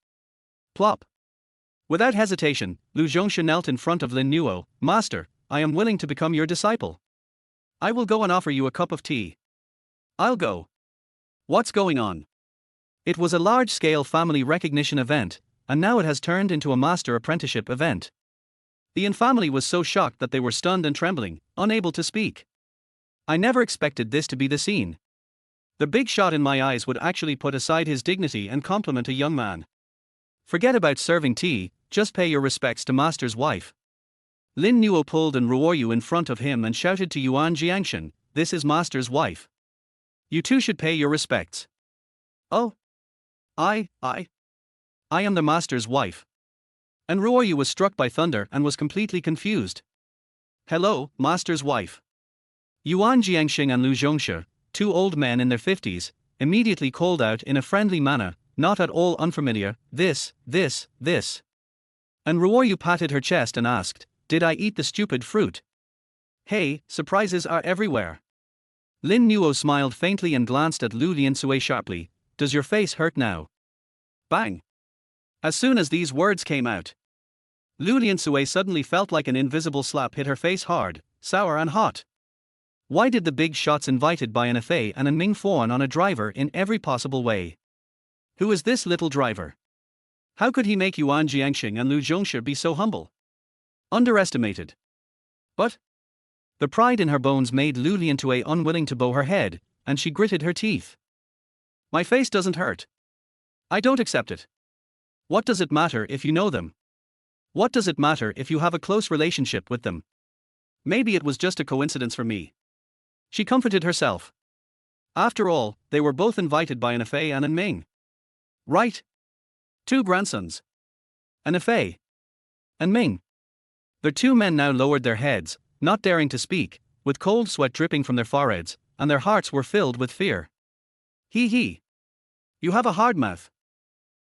Plop. Without hesitation, Lu Zhongshi knelt in front of Lin Nuo. Master, I am willing to become your disciple. I will go and offer you a cup of tea. I'll go. What's going on? It was a large-scale family recognition event, and now it has turned into a master apprenticeship event. The Yin family was so shocked that they were stunned and trembling, unable to speak. I never expected this to be the scene. The big shot in my eyes would actually put aside his dignity and compliment a young man. Forget about serving tea, just pay your respects to master's wife. Lin Nuo pulled an Ruoyu in front of him and shouted to Yuan Jiangsheng, this is master's wife. You two should pay your respects. Oh. I am the master's wife. And Ruoyu was struck by thunder and was completely confused. Hello, master's wife. Yuan Jiangxing and Lu Zhongshe, two old men in their 50s, immediately called out in a friendly manner, not at all unfamiliar, this. And Ruoyu patted her chest and asked, did I eat the stupid fruit? Hey, surprises are everywhere. Lin Nuo smiled faintly and glanced at Lu Liansui sharply, does your face hurt now? Bang! As soon as these words came out, Lu Liansui suddenly felt like an invisible slap hit her face hard, sour and hot. Why did the big shots invited by an Fei and a Ming fawn on a driver in every possible way? Who is this little driver? How could he make Yuan Jiangxing and Lu Zhongshe be so humble? Underestimated. But the pride in her bones made Lu Liansui unwilling to bow her head, and she gritted her teeth. My face doesn't hurt. I don't accept it. What does it matter if you know them? What does it matter if you have a close relationship with them? Maybe it was just a coincidence for me. She comforted herself. After all, they were both invited by an Fei and an Ming. Right? Two grandsons. An Fei and Ming. The two men now lowered their heads, not daring to speak, with cold sweat dripping from their foreheads, and their hearts were filled with fear. He. You have a hard mouth.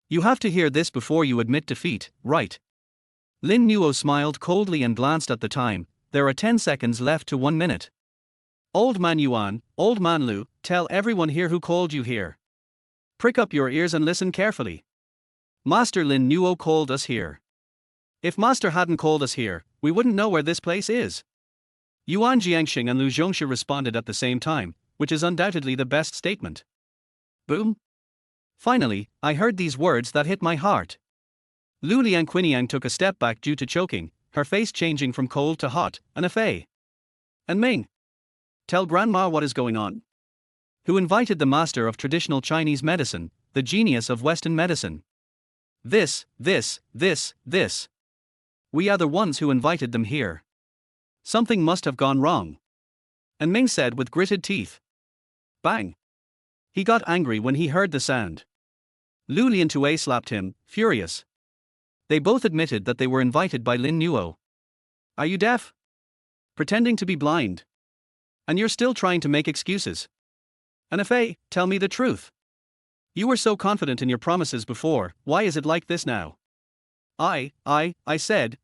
You have to hear this before you admit defeat, right? Lin Nuo smiled coldly and glanced at the time, there are 10 seconds left to 1 minute. Old man Yuan, old man Lu, tell everyone here who called you here. Prick up your ears and listen carefully. Master Lin Nuo called us here. If Master hadn't called us here, we wouldn't know where this place is. Yuan Jiangxing and Lu Zhongshe responded at the same time, which is undoubtedly the best statement. Boom. Finally, I heard these words that hit my heart. Lu Lianquiniang took a step back due to choking, her face changing from cold to hot, and Fei and Ming. Tell Grandma what is going on. Who invited the master of traditional Chinese medicine, the genius of Western medicine? This. We are the ones who invited them here. Something must have gone wrong. And Ming said with gritted teeth. Bang! He got angry when he heard the sound. Lu Liantue slapped him, furious. They both admitted that they were invited by Lin Nuo. Are you deaf? Pretending to be blind? And you're still trying to make excuses? And Fei, tell me the truth. You were so confident in your promises before, why is it like this now? I said.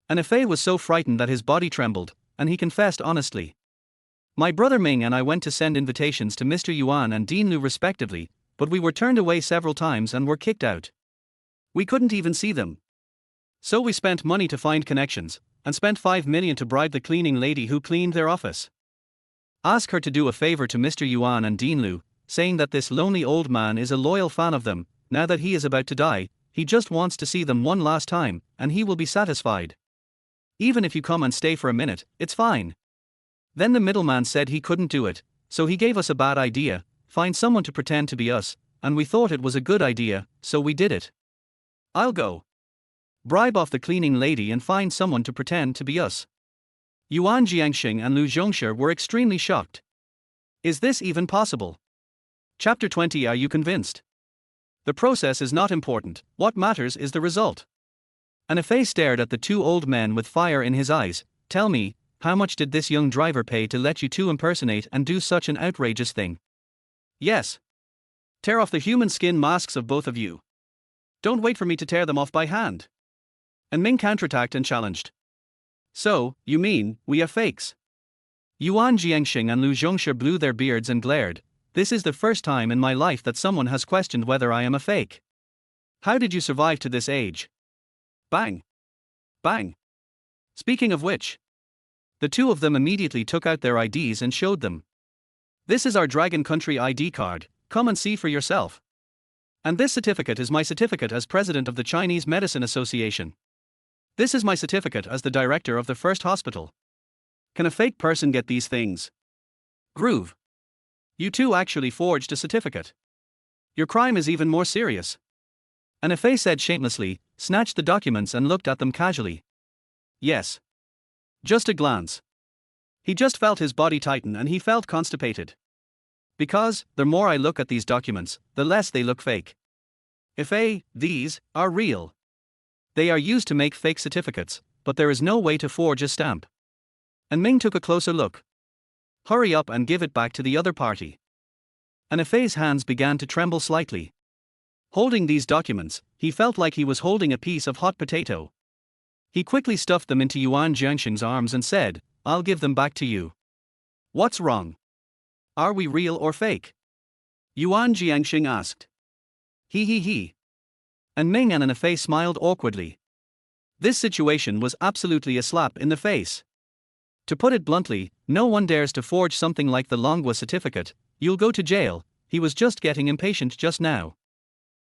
And Fei was so frightened that his body trembled, and he confessed honestly. My brother Ming and I went to send invitations to Mr. Yuan and Dean Lu respectively, but we were turned away several times and were kicked out. We couldn't even see them. So we spent money to find connections, and spent 5 million to bribe the cleaning lady who cleaned their office. Ask her to do a favor to Mr. Yuan and Dean Lu, saying that this lonely old man is a loyal fan of them, now that he is about to die, he just wants to see them one last time, and he will be satisfied. Even if you come and stay for a minute, it's fine. Then the middleman said he couldn't do it, so he gave us a bad idea, find someone to pretend to be us, and we thought it was a good idea, so we did it. I'll go. Bribe off the cleaning lady and find someone to pretend to be us. Yuan Jiangxing and Lu Zhongshe were extremely shocked. Is this even possible? Chapter 20. Are you convinced? The process is not important, what matters is the result. And Fei stared at the two old men with fire in his eyes. Tell me, how much did this young driver pay to let you two impersonate and do such an outrageous thing? Yes. Tear off the human skin masks of both of you. Don't wait for me to tear them off by hand. And Ming counterattacked and challenged. So, you mean, we are fakes? Yuan Jiangxing and Lu Zhongshe blew their beards and glared. This is the first time in my life that someone has questioned whether I am a fake. How did you survive to this age? Bang. Bang. Speaking of which, the two of them immediately took out their IDs and showed them. This is our Dragon Country ID card, come and see for yourself. And this certificate is my certificate as president of the Chinese Medicine Association. This is my certificate as the director of the first hospital. Can a fake person get these things? Groove. You two actually forged a certificate. Your crime is even more serious. And Fei said shamelessly, snatched the documents and looked at them casually. Yes. Just a glance. He just felt his body tighten and he felt constipated. Because, the more I look at these documents, the less they look fake. Fei, these are real. They are used to make fake certificates, but there is no way to forge a stamp. And Ming took a closer look. Hurry up and give it back to the other party. And Fei's hands began to tremble slightly. Holding these documents, he felt like he was holding a piece of hot potato. He quickly stuffed them into Yuan Jiangxing's arms and said, "I'll give them back to you." "What's wrong? Are we real or fake?" Yuan Jiangxing asked. He. And Ming and Fei smiled awkwardly. This situation was absolutely a slap in the face. To put it bluntly, no one dares to forge something like the Longwa certificate. "You'll go to jail." He was just getting impatient just now.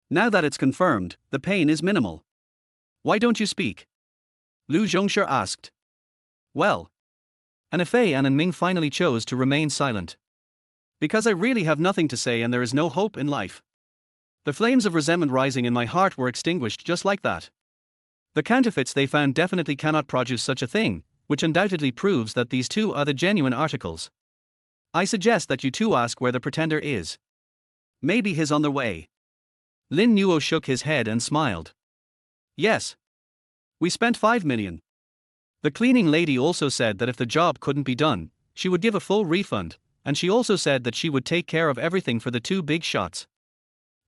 Now that it's confirmed, the pain is minimal. "Why don't you speak?" Lu Zhongshi asked. "Well." Fei and Ming finally chose to remain silent. "Because I really have nothing to say and there is no hope in life." The flames of resentment rising in my heart were extinguished just like that. The counterfeits they found definitely cannot produce such a thing, which undoubtedly proves that these two are the genuine articles. I suggest that you two ask where the pretender is. Maybe he's on the way. Lin Nuo shook his head and smiled. "Yes. We spent 5 million. The cleaning lady also said that if the job couldn't be done, she would give a full refund, and she also said that she would take care of everything for the 2 big shots."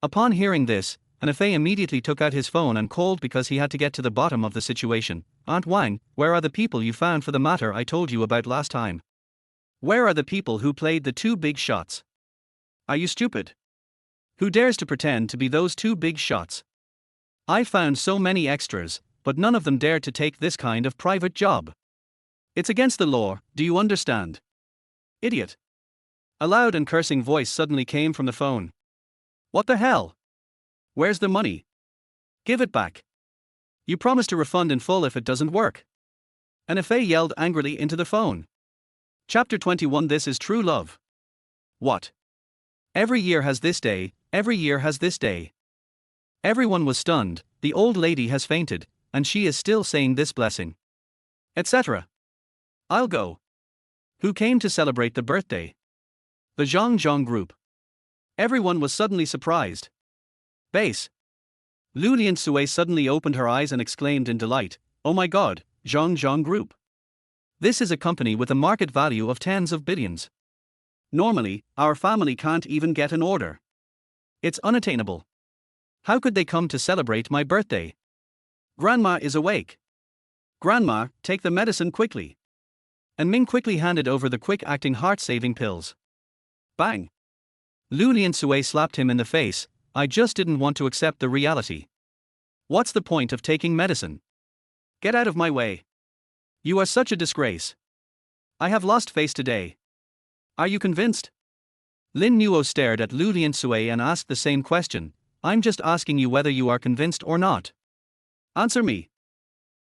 Upon hearing this, Fei immediately took out his phone and called because he had to get to the bottom of the situation. "Aunt Wang, where are the people you found for the matter I told you about last time? Where are the people who played the 2 big shots? Are you stupid? Who dares to pretend to be those 2 big shots? I found so many extras, but none of them dared to take this kind of private job. It's against the law, do you understand? Idiot." A loud and cursing voice suddenly came from the phone. "What the hell? Where's the money? Give it back. You promised to refund in full if it doesn't work." Fei yelled angrily into the phone. Chapter 21. This is true love. What? Every year has this day, every year has this day. Everyone was stunned. The old lady has fainted, and she is still saying this blessing, etc. I'll go. Who came to celebrate the birthday? The Zhang group. Everyone was suddenly surprised. Base. Lu Liansui suddenly opened her eyes and exclaimed in delight, "Oh my god, Zhang group. This is a company with a market value of tens of billions. Normally, our family can't even get an order. It's unattainable. How could they come to celebrate my birthday? Grandma is awake. Grandma, take the medicine quickly." And Ming quickly handed over the quick-acting heart-saving pills. Bang! Lu Liansui slapped him in the face. "I just didn't want to accept the reality. What's the point of taking medicine? Get out of my way. You are such a disgrace. I have lost face today. Are you convinced?" Lin Nuo stared at Lu Liansui and asked the same question. "I'm just asking you whether you are convinced or not. Answer me.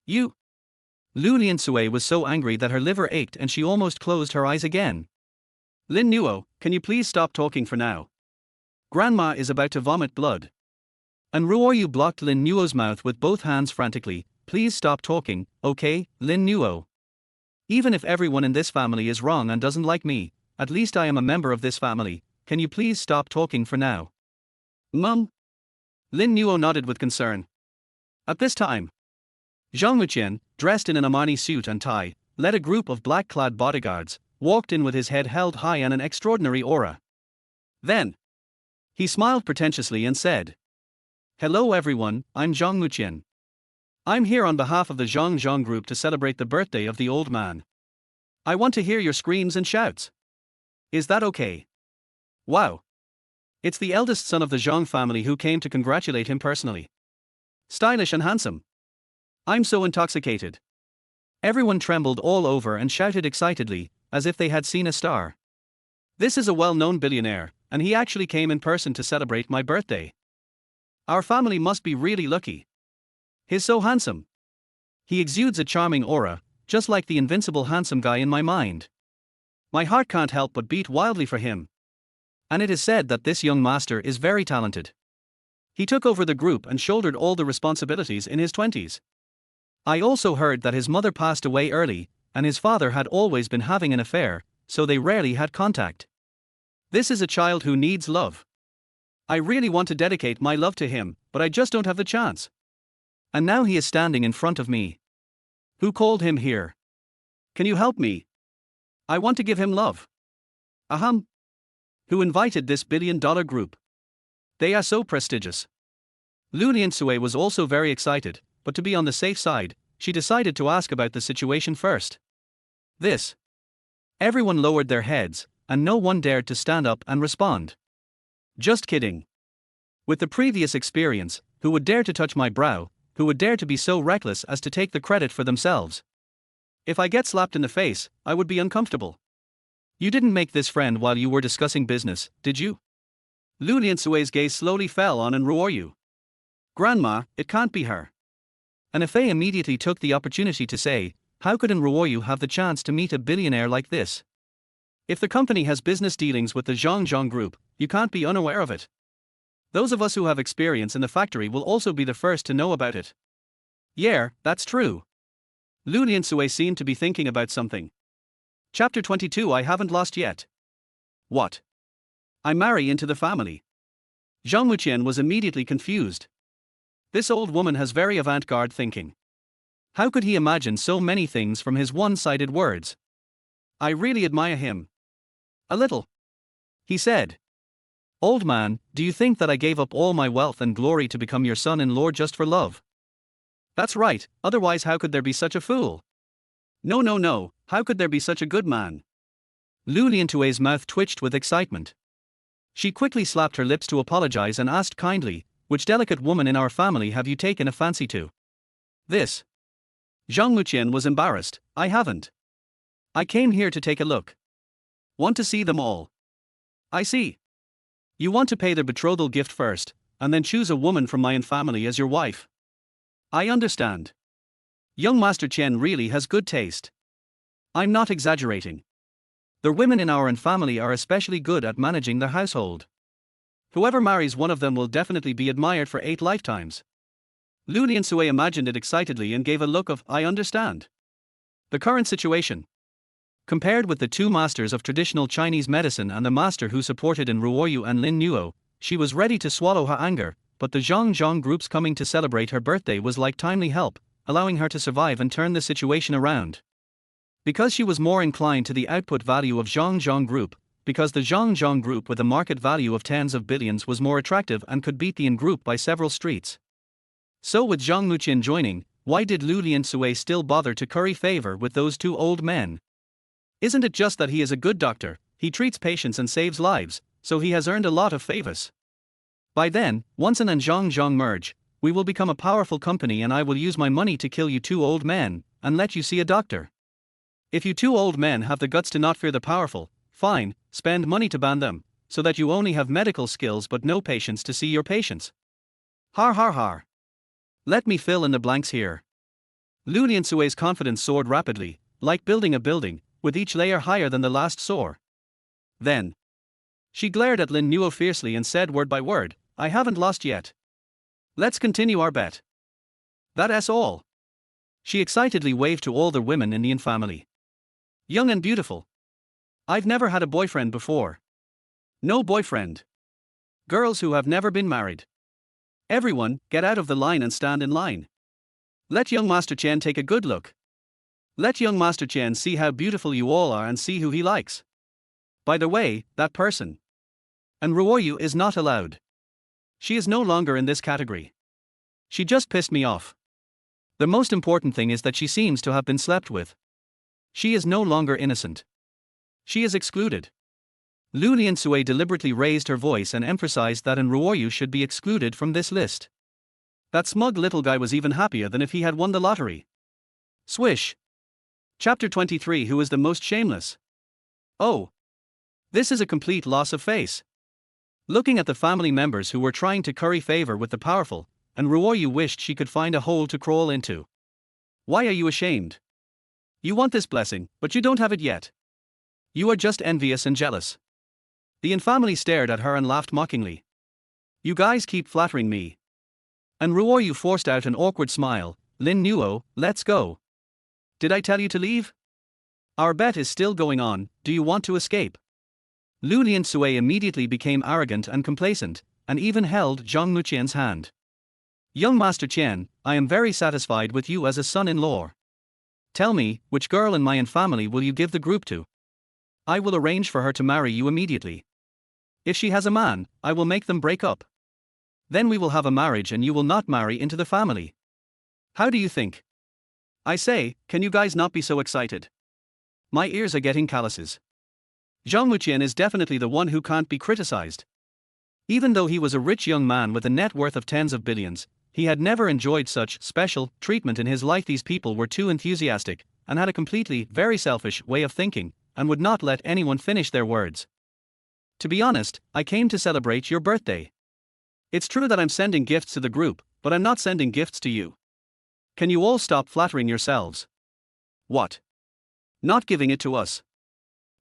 You." Lu Liansui was so angry that her liver ached and she almost closed her eyes again. "Lin Nuo, can you please stop talking for now? Grandma is about to vomit blood." And Ruoyu blocked Lin Nuo's mouth with both hands frantically. "Please stop talking, okay, Lin Nuo? Even if everyone in this family is wrong and doesn't like me, at least I am a member of this family. Can you please stop talking for now?" "Mum?" Lin Nuo nodded with concern. At this time, Zhang Wuqian, dressed in an Armani suit and tie, led a group of black-clad bodyguards, walked in with his head held high and an extraordinary aura. Then, he smiled pretentiously and said, "Hello everyone, I'm Zhang Wuqian. I'm here on behalf of the Zhang group to celebrate the birthday of the old man. I want to hear your screams and shouts. Is that okay? Wow. It's the eldest son of the Zhang family who came to congratulate him personally. Stylish and handsome. I'm so intoxicated." Everyone trembled all over and shouted excitedly, as if they had seen a star. "This is a well-known billionaire, and he actually came in person to celebrate my birthday. Our family must be really lucky. He's so handsome. He exudes a charming aura, just like the invincible handsome guy in my mind. My heart can't help but beat wildly for him. And it is said that this young master is very talented. He took over the group and shouldered all the responsibilities in his 20s. I also heard that his mother passed away early, and his father had always been having an affair, so they rarely had contact. This is a child who needs love. I really want to dedicate my love to him, but I just don't have the chance. And now he is standing in front of me. Who called him here? Can you help me? I want to give him love. Ahem. Who invited this billion-dollar group? They are so prestigious. Lin Nuo was also very excited, but to be on the safe side, she decided to ask about the situation first. This. Everyone lowered their heads, and no one dared to stand up and respond. Just kidding. With the previous experience, who would dare to touch my brow, who would dare to be so reckless as to take the credit for themselves? If I get slapped in the face, I would be uncomfortable. You didn't make this friend while you were discussing business, did you? Lin Nuo's gaze slowly fell on Ruoyu. Grandma, it can't be her. And Fei immediately took the opportunity to say, how could Ruoyu have the chance to meet a billionaire like this? If the company has business dealings with the Zhang Group, you can't be unaware of it. Those of us who have experience in the factory will also be the first to know about it. Yeah, that's true. Lin Nuo seemed to be thinking about something. Chapter 22. I haven't lost yet. What? I marry into the family. Zhang Muqian was immediately confused. This old woman has very avant-garde thinking. How could he imagine so many things from his one-sided words? I really admire him. A little. He said. Old man, do you think that I gave up all my wealth and glory to become your son-in-law just for love? That's right, otherwise how could there be such a fool? No, how could there be such a good man? Lin Nuo's mouth twitched with excitement. She quickly slapped her lips to apologize and asked kindly, which delicate woman in our family have you taken a fancy to? This. Zhang Muqian was embarrassed. I haven't. I came here to take a look. Want to see them all. I see. You want to pay their betrothal gift first, and then choose a woman from my own family as your wife. I understand. Young Master Chen really has good taste. I'm not exaggerating. The women in our own family are especially good at managing their household. Whoever marries one of them will definitely be admired for 8 lifetimes. Lin Nuo imagined it excitedly and gave a look of, I understand. The current situation. Compared with the 2 masters of traditional Chinese medicine and the master who supported in Ruoyu and Lin Nuo, she was ready to swallow her anger, but the Zhang Group's coming to celebrate her birthday was like timely help, allowing her to survive and turn the situation around. Because she was more inclined to the output value of Zhang Group, because the Zhang Group with a market value of tens of billions was more attractive and could beat the In Group by several streets. So with Zhang Muqian joining, why did Lin Nuo still bother to curry favor with those 2 old men? Isn't it just that he is a good doctor, he treats patients and saves lives, so he has earned a lot of favors? By then, once An and Zhang merge, we will become a powerful company and I will use my money to kill you 2 old men, and let you see a doctor. If you 2 old men have the guts to not fear the powerful, fine, spend money to ban them, so that you only have medical skills but no patience to see your patients. Har. Let me fill in the blanks here. Lin Nuo's confidence soared rapidly, like building a building, with each layer higher than the last soar. Then. She glared at Lin Nuo fiercely and said word by word, I haven't lost yet. Let's continue our bet. That's all. She excitedly waved to all the women in the In family. Young and beautiful. I've never had a boyfriend before. No boyfriend. Girls who have never been married. Everyone, get out of the line and stand in line. Let young Master Chen take a good look. Let young Master Chen see how beautiful you all are and see who he likes. By the way, that person. And Ruoyu is not allowed. She is no longer in this category. She just pissed me off. The most important thing is that she seems to have been slept with. She is no longer innocent. She is excluded. Lin Nuo deliberately raised her voice and emphasized that Ruoyu should be excluded from this list. That smug little guy was even happier than if he had won the lottery. Swish. Chapter 23. Who is the most shameless? Oh. This is a complete loss of face. Looking at the family members who were trying to curry favor with the powerful, and Ruoyu wished she could find a hole to crawl into. Why are you ashamed? You want this blessing, but you don't have it yet. You are just envious and jealous. The In family stared at her and laughed mockingly. You guys keep flattering me. And Ruoyu forced out an awkward smile. Lin Nuo, let's go. Did I tell you to leave? Our bet is still going on, do you want to escape? Lin Nuo immediately became arrogant and complacent, and even held Zhang Muqian's hand. Young Master Qian, I am very satisfied with you as a son-in-law. Tell me, which girl in my family will you give the group to? I will arrange for her to marry you immediately. If she has a man, I will make them break up. Then we will have a marriage and you will not marry into the family. How do you think? I say, can you guys not be so excited? My ears are getting calluses. Zhang Wuqian is definitely the one who can't be criticized. Even though he was a rich young man with a net worth of tens of billions, he had never enjoyed such special treatment in his life. These people were too enthusiastic, and had a completely, very selfish way of thinking, and would not let anyone finish their words. To be honest, I came to celebrate your birthday. It's true that I'm sending gifts to the group, but I'm not sending gifts to you. Can you all stop flattering yourselves? What? Not giving it to us?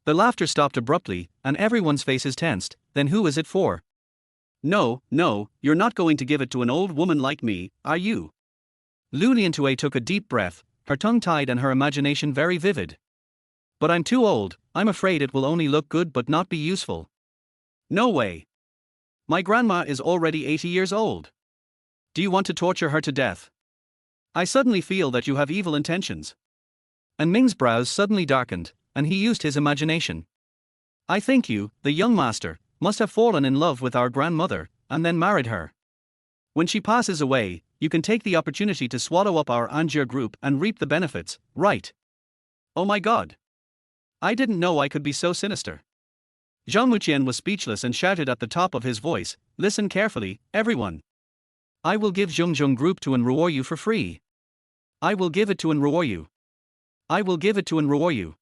The laughter stopped abruptly, and everyone's faces tensed. Then who is it for? No, you're not going to give it to an old woman like me, are you? Lin Nuo took a deep breath, her tongue tied and her imagination very vivid. But I'm too old, I'm afraid it will only look good but not be useful. No way. My grandma is already 80 years old. Do you want to torture her to death? I suddenly feel that you have evil intentions. And Ming's brows suddenly darkened, and he used his imagination. I think you, the young master, must have fallen in love with our grandmother, and then married her. When she passes away, you can take the opportunity to swallow up our Anjir group and reap the benefits, right? Oh my god. I didn't know I could be so sinister. Zhang Wuqian was speechless and shouted at the top of his voice, listen carefully, everyone. I will give Zhongjong group to Ruoyu for free. I will give it to Ruoyu. I will give it to Ruoyu.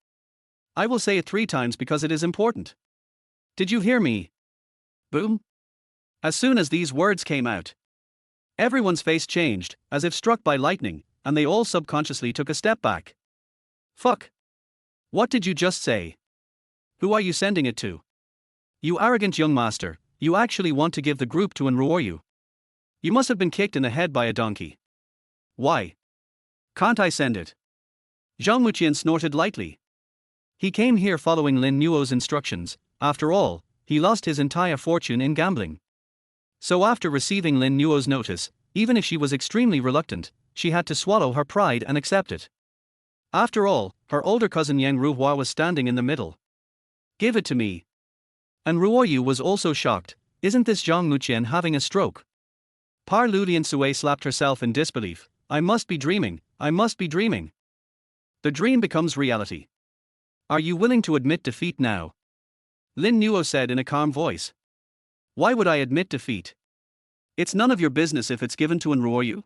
I will say it 3 times because it is important. Did you hear me? Boom. As soon as these words came out, everyone's face changed, as if struck by lightning, and they all subconsciously took a step back. Fuck. What did you just say? Who are you sending it to? You arrogant young master, you actually want to give the group to Ruoyu. You must have been kicked in the head by a donkey. Why? Can't I send it? Zhang Wuqian snorted lightly. He came here following Lin Nuo's instructions. After all, he lost his entire fortune in gambling. So after receiving Lin Nuo's notice, even if she was extremely reluctant, she had to swallow her pride and accept it. After all, her older cousin Yang Ruoyu was standing in the middle. Give it to me. And Ruoyu was also shocked. Isn't this Zhang Wuqian having a stroke? Par Lin Nuo slapped herself in disbelief. I must be dreaming, I must be dreaming. The dream becomes reality. Are you willing to admit defeat now? Lin Nuo said in a calm voice. Why would I admit defeat? It's none of your business if it's given to Ruoyu.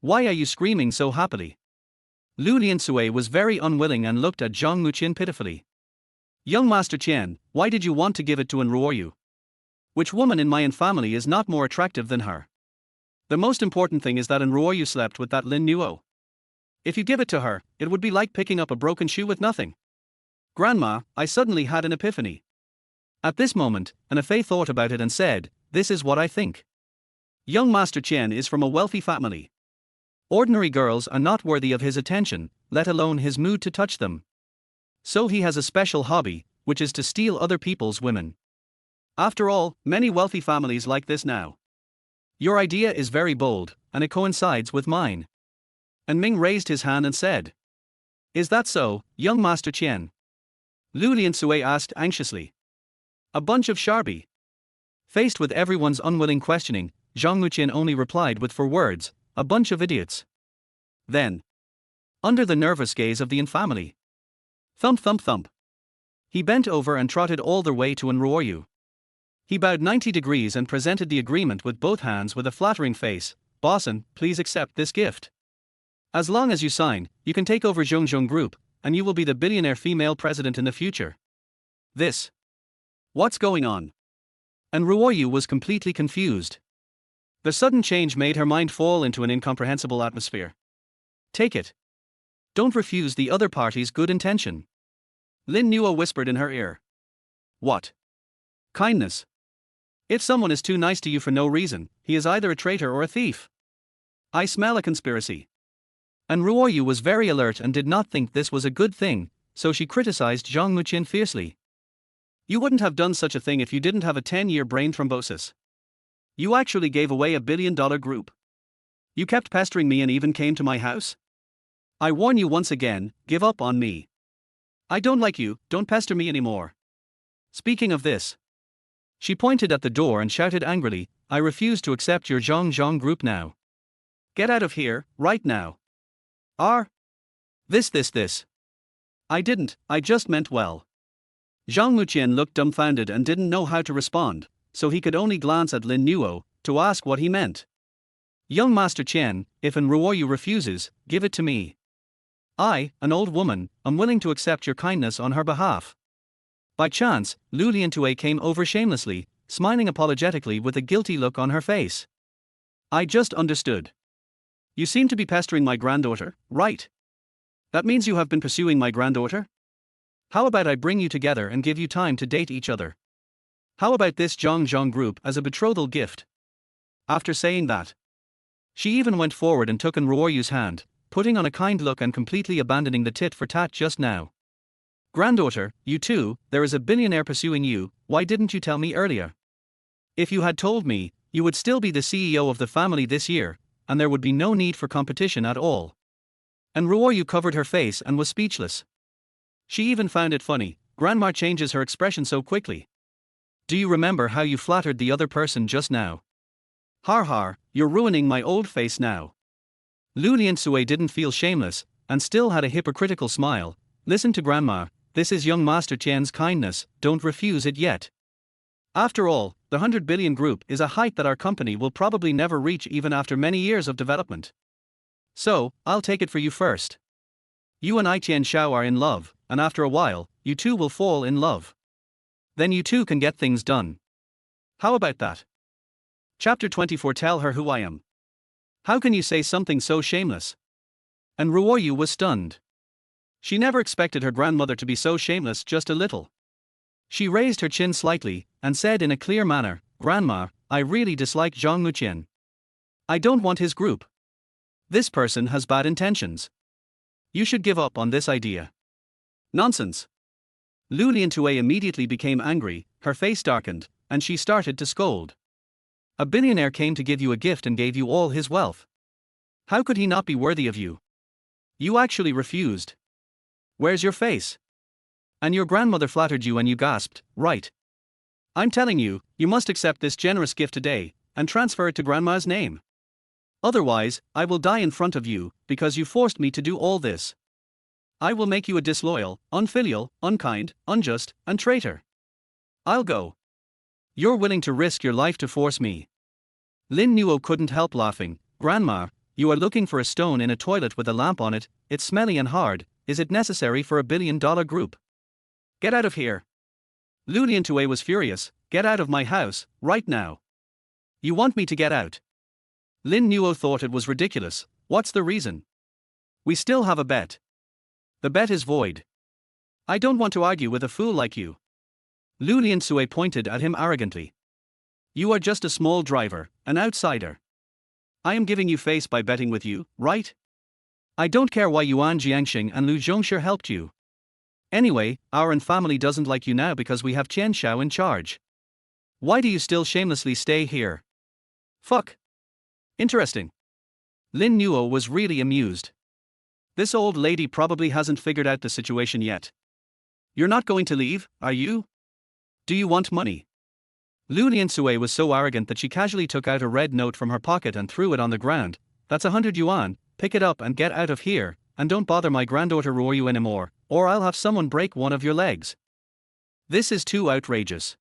Why are you screaming so happily? Lin Nuo was very unwilling and looked at Zhang Wuqian pitifully. Young Master Qian, why did you want to give it to Ruoyu? Which woman in my family is not more attractive than her? The most important thing is that Ruoyu slept with that Lin Nuo. If you give it to her, it would be like picking up a broken shoe with nothing. Grandma, I suddenly had an epiphany. At this moment, Anafei thought about it and said, this is what I think. Young Master Qian is from a wealthy family. Ordinary girls are not worthy of his attention, let alone his mood to touch them. So he has a special hobby, which is to steal other people's women. After all, many wealthy families like this now. Your idea is very bold, and it coincides with mine. And Ming raised his hand and said, is that so, young Master Qian? Lin Nuo asked anxiously. A bunch of sharby. Faced with everyone's unwilling questioning, Zhang Wuqian only replied with 4 words, a bunch of idiots. Then, under the nervous gaze of the infamily, thump thump thump, he bent over and trotted all the way to Ruoyu. He bowed 90 degrees and presented the agreement with both hands with a flattering face. Bosson, please accept this gift. As long as you sign, you can take over Zhongjong Group, and you will be the billionaire female president in the future. This. What's going on? And Ruoyu was completely confused. The sudden change made her mind fall into an incomprehensible atmosphere. Take it. Don't refuse the other party's good intention. Lin Nuo whispered in her ear. What? Kindness. If someone is too nice to you for no reason, he is either a traitor or a thief. I smell a conspiracy. And Ruoyu was very alert and did not think this was a good thing, so she criticized Zhang Wuqian fiercely. You wouldn't have done such a thing if you didn't have a 10-year brain thrombosis. You actually gave away $1 billion group. You kept pestering me and even came to my house? I warn you once again, give up on me. I don't like you, don't pester me anymore. Speaking of this. She pointed at the door and shouted angrily, I refuse to accept your Zhang group now. Get out of here, right now. This. I didn't, I just meant well. Zhang Muqian looked dumbfounded and didn't know how to respond, so he could only glance at Lin Nuo to ask what he meant. Young Master Qian, if an Ruoyu refuses, give it to me. I, an old woman, am willing to accept your kindness on her behalf. By chance, Lu Liantue came over shamelessly, smiling apologetically with a guilty look on her face. I just understood. You seem to be pestering my granddaughter, right? That means you have been pursuing my granddaughter? How about I bring you together and give you time to date each other? How about this Zhang group as a betrothal gift? After saying that, she even went forward and took an Ruoyu's hand, putting on a kind look and completely abandoning the tit for tat just now. Granddaughter, you too, there is a billionaire pursuing you, why didn't you tell me earlier? If you had told me, you would still be the CEO of the family this year, and there would be no need for competition at all. And Ruoyu covered her face and was speechless. She even found it funny, Grandma changes her expression so quickly. Do you remember how you flattered the other person just now? Har, you're ruining my old face now. Lu Liantue didn't feel shameless, and still had a hypocritical smile. Listen to Grandma, this is young Master Qian's kindness, don't refuse it yet. After all, the 100 billion group is a height that our company will probably never reach even after many years of development. So, I'll take it for you first. You and Tian Xiao are in love, and after a while, you two will fall in love. Then you two can get things done. How about that? Chapter 24 Tell her who I am. How can you say something so shameless? And Ruoyu was stunned. She never expected her grandmother to be so shameless just a little. She raised her chin slightly, and said in a clear manner, Grandma, I really dislike Zhang Muqian. I don't want his group. This person has bad intentions. You should give up on this idea. Nonsense. Lu Liantue immediately became angry, her face darkened, and she started to scold. A billionaire came to give you a gift and gave you all his wealth. How could he not be worthy of you? You actually refused. Where's your face? And your grandmother flattered you and you gasped, right? I'm telling you, you must accept this generous gift today, and transfer it to Grandma's name. Otherwise, I will die in front of you, because you forced me to do all this. I will make you a disloyal, unfilial, unkind, unjust, and traitor. I'll go. You're willing to risk your life to force me. Lin Nuo couldn't help laughing. Grandma, you are looking for a stone in a toilet with a lamp on it, it's smelly and hard, is it necessary for $1 billion group? Get out of here. Lu Liantue was furious, get out of my house, right now. You want me to get out? Lin Nuo thought it was ridiculous, what's the reason? We still have a bet. The bet is void. I don't want to argue with a fool like you. Lu Liantue pointed at him arrogantly. You are just a small driver, an outsider. I am giving you face by betting with you, right? I don't care why Yuan Jiangxing and Lu Zhongxue helped you. Anyway, our family doesn't like you now because we have Qian Xiao in charge. Why do you still shamelessly stay here? Fuck. Interesting. Lin Nuo was really amused. This old lady probably hasn't figured out the situation yet. You're not going to leave, are you? Do you want money? Lu Liantue was so arrogant that she casually took out a red note from her pocket and threw it on the ground. That's 100 yuan, pick it up and get out of here, and don't bother my granddaughter Ruoyu anymore, or I'll have someone break one of your legs. This is too outrageous.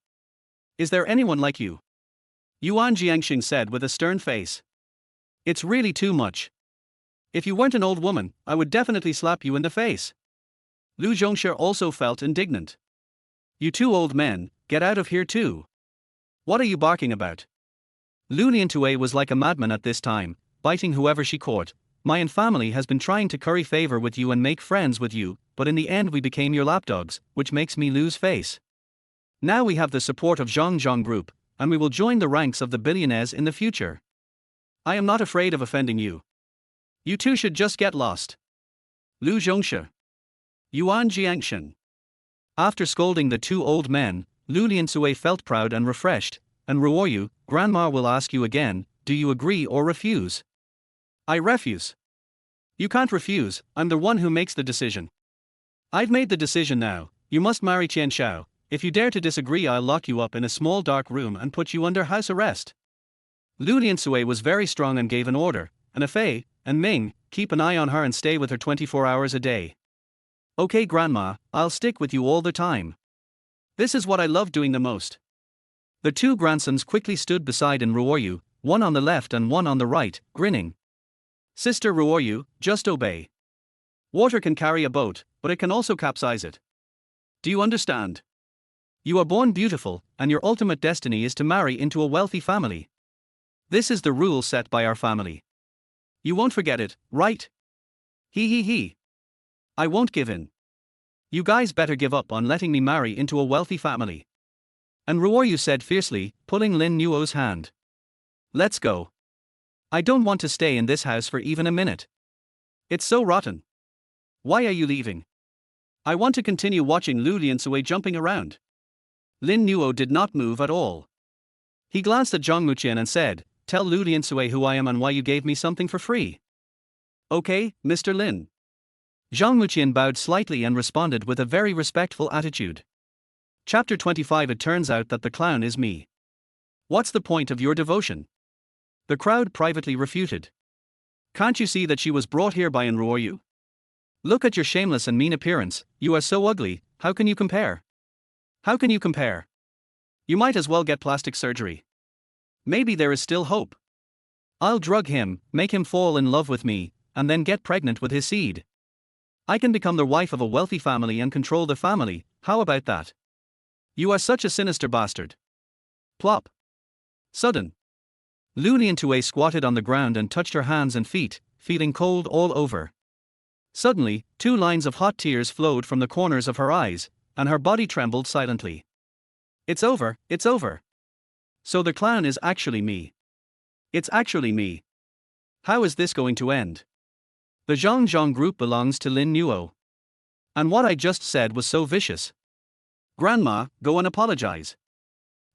Is there anyone like you? Yuan Jiangxing said with a stern face. It's really too much. If you weren't an old woman, I would definitely slap you in the face. Lu Zhongxue also felt indignant. You two old men, get out of here too. What are you barking about? Lu Liantue was like a madman at this time, biting whoever she caught. My family has been trying to curry favor with you and make friends with you, but in the end we became your lapdogs, which makes me lose face. Now we have the support of Zhang Group, and we will join the ranks of the billionaires in the future. I am not afraid of offending you. You two should just get lost. Lu Zhongxue. Yuan Jiangxing. After scolding the two old men, Lu Liantue felt proud and refreshed, and Ruoyu, Grandma will ask you again, do you agree or refuse? I refuse. You can't refuse, I'm the one who makes the decision. I've made the decision now, you must marry Qian Xiao. If you dare to disagree, I'll lock you up in a small dark room and put you under house arrest. Lu Liansui was very strong and gave an order, and Fei and Ming, keep an eye on her and stay with her 24 hours a day. Okay, Grandma, I'll stick with you all the time. This is what I love doing the most. The two grandsons quickly stood beside Ruoyu, one on the left and one on the right, grinning. Sister Ruoyu, just obey. Water can carry a boat, but it can also capsize it. Do you understand? You are born beautiful, and your ultimate destiny is to marry into a wealthy family. This is the rule set by our family. You won't forget it, right? He. I won't give in. You guys better give up on letting me marry into a wealthy family. And Ruoyu said fiercely, pulling Lin Nuo's hand. Let's go. I don't want to stay in this house for even a minute. It's so rotten. Why are you leaving? I want to continue watching Lu Liansui jumping around. Lin Nuo did not move at all. He glanced at Zhang Muqian and said, tell Lu Liansui who I am and why you gave me something for free. Okay, Mr. Lin. Zhang Muqian bowed slightly and responded with a very respectful attitude. Chapter 25. It turns out that the clown is me. What's the point of your devotion? The crowd privately refuted. Can't you see that she was brought here by Ruoyu? Look at your shameless and mean appearance, you are so ugly, how can you compare? How can you compare? You might as well get plastic surgery. Maybe there is still hope. I'll drug him, make him fall in love with me, and then get pregnant with his seed. I can become the wife of a wealthy family and control the family, how about that? You are such a sinister bastard. Plop. Sudden. Lu Liansui squatted on the ground and touched her hands and feet, feeling cold all over. Suddenly, 2 lines of hot tears flowed from the corners of her eyes, and her body trembled silently. It's over, it's over. So the clown is actually me. It's actually me. How is this going to end? The Zhang group belongs to Lin Nuo. And what I just said was so vicious. Grandma, go and apologize.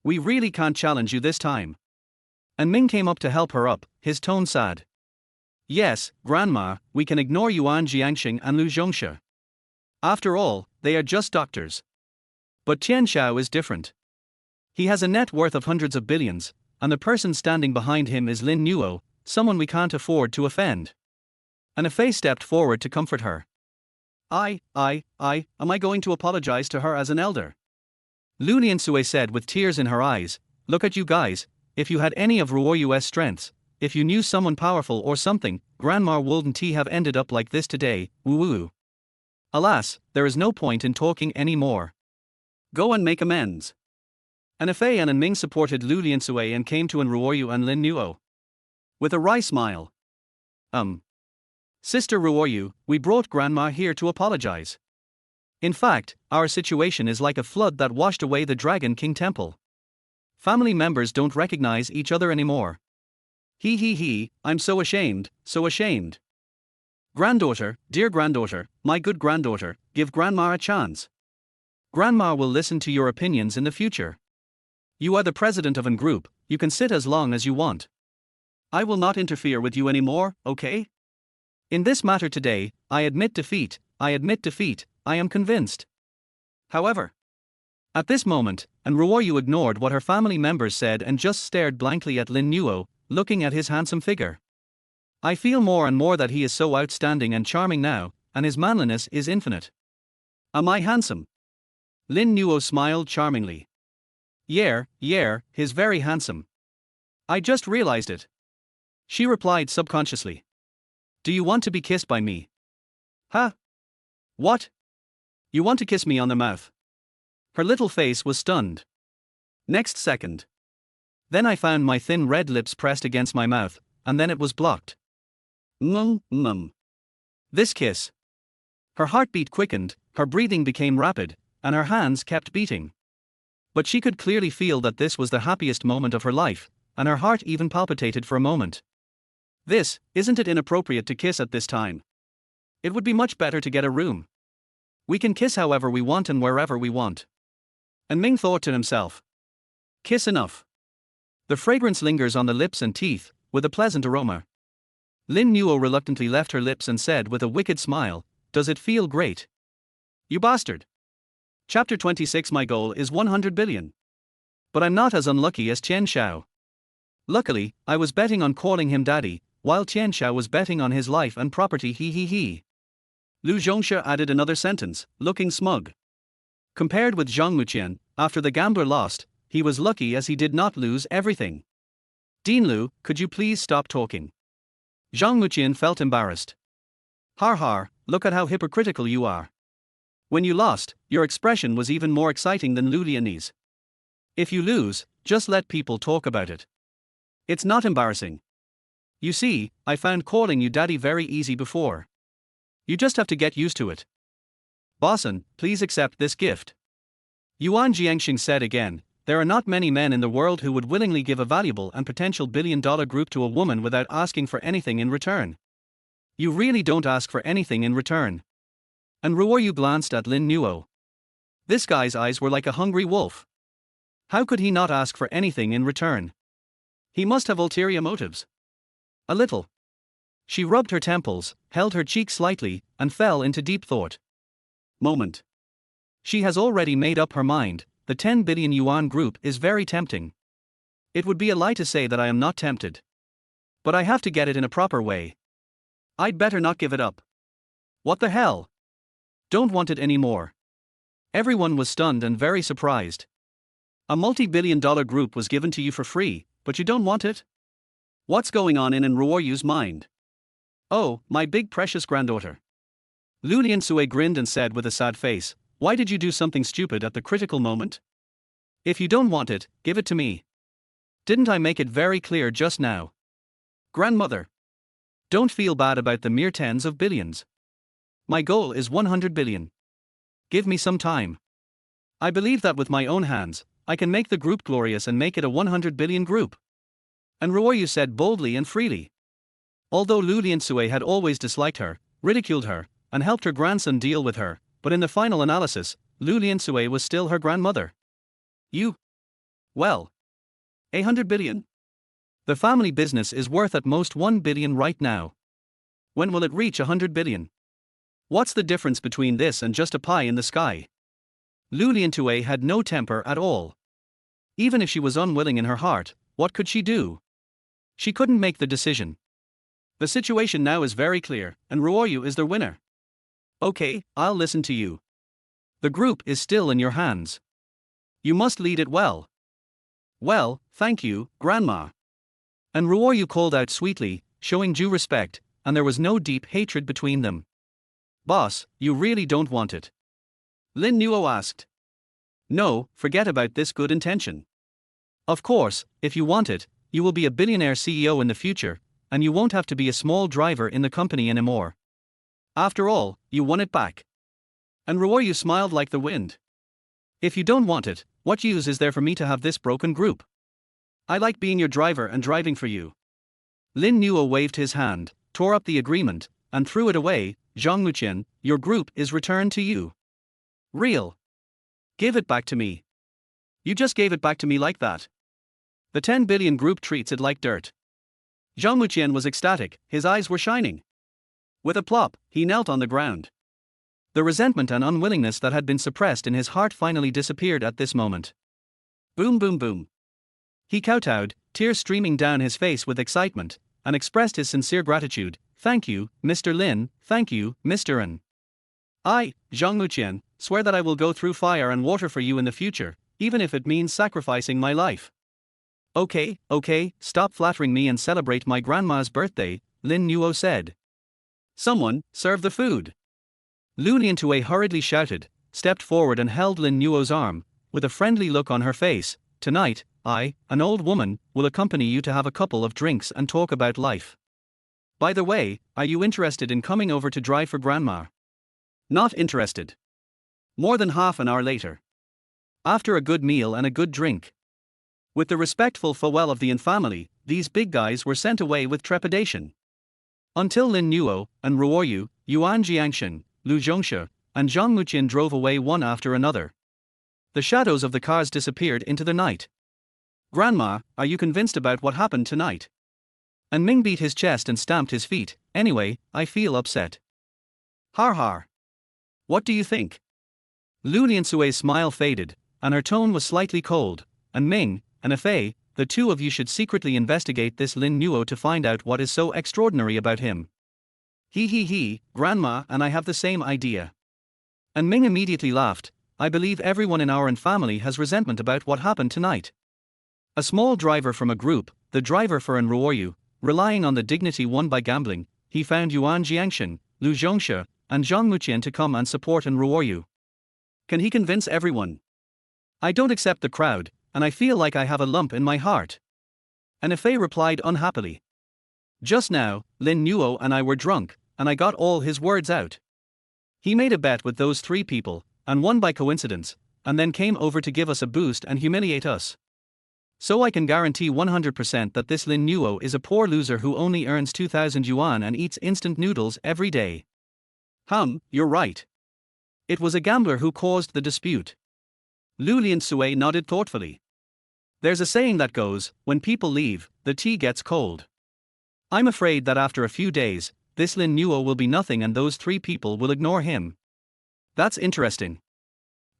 We really can't challenge you this time. And Ming came up to help her up, his tone sad. Yes, Grandma, we can ignore Yuan Jiangxing and Lu Zhongshe. After all, they are just doctors. But Qian Xiao is different. He has a net worth of hundreds of billions, and the person standing behind him is Lin Nuo, someone we can't afford to offend. And Fei stepped forward to comfort her. Am I going to apologize to her as an elder? Lu Liansui said with tears in her eyes, look at you guys, if you had any of Ruoyu's strengths, if you knew someone powerful or something, Grandma wouldn't have ended up like this today, woo. Alas, there is no point in talking any more. Go and make amends. And Fei and Ming supported Lu Liansui and came to Ruoyu and Lin Nuo. With a wry smile. Sister Ruoyu, we brought Grandma here to apologize. In fact, our situation is like a flood that washed away the Dragon King Temple. Family members don't recognize each other anymore. I'm so ashamed, so ashamed. Granddaughter, dear granddaughter, my good granddaughter, give Grandma a chance. Grandma will listen to your opinions in the future. You are the president of an group, you can sit as long as you want. I will not interfere with you anymore, okay? In this matter today, I admit defeat, I am convinced. However, at this moment, Ruoyu ignored what her family members said and just stared blankly at Lin Nuo, looking at his handsome figure. I feel more and more that he is so outstanding and charming now, and his manliness is infinite. Am I handsome? Lin Nuo smiled charmingly. Yeah, he's very handsome. I just realized it. She replied subconsciously. Do you want to be kissed by me? Huh? What? You want to kiss me on the mouth? Her little face was stunned. Next second. Then I found my thin red lips pressed against my mouth, and then it was blocked. This kiss. Her heartbeat quickened, her breathing became rapid, and her hands kept beating. But she could clearly feel that this was the happiest moment of her life, and her heart even palpitated for a moment. Isn't it inappropriate to kiss at this time? It would be much better to get a room. We can kiss however we want and wherever we want. And Ming thought to himself. Kiss enough. The fragrance lingers on the lips and teeth, with a pleasant aroma. Lin Nuo reluctantly left her lips and said with a wicked smile, "Does it feel great? You bastard." Chapter 26. My goal is 100 billion. But I'm not as unlucky as Qian Xiao. Luckily, I was betting on calling him daddy, while Qian Xiao was betting on his life and property. He. Lu Zhongsha added another sentence, looking smug. Compared with Zhang Muqian, after the gambler lost, he was lucky as he did not lose everything. Dean Lu, could you please stop talking? Zhang Muqian felt embarrassed. Har, look at how hypocritical you are. When you lost, your expression was even more exciting than Lu Lian's. If you lose, just let people talk about it. It's not embarrassing. You see, I found calling you daddy very easy before. You just have to get used to it. Bosson, please accept this gift. Yuan Jiangxing said again, there are not many men in the world who would willingly give a valuable and potential billion-dollar group to a woman without asking for anything in return. You really don't ask for anything in return. And Ruoyu glanced at Lin Nuo. This guy's eyes were like a hungry wolf. How could he not ask for anything in return? He must have ulterior motives. A little. She rubbed her temples, held her cheek slightly, and fell into deep thought. Moment. She has already made up her mind, the 10 billion yuan group is very tempting. It would be a lie to say that I am not tempted. But I have to get it in a proper way. I'd better not give it up. What the hell? Don't want it anymore. Everyone was stunned and very surprised. A multi-billion-dollar group was given to you for free, but you don't want it? What's going on in Ruoyu's mind? Oh, my big precious granddaughter. Lu Liansui grinned and said with a sad face, why did you do something stupid at the critical moment? If you don't want it, give it to me. Didn't I make it very clear just now? Grandmother. Don't feel bad about the mere tens of billions. My goal is 100 billion. Give me some time. I believe that with my own hands, I can make the group glorious and make it a 100 billion group. And Ruoyu said boldly and freely. Although Lu Liansui had always disliked her, ridiculed her, and helped her grandson deal with her, but in the final analysis, Lu Liansui was still her grandmother. You? Well. 100 billion? The family business is worth at most 1 billion right now. When will it reach 100 billion? What's the difference between this and just a pie in the sky? Lu Liansui had no temper at all. Even if she was unwilling in her heart, what could she do? She couldn't make the decision. The situation now is very clear, and Ruoyu is the winner. Okay, I'll listen to you. The group is still in your hands. You must lead it well. Well, thank you, Grandma. And Ruoyu called out sweetly, showing due respect, and there was no deep hatred between them. Boss, you really don't want it? Lin Nuo asked. No, forget about this good intention. Of course, if you want it, you will be a billionaire CEO in the future, and you won't have to be a small driver in the company anymore. After all, you won it back. And Ruoyu smiled like the wind. If you don't want it, what use is there for me to have this broken group? I like being your driver and driving for you. Lin Nuo waved his hand, tore up the agreement, and threw it away. Zhang Muqian, your group is returned to you. Real. Give it back to me. You just gave it back to me like that. The 10 billion group treats it like dirt. Zhang Muqian was ecstatic, his eyes were shining. With a plop, he knelt on the ground. The resentment and unwillingness that had been suppressed in his heart finally disappeared at this moment. Boom boom boom. He kowtowed, tears streaming down his face with excitement, and expressed his sincere gratitude. Thank you, Mr. Lin, thank you, Mr. N. I, Zhang Muqian, swear that I will go through fire and water for you in the future, even if it means sacrificing my life. Okay, stop flattering me and celebrate my grandma's birthday, Lin Nuo said. Someone, serve the food. Lu Liansui hurriedly shouted, stepped forward and held Lin Nuo's arm, with a friendly look on her face. Tonight, I, an old woman, will accompany you to have a couple of drinks and talk about life. By the way, are you interested in coming over to drive for Grandma? Not interested. More than half an hour later. After a good meal and a good drink. With the respectful farewell of the infamily, these big guys were sent away with trepidation. Until Lin Nuo, and Ruoyu, Yuan Jiangxing, Lu Zhongsha, and Zhang Muqian drove away one after another. The shadows of the cars disappeared into the night. Grandma, are you convinced about what happened tonight? And Ming beat his chest and stamped his feet. Anyway, I feel upset. Har har. What do you think? Lu Liansui's smile faded, and her tone was slightly cold. And Ming, and Fei, the two of you should secretly investigate this Lin Nuo to find out what is so extraordinary about him. He, Grandma and I have the same idea. And Ming immediately laughed. I believe everyone in our family has resentment about what happened tonight. A small driver from a group, the driver for an Ruoyu, relying on the dignity won by gambling, he found Yuan Jiangsheng, Lu Zhongshe, and Zhang Muqian to come and support an Ruoyu. Can he convince everyone? I don't accept the crowd, and I feel like I have a lump in my heart. And Fei replied unhappily. Just now, Lin Nuo and I were drunk, and I got all his words out. He made a bet with those 3 people, and won by coincidence, and then came over to give us a boost and humiliate us. So I can guarantee 100% that this Lin Nuo is a poor loser who only earns 2,000 yuan and eats instant noodles every day. You're right. It was a gambler who caused the dispute. Lu Liansui nodded thoughtfully. There's a saying that goes, when people leave, the tea gets cold. I'm afraid that after a few days, this Lin Nuo will be nothing and those 3 people will ignore him. That's interesting.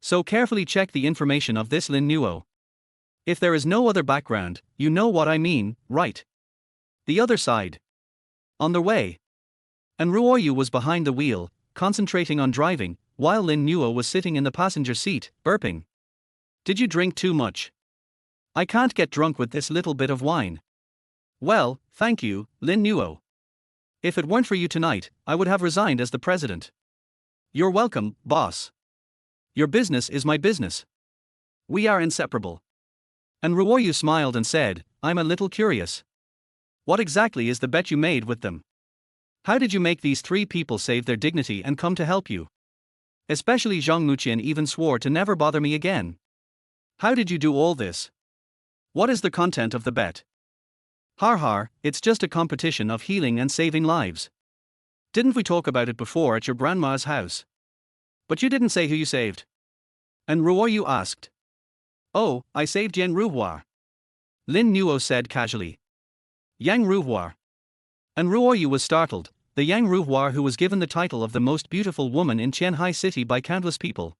So carefully check the information of this Lin Nuo. If there is no other background, you know what I mean, right? The other side. On the way. And Ruoyu was behind the wheel, concentrating on driving, while Lin Nuo was sitting in the passenger seat, burping. Did you drink too much? I can't get drunk with this little bit of wine. Well, thank you, Lin Nuo. If it weren't for you tonight, I would have resigned as the president. You're welcome, boss. Your business is my business. We are inseparable. And Ruoyu smiled and said, I'm a little curious. What exactly is the bet you made with them? How did you make these 3 people save their dignity and come to help you? Especially Zhang Muqian even swore to never bother me again. How did you do all this? What is the content of the bet? Har, it's just a competition of healing and saving lives. Didn't we talk about it before at your grandma's house? But you didn't say who you saved. And Ruoyu asked. Oh, I saved Yang Ruhua. Lin Nuo said casually. Yang Ruhua. And Ruoyu was startled, the Yang Ruhua who was given the title of the most beautiful woman in Qianhai City by countless people.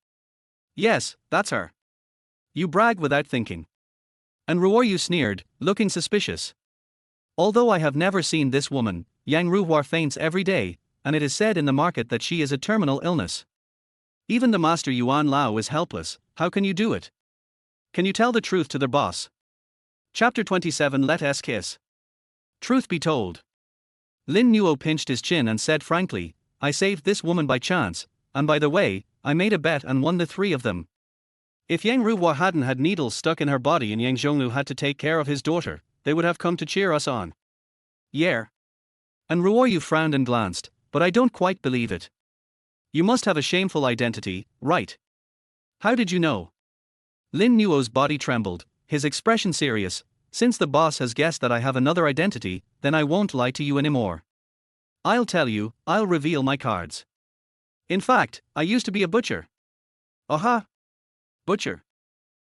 Yes, that's her. You brag without thinking. And Ruoyu sneered, looking suspicious. Although I have never seen this woman, Yang Ruhua faints every day, and it is said in the market that she is a terminal illness. Even the master Yuan Lao is helpless. How can you do it? Can you tell the truth to their boss? Chapter 27 Let us kiss. Truth be told. Lin Nuo pinched his chin and said frankly, I saved this woman by chance, and by the way, I made a bet and won the 3 of them. If Yang Ruhua hadn't had needles stuck in her body and Yang Zhonglu had to take care of his daughter, they would have come to cheer us on. Yeah. And Ruoyu frowned and glanced, but I don't quite believe it. You must have a shameful identity, right? How did you know? Lin Nuo's body trembled, his expression serious. Since the boss has guessed that I have another identity, then I won't lie to you anymore. I'll tell you, I'll reveal my cards. In fact, I used to be a butcher. Aha! Butcher.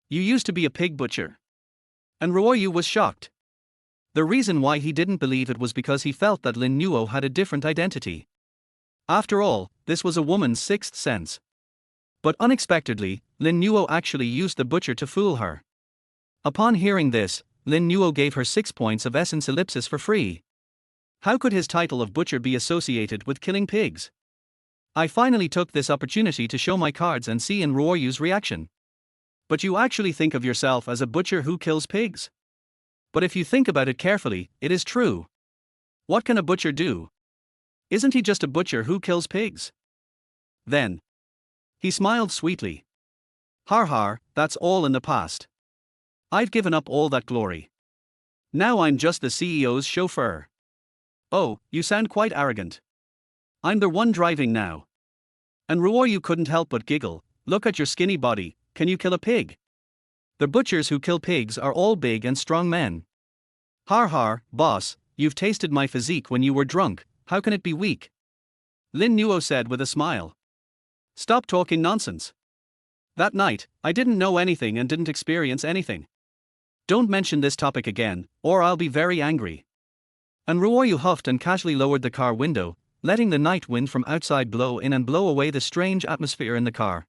You used to be a pig butcher. And Ruoyu was shocked. The reason why he didn't believe it was because he felt that Lin Nuo had a different identity. After all, this was a woman's 6th sense. But unexpectedly, Lin Nuo actually used the butcher to fool her. Upon hearing this, Lin Nuo gave her 6 points of essence ellipsis for free. How could his title of butcher be associated with killing pigs? I finally took this opportunity to show my cards and see in Ruoyu's reaction. But you actually think of yourself as a butcher who kills pigs? But if you think about it carefully, it is true. What can a butcher do? Isn't he just a butcher who kills pigs? Then. He smiled sweetly. Har, that's all in the past. I've given up all that glory. Now I'm just the CEO's chauffeur. Oh, you sound quite arrogant. I'm the one driving now. And Ruoyu couldn't help but giggle. Look at your skinny body, can you kill a pig? The butchers who kill pigs are all big and strong men. Har, boss, you've tasted my physique when you were drunk, how can it be weak? Lin Nuo said with a smile. Stop talking nonsense. That night, I didn't know anything and didn't experience anything. Don't mention this topic again, or I'll be very angry. And Ruoyu huffed and casually lowered the car window, letting the night wind from outside blow in and blow away the strange atmosphere in the car.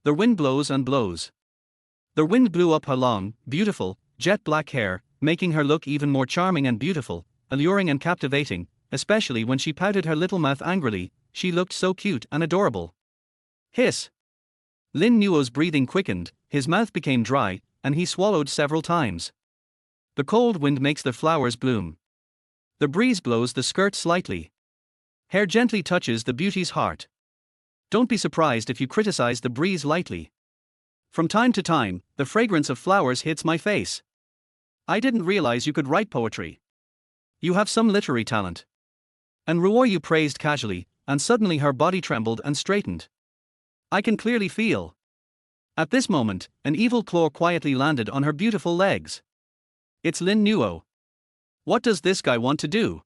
The wind blows and blows. The wind blew up her long, beautiful, jet black hair, making her look even more charming and beautiful, alluring and captivating, especially when she pouted her little mouth angrily. She looked so cute and adorable. Hiss! Lin Nuo's breathing quickened, his mouth became dry, and he swallowed several times. The cold wind makes the flowers bloom. The breeze blows the skirt slightly. Hair gently touches the beauty's heart. Don't be surprised if you criticize the breeze lightly. From time to time, the fragrance of flowers hits my face. I didn't realize you could write poetry. You have some literary talent. And Ruoyu praised casually, and suddenly her body trembled and straightened. I can clearly feel. At this moment, an evil claw quietly landed on her beautiful legs. It's Lin Nuo. What does this guy want to do?